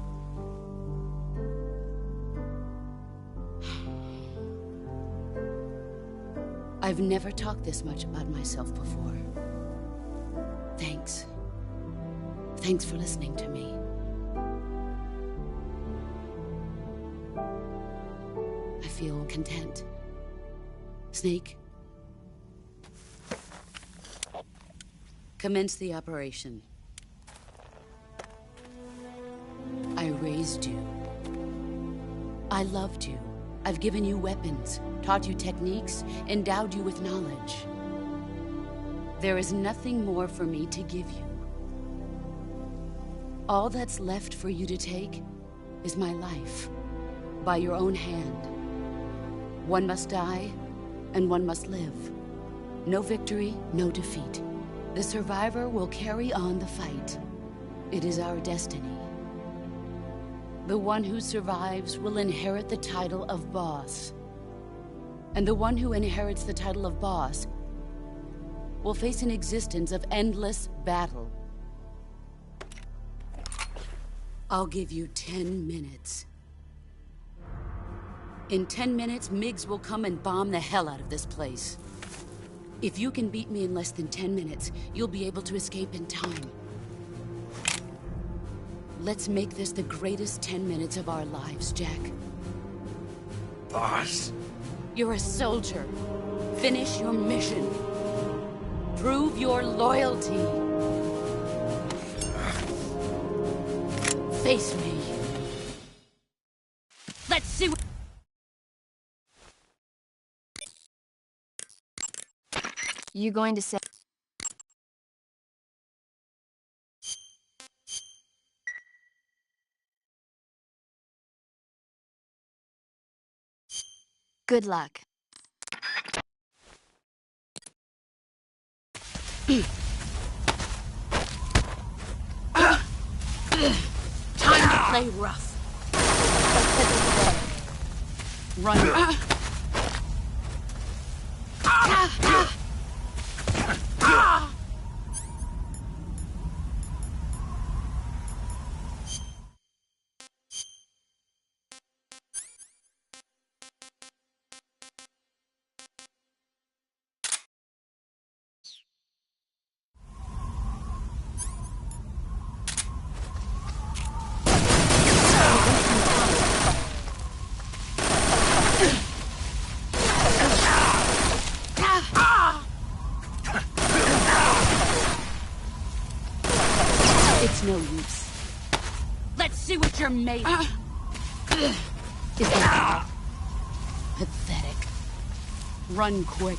I've never talked this much about myself before. Thanks. Thanks for listening to me. I feel content. Snake, commence the operation. I raised you. I loved you. I've given you weapons, taught you techniques, endowed you with knowledge. There is nothing more for me to give you. All that's left for you to take is my life, by your own hand. One must die, and one must live. No victory, no defeat. The survivor will carry on the fight. It is our destiny. The one who survives will inherit the title of boss. And the one who inherits the title of boss will face an existence of endless battle. I'll give you 10 minutes. In 10 minutes, MiGs will come and bomb the hell out of this place. If you can beat me in less than 10 minutes, you'll be able to escape in time. Let's make this the greatest 10 minutes of our lives, Jack. Boss? You're a soldier. Finish your mission. Prove your loyalty. Face me. Let's see what... You going to say... Good luck. Time to play rough. Run. It's no use. Let's see what you're made of. Is that pathetic? Run quick.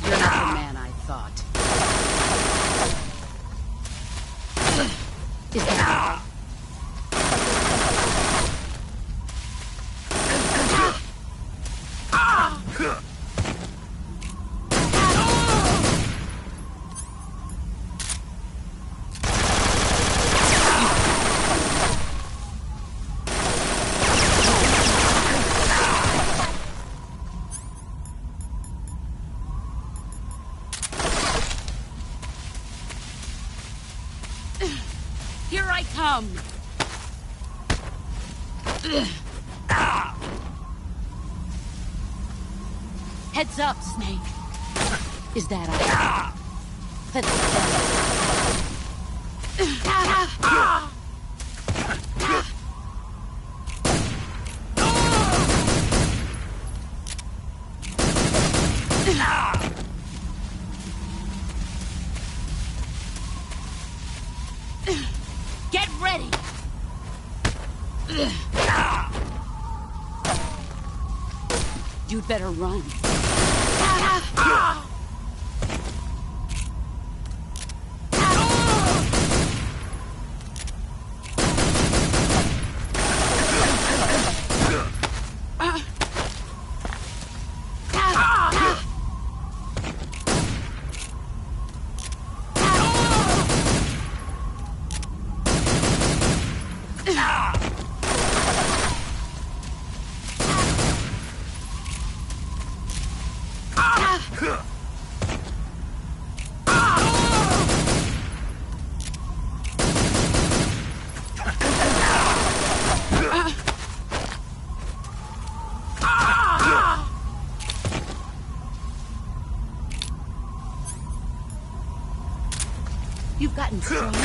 You're not the man I thought. Is that Here I come! Heads up, Snake. Is that all? Get ready! You'd better run. You've gotten stronger.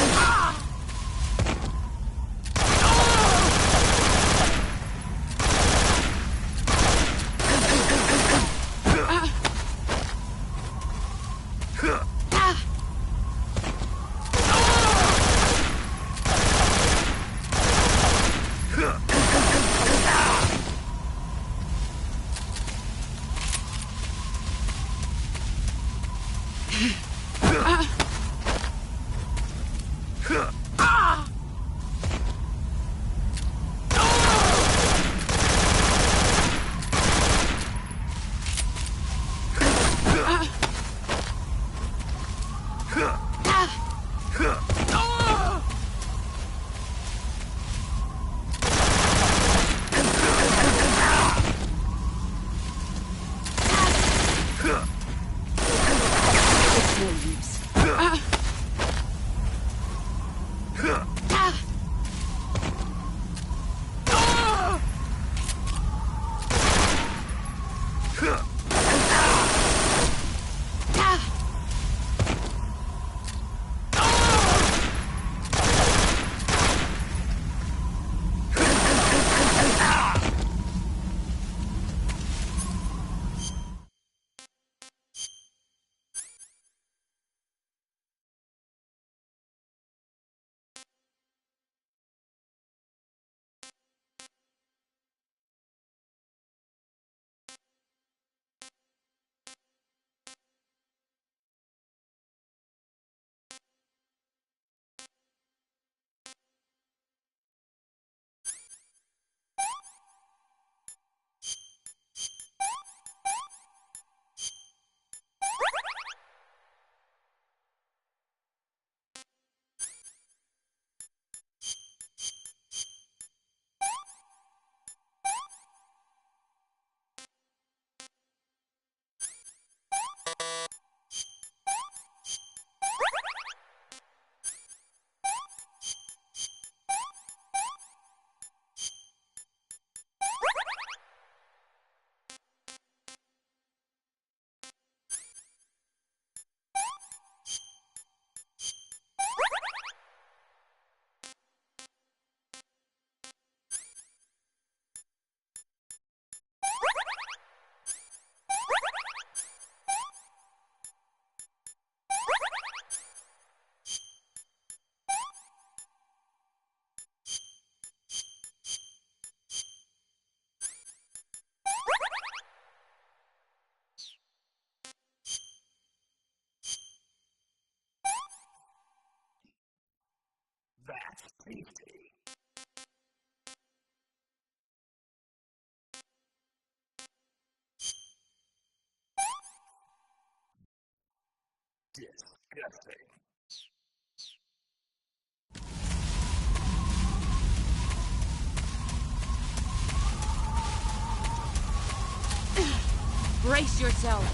Brace yourself.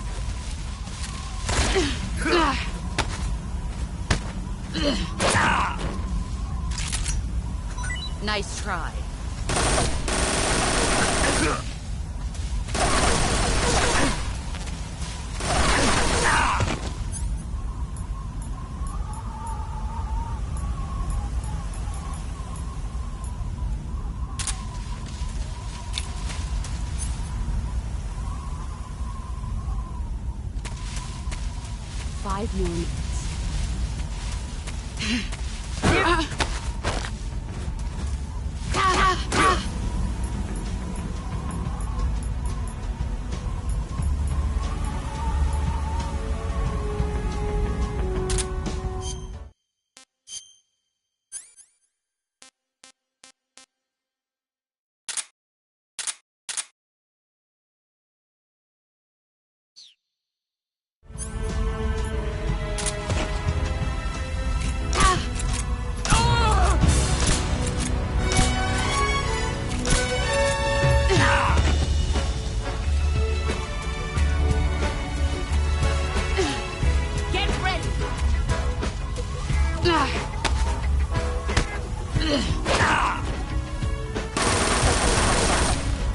Nice try. Five more minutes.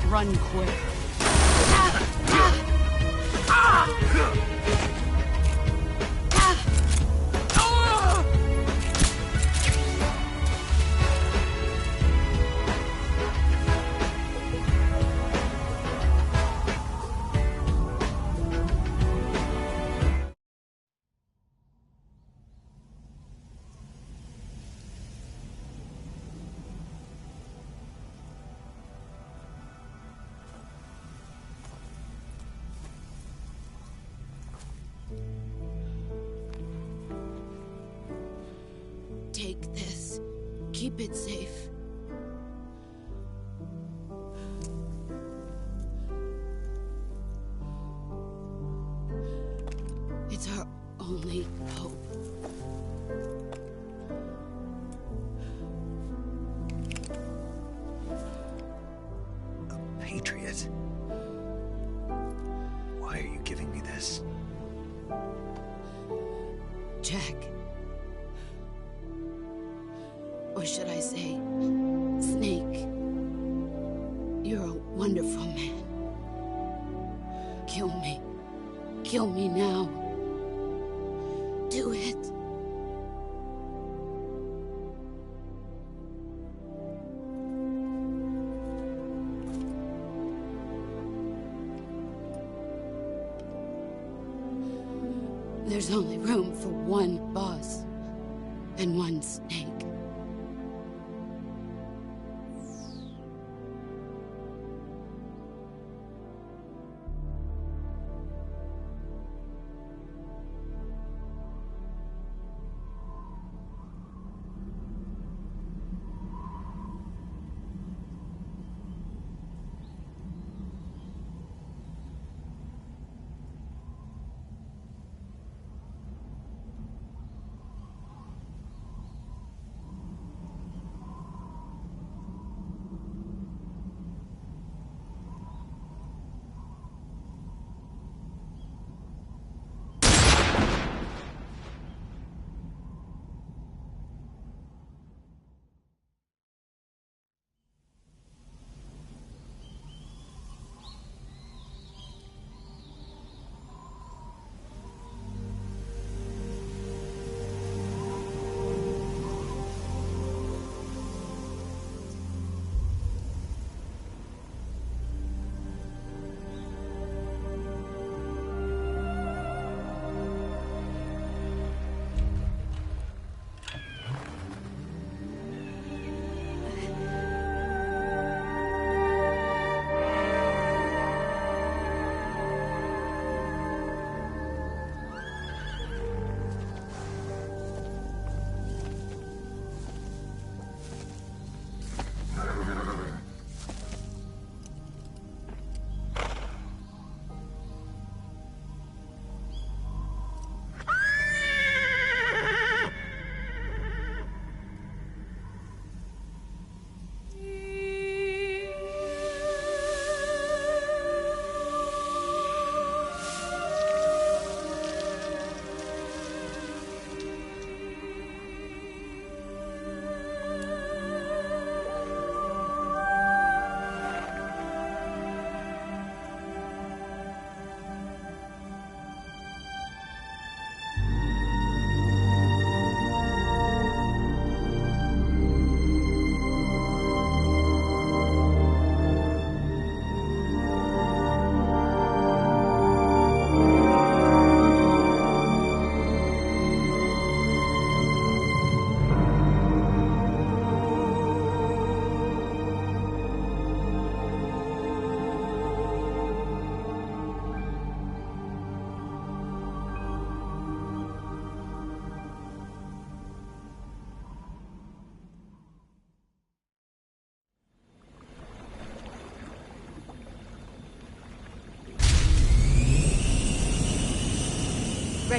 Run quick. Take this. Keep it safe. It's our only hope. A patriot? Why are you giving me this? Jack. Or should I say, Snake? You're a wonderful man. Kill me. Kill me now. Do it. There's only room for one boss and one Snake.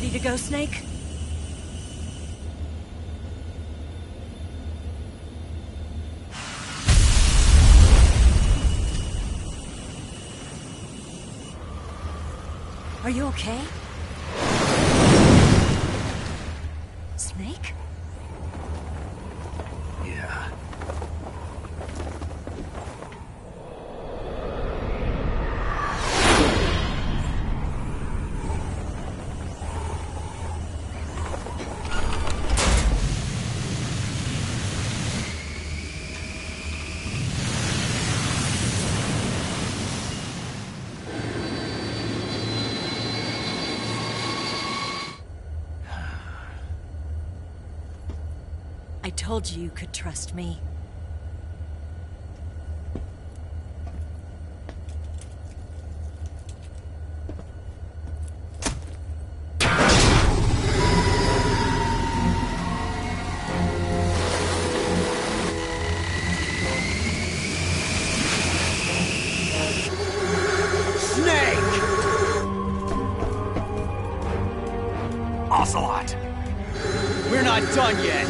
Ready to go, Snake? Are you okay? Snake? Yeah. I told you you could trust me. Ocelot! We're not done yet!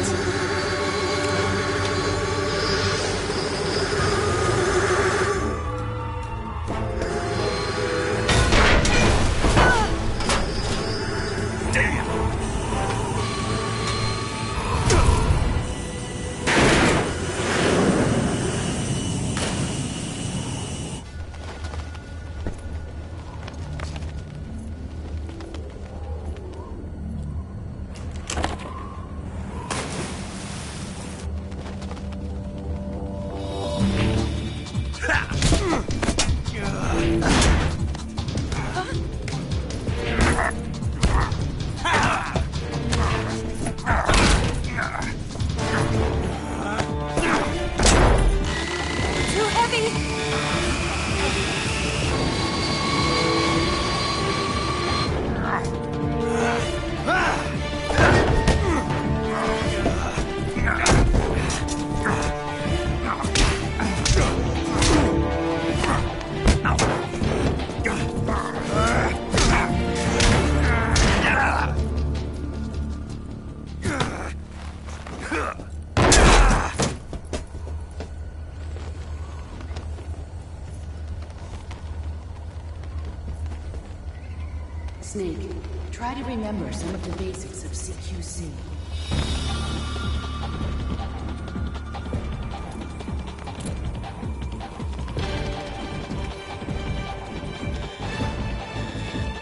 Snake, try to remember some of the basics of CQC.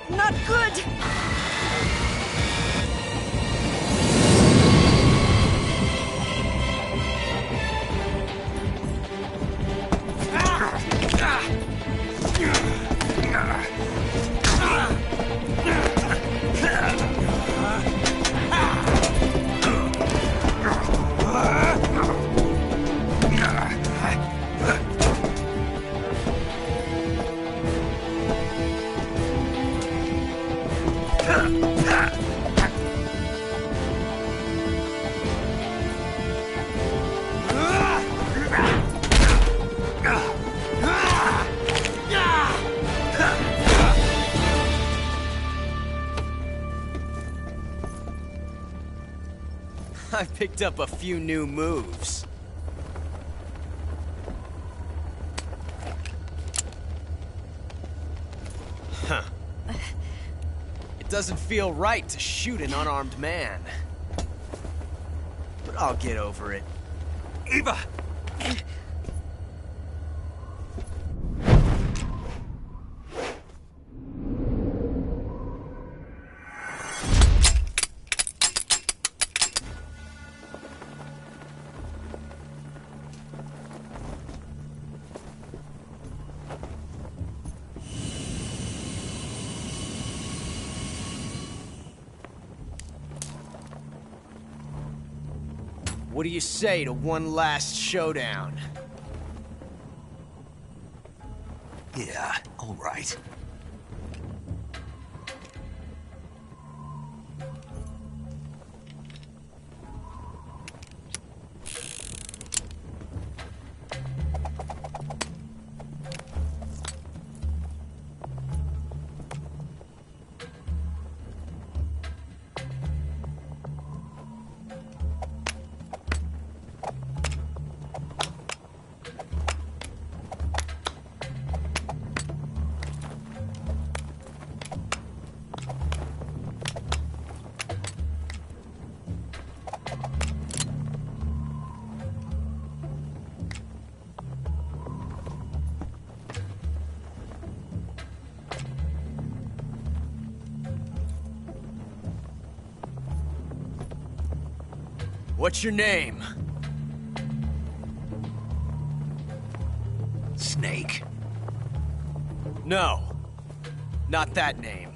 Not good! I've picked up a few new moves. Huh. It doesn't feel right to shoot an unarmed man. But I'll get over it. Eva! What do you say to one last showdown? Yeah, all right. What's your name? Snake. No. Not that name.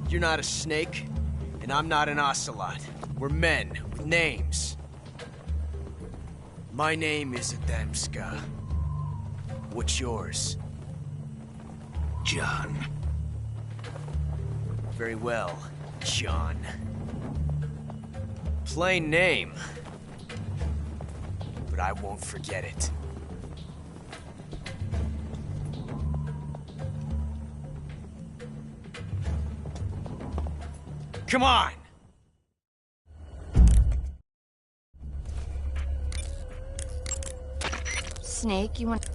You're not a snake, and I'm not an ocelot. We're men with names. My name is Adamska. What's yours? John. Very well, John. Plain name. But I won't forget it. Come on! Snake, you want...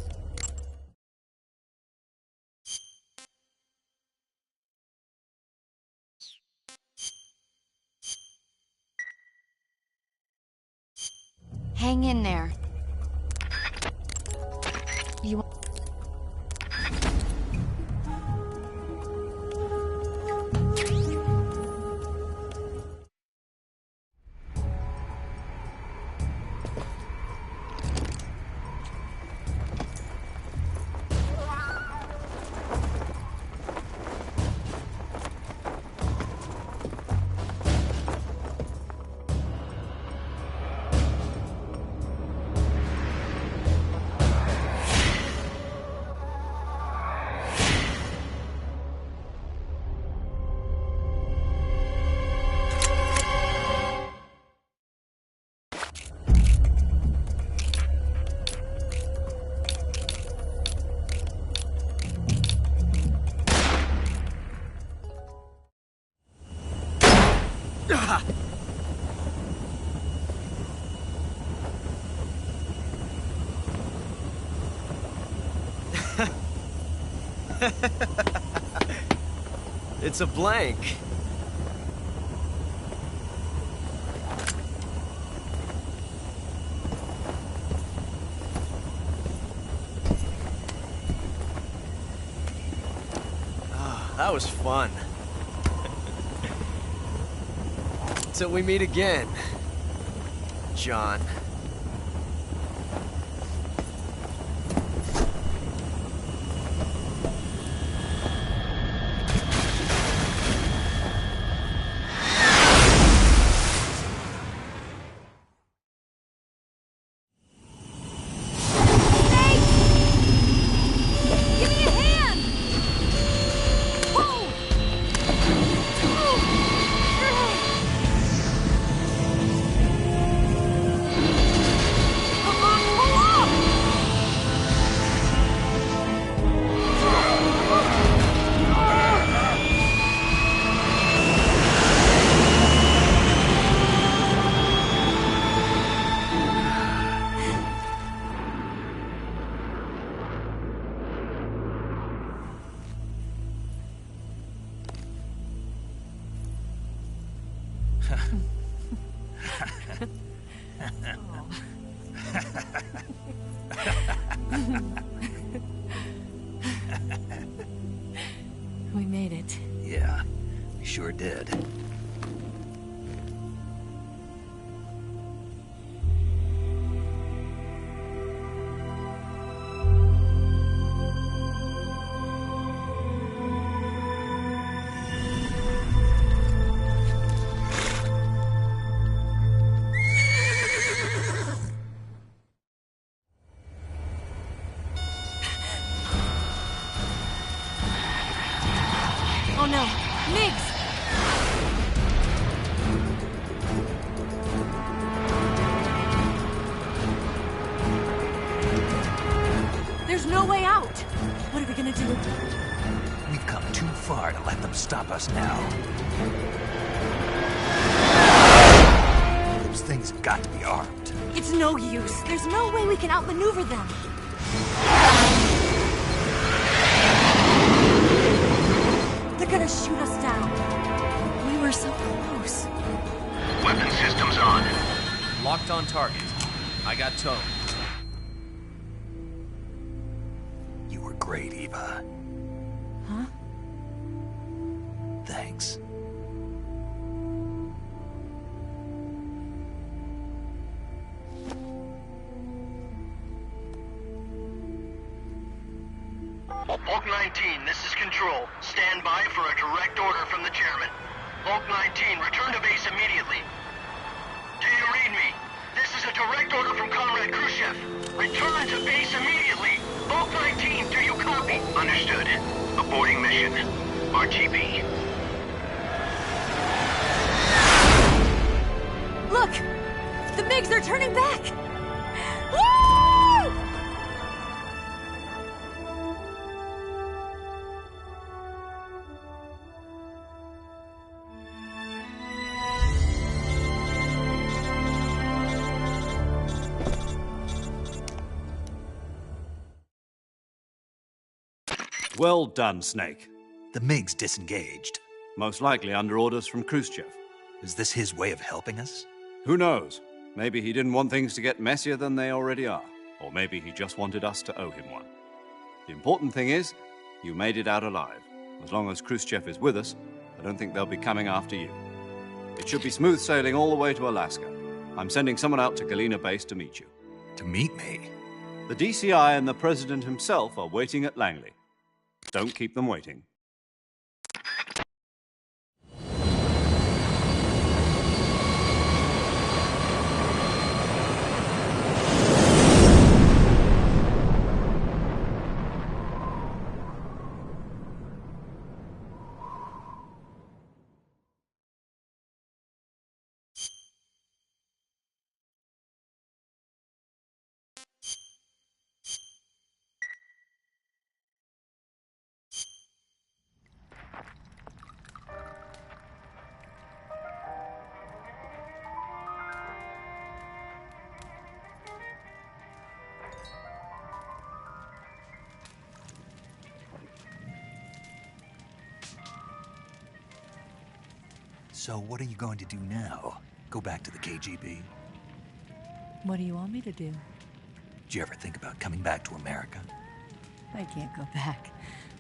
Hang in there. You want... It's a blank. Oh, that was fun. Till we meet again, John. We made it. Yeah, we sure did. Oh no, Migs! There's no way out! What are we gonna do? We've come too far to let them stop us now. Those things have got to be armed. It's no use. There's no way we can outmaneuver them. They're gonna shoot us down. We were so close. Weapon systems on. Locked on target. I got towed. You were great, Eva. Huh? Thanks. Volk 19, this is Control. Stand by for a direct order from the chairman. Volk 19, return to base immediately. Do you read me? This is a direct order from Comrade Khrushchev. Return to base immediately. Volk 19, do you copy? Understood. Aborting mission. RTB. Look! The MiGs are turning back! Woo! Well done, Snake. The MiGs disengaged. Most likely under orders from Khrushchev. Is this his way of helping us? Who knows? Maybe he didn't want things to get messier than they already are. Or maybe he just wanted us to owe him one. The important thing is, you made it out alive. As long as Khrushchev is with us, I don't think they'll be coming after you. It should be smooth sailing all the way to Alaska. I'm sending someone out to Galena Base to meet you. To meet me? The DCI and the President himself are waiting at Langley. Don't keep them waiting. So what are you going to do now? Go back to the KGB? What do you want me to do? Did you ever think about coming back to America? I can't go back.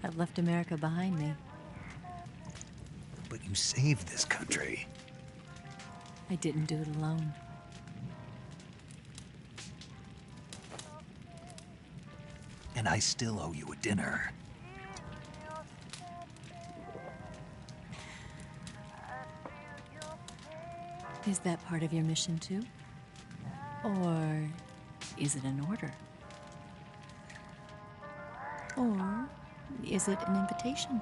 I've left America behind me. But you saved this country. I didn't do it alone. And I still owe you a dinner. Is that part of your mission too? Or is it an order? Or is it an invitation?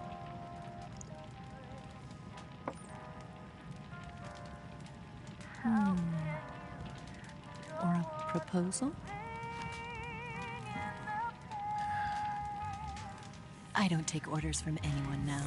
Or a proposal? I don't take orders from anyone now.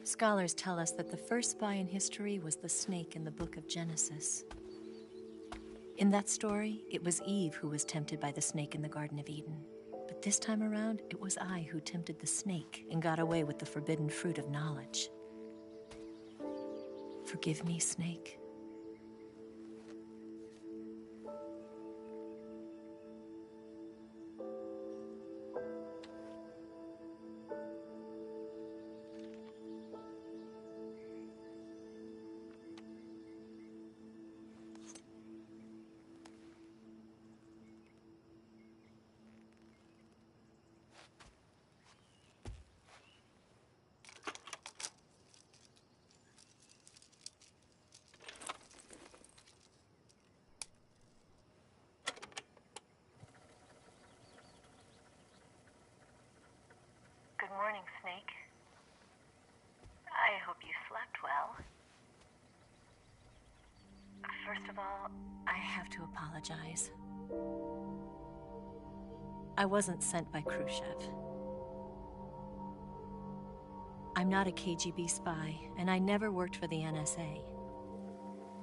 Scholars tell us that the first spy in history was the snake in the book of Genesis. In that story, it was Eve who was tempted by the snake in the Garden of Eden. But this time around, it was I who tempted the snake and got away with the forbidden fruit of knowledge. Forgive me, Snake. Good morning, Snake. I hope you slept well. First of all, I have to apologize. I wasn't sent by Khrushchev. I'm not a KGB spy, and I never worked for the NSA.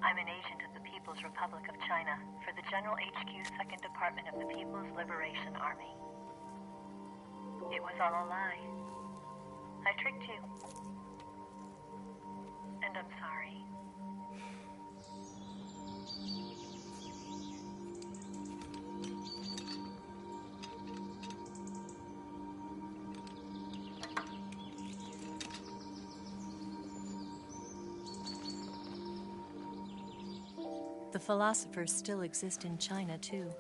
I'm an agent of the People's Republic of China for the General HQ 2nd Department of the People's Liberation Army. It was all a lie. I tricked you. And I'm sorry. The philosophers still exist in China, too.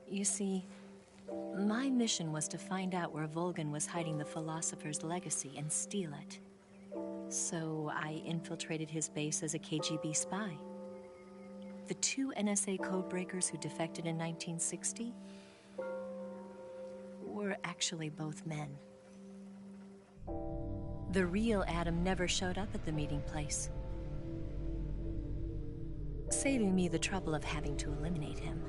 You see, my mission was to find out where Volgin was hiding the philosopher's legacy and steal it. So I infiltrated his base as a KGB spy. The 2 NSA codebreakers who defected in 1960 were actually both men. The real Adam never showed up at the meeting place, saving me the trouble of having to eliminate him.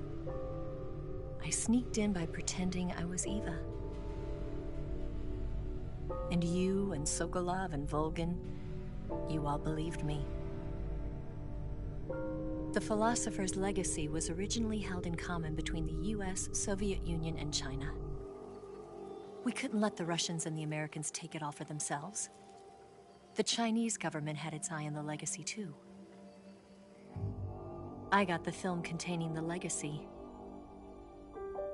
I sneaked in by pretending I was Eva. And you and Sokolov and Volgin, you all believed me. The philosopher's legacy was originally held in common between the US, Soviet Union, and China. We couldn't let the Russians and the Americans take it all for themselves. The Chinese government had its eye on the legacy, too. I got the film containing the legacy,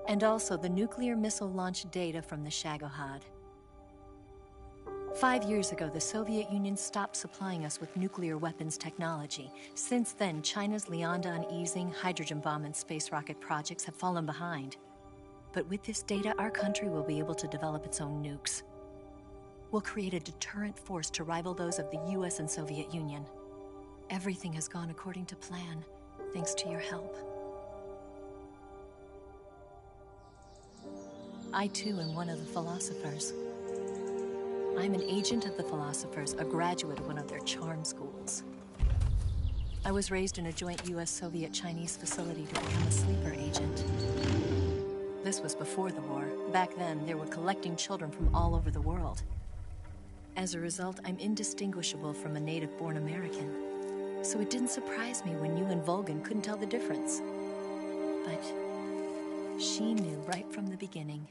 and also the nuclear missile launch data from the Shagohod. 5 years ago, the Soviet Union stopped supplying us with nuclear weapons technology. Since then, China's Lianda and Easing, hydrogen bomb, and space rocket projects have fallen behind. But with this data, our country will be able to develop its own nukes. We'll create a deterrent force to rival those of the US and Soviet Union. Everything has gone according to plan, thanks to your help. I, too, am one of the philosophers. I'm an agent of the philosophers, a graduate of one of their charm schools. I was raised in a joint US-Soviet-Chinese facility to become a sleeper agent. This was before the war. Back then, they were collecting children from all over the world. As a result, I'm indistinguishable from a native-born American. So it didn't surprise me when you and Volgin couldn't tell the difference. But she knew right from the beginning.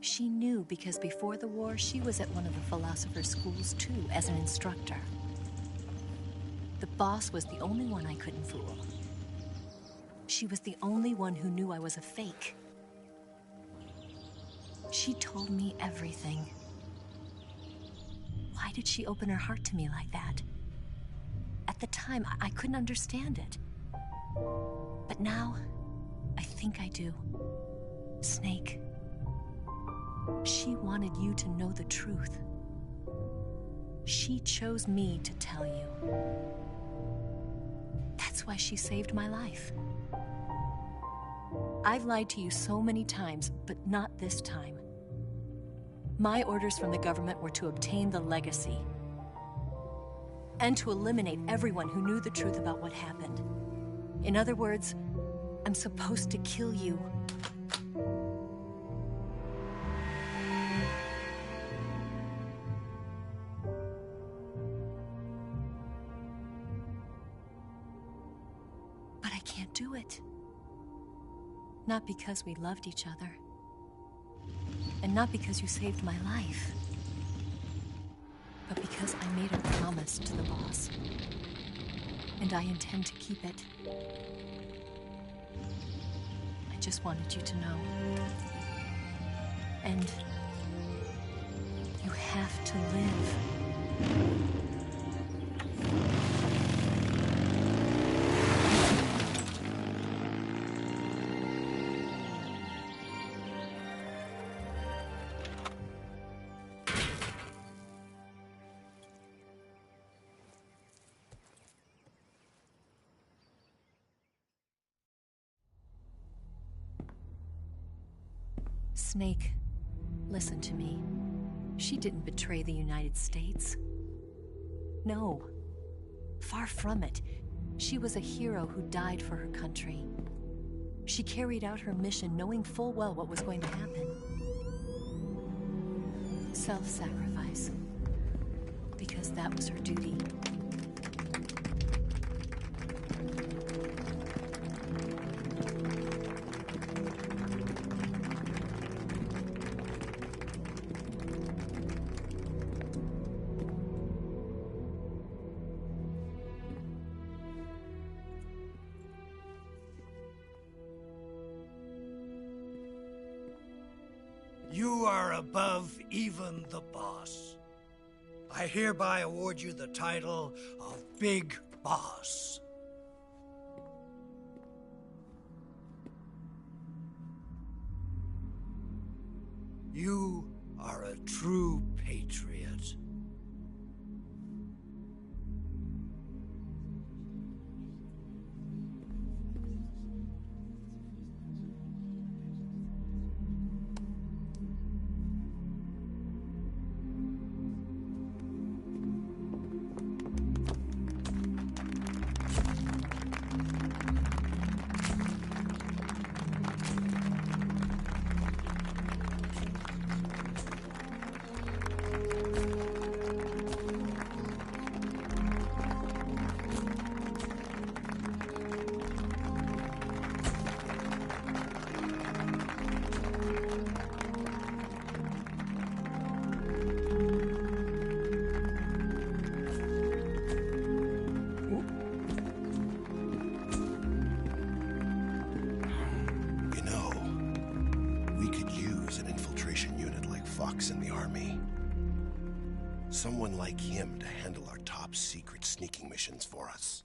She knew because before the war, she was at one of the philosopher's schools too, as an instructor. The boss was the only one I couldn't fool. She was the only one who knew I was a fake. She told me everything. Why did she open her heart to me like that? At the time, I couldn't understand it. But now, I think I do. Snake. She wanted you to know the truth. She chose me to tell you. That's why she saved my life. I've lied to you so many times, but not this time. My orders from the government were to obtain the legacy and to eliminate everyone who knew the truth about what happened. In other words, I'm supposed to kill you. But I can't can't do it. Not because we loved each other. And not because you saved my life. But because I made a promise to the boss. And I intend to keep it. I just wanted you to know. And you have to live. Snake, listen to me. She didn't betray the United States. No. Far from it. She was a hero who died for her country. She carried out her mission knowing full well what was going to happen. Self-sacrifice. Because that was her duty. You are above even the boss. I hereby award you the title of Big Boss. You are a true patriot. In the army. Someone like him to handle our top secret sneaking missions for us.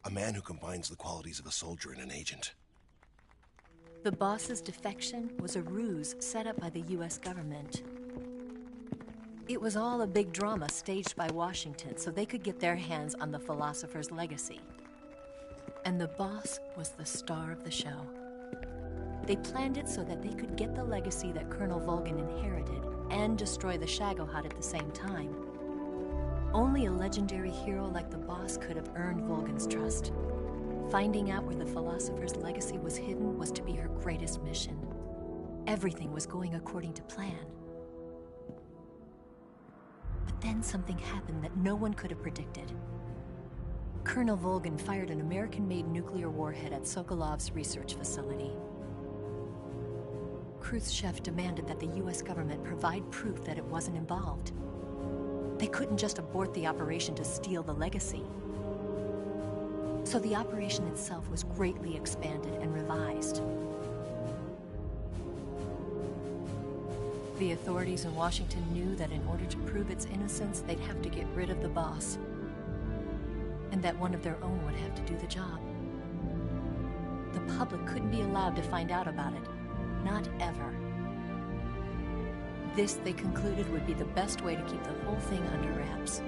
A man who combines the qualities of a soldier and an agent. The boss's defection was a ruse set up by the US government. It was all a big drama staged by Washington so they could get their hands on the philosopher's legacy. And the boss was the star of the show. They planned it so that they could get the legacy that Colonel Volgin inherited and destroy the Shagohod at the same time. Only a legendary hero like the boss could have earned Volgin's trust. Finding out where the philosopher's legacy was hidden was to be her greatest mission. Everything was going according to plan. But then something happened that no one could have predicted. Colonel Volgin fired an American-made nuclear warhead at Sokolov's research facility. Khrushchev demanded that the US government provide proof that it wasn't involved. They couldn't just abort the operation to steal the legacy. So the operation itself was greatly expanded and revised. The authorities in Washington knew that in order to prove its innocence, they'd have to get rid of the boss. And that one of their own would have to do the job. The public couldn't be allowed to find out about it. Not ever. This, they concluded, would be the best way to keep the whole thing under wraps.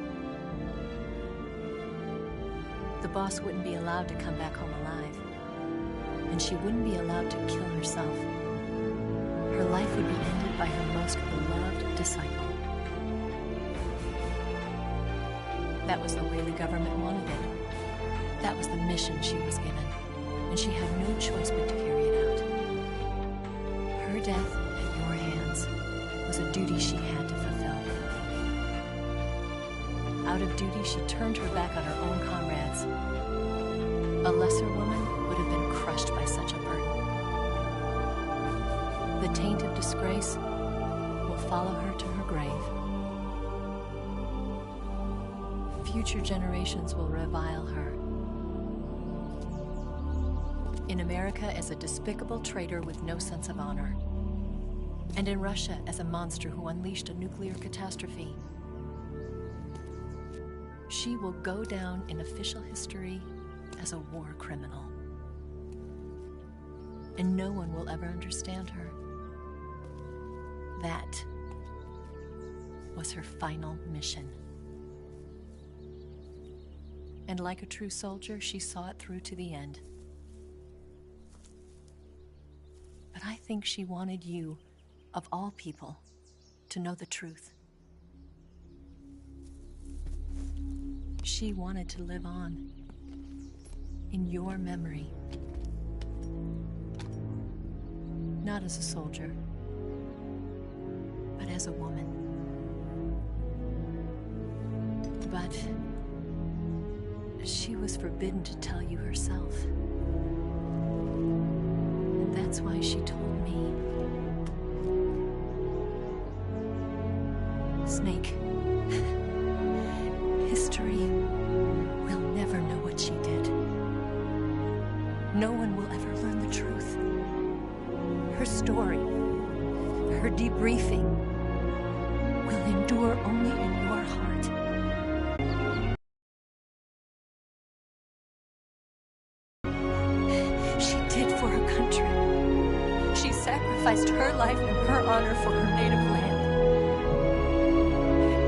The boss wouldn't be allowed to come back home alive. And she wouldn't be allowed to kill herself. Her life would be ended by her most beloved disciple. That was the way the government wanted it. That was the mission she was given. And she had no choice but to carry it out. Her death at your hands was a duty she had to fulfill. Out of duty, she turned her back on her own comrades. A lesser woman would have been crushed by such a burden. The taint of disgrace will follow her to her grave. Future generations will revile her. In America as a despicable traitor with no sense of honor. And in Russia as a monster who unleashed a nuclear catastrophe. She will go down in official history as a war criminal. And no one will ever understand her. That was her final mission. And like a true soldier, she saw it through to the end. But I think she wanted you, of all people, to know the truth. She wanted to live on in your memory. Not as a soldier, but as a woman. But she was forbidden to tell you herself. And that's why she told me. Snake, history will never know what she did. No one will ever learn the truth. Her story, her debriefing, will endure only in your heart. She did for her country. She sacrificed her life and her honor for her native land.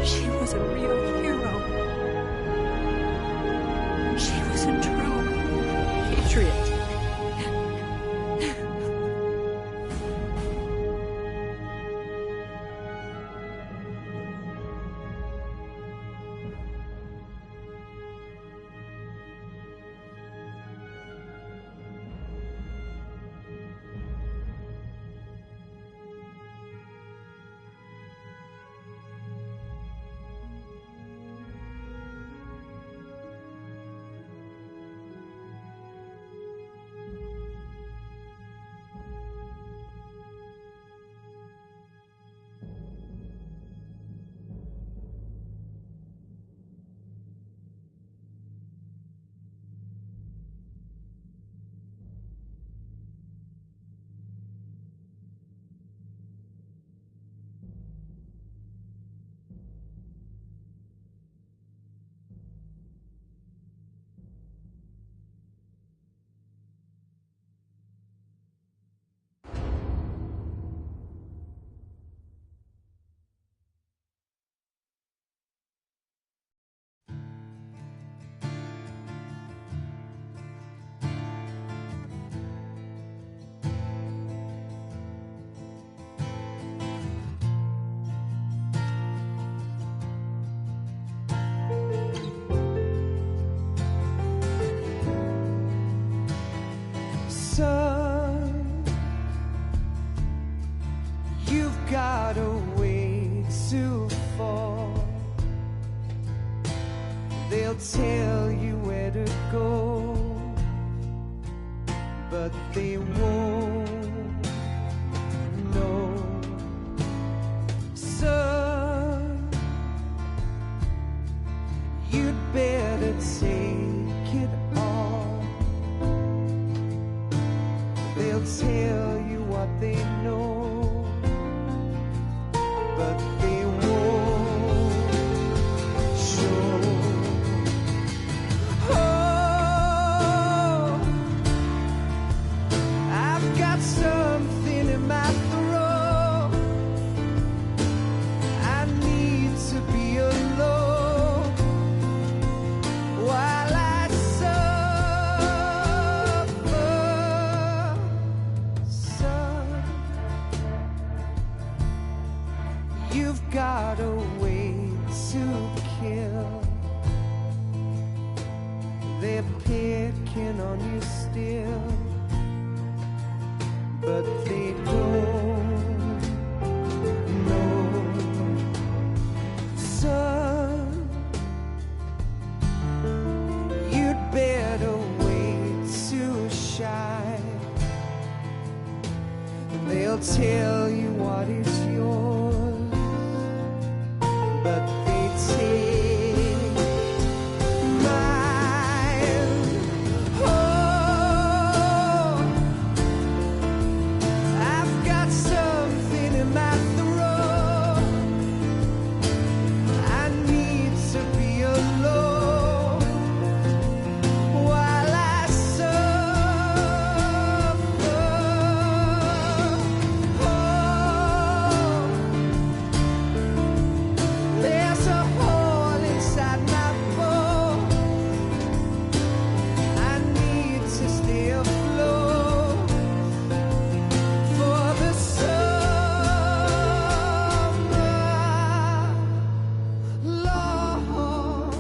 She was a real hero. She was a true patriot. Son, you've got a way to fall. They'll tell you where to go, but they won't know. Son, you'd better take it on. They'll tell you what they know, but they won't show. Oh, I've got something in my throat. I need to be alone while I suffer. Son, you've got a way to kill. They're picking on you still, but they don't know. Son, you'd better wait shy. They'll tell you what is yours, but they take mine. Oh, I've got something in my throat. I need to be alone while I suffer. There's a hole inside my bones. I need to stay afloat for the summer, Lord.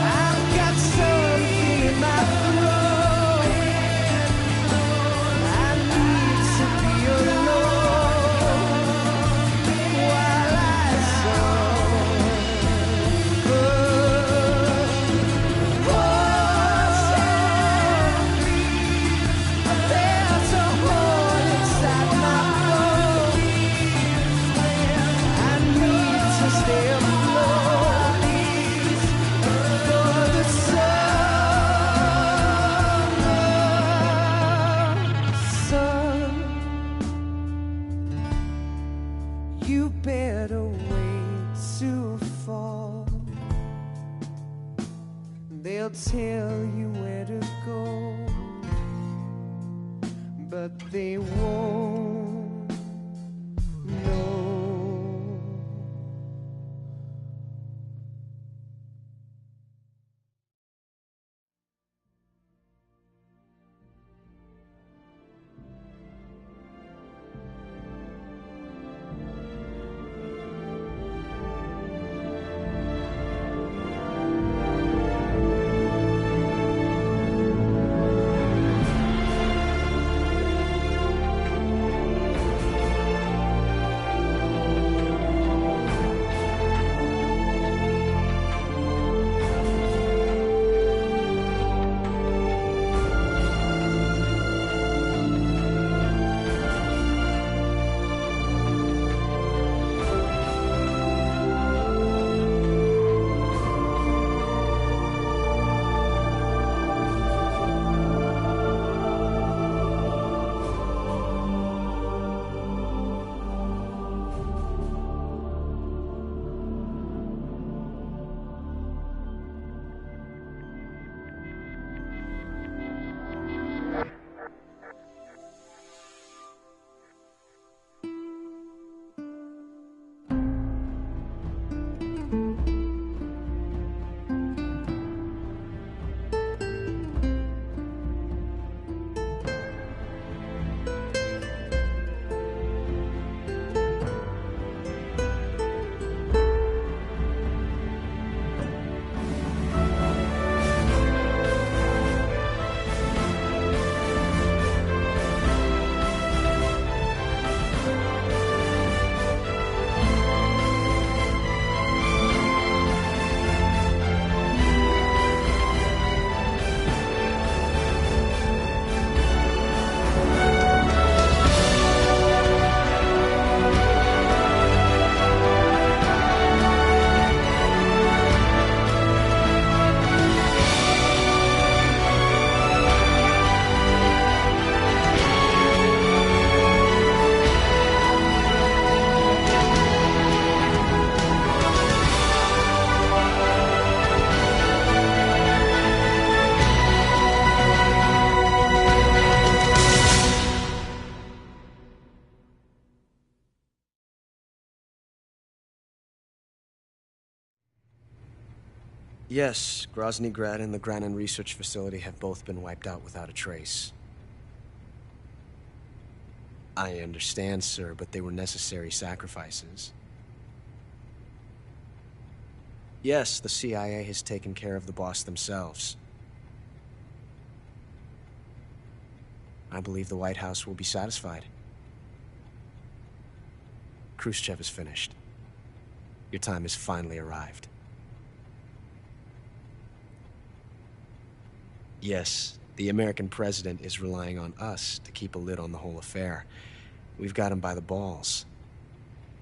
I've got something in my throat. I need to be alone while I suffer. There's a hole inside my bones. I need to stay afloat for the summer sun. You better wait to fall. They'll tell you where to go, but they won't know. Yes, Grozny Grad and the Granin Research Facility have both been wiped out without a trace. I understand, sir, but they were necessary sacrifices. Yes, the CIA has taken care of the boss themselves. I believe the White House will be satisfied. Khrushchev is finished. Your time has finally arrived. Yes, the American president is relying on us to keep a lid on the whole affair. We've got him by the balls.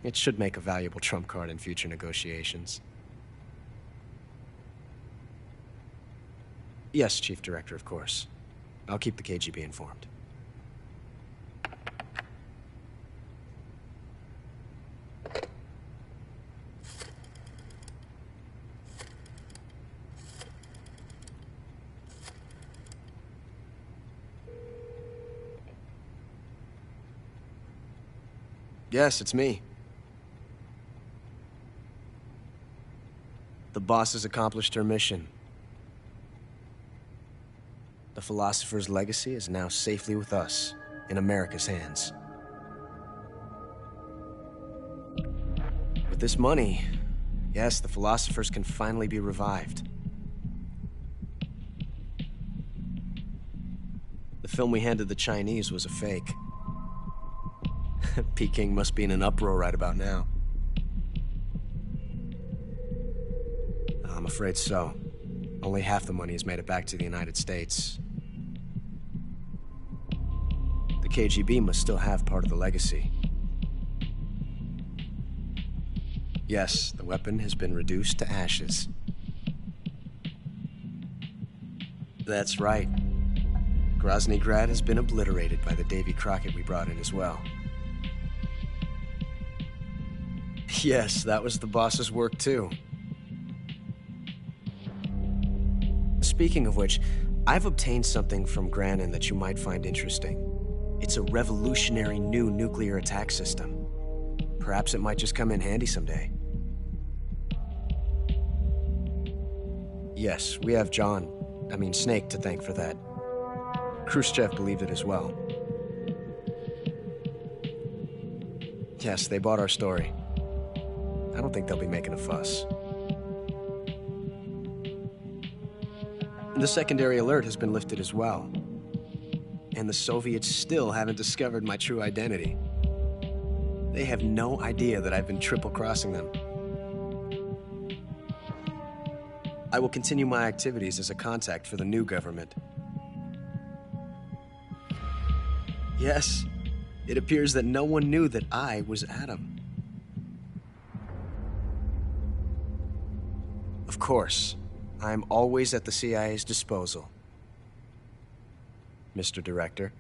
It should make a valuable trump card in future negotiations. Yes, Chief Director, of course. I'll keep the KGB informed. Yes, it's me. The boss has accomplished her mission. The philosopher's legacy is now safely with us, in America's hands. With this money, yes, the philosophers can finally be revived. The film we handed the Chinese was a fake. Peking must be in an uproar right about now. I'm afraid so. Only half the money has made it back to the United States. The KGB must still have part of the legacy. Yes, the weapon has been reduced to ashes. That's right. Grozny Grad has been obliterated by the Davy Crockett we brought in as well. Yes, that was the boss's work too. Speaking of which, I've obtained something from Granin that you might find interesting. It's a revolutionary new nuclear attack system. Perhaps it might just come in handy someday. Yes, we have Snake to thank for that. Khrushchev believed it as well. Yes, they bought our story. I don't think they'll be making a fuss. The secondary alert has been lifted as well. And the Soviets still haven't discovered my true identity. They have no idea that I've been triple-crossing them. I will continue my activities as a contact for the new government. Yes, it appears that no one knew that I was Adam. Of course, I'm always at the CIA's disposal, Mr. Director.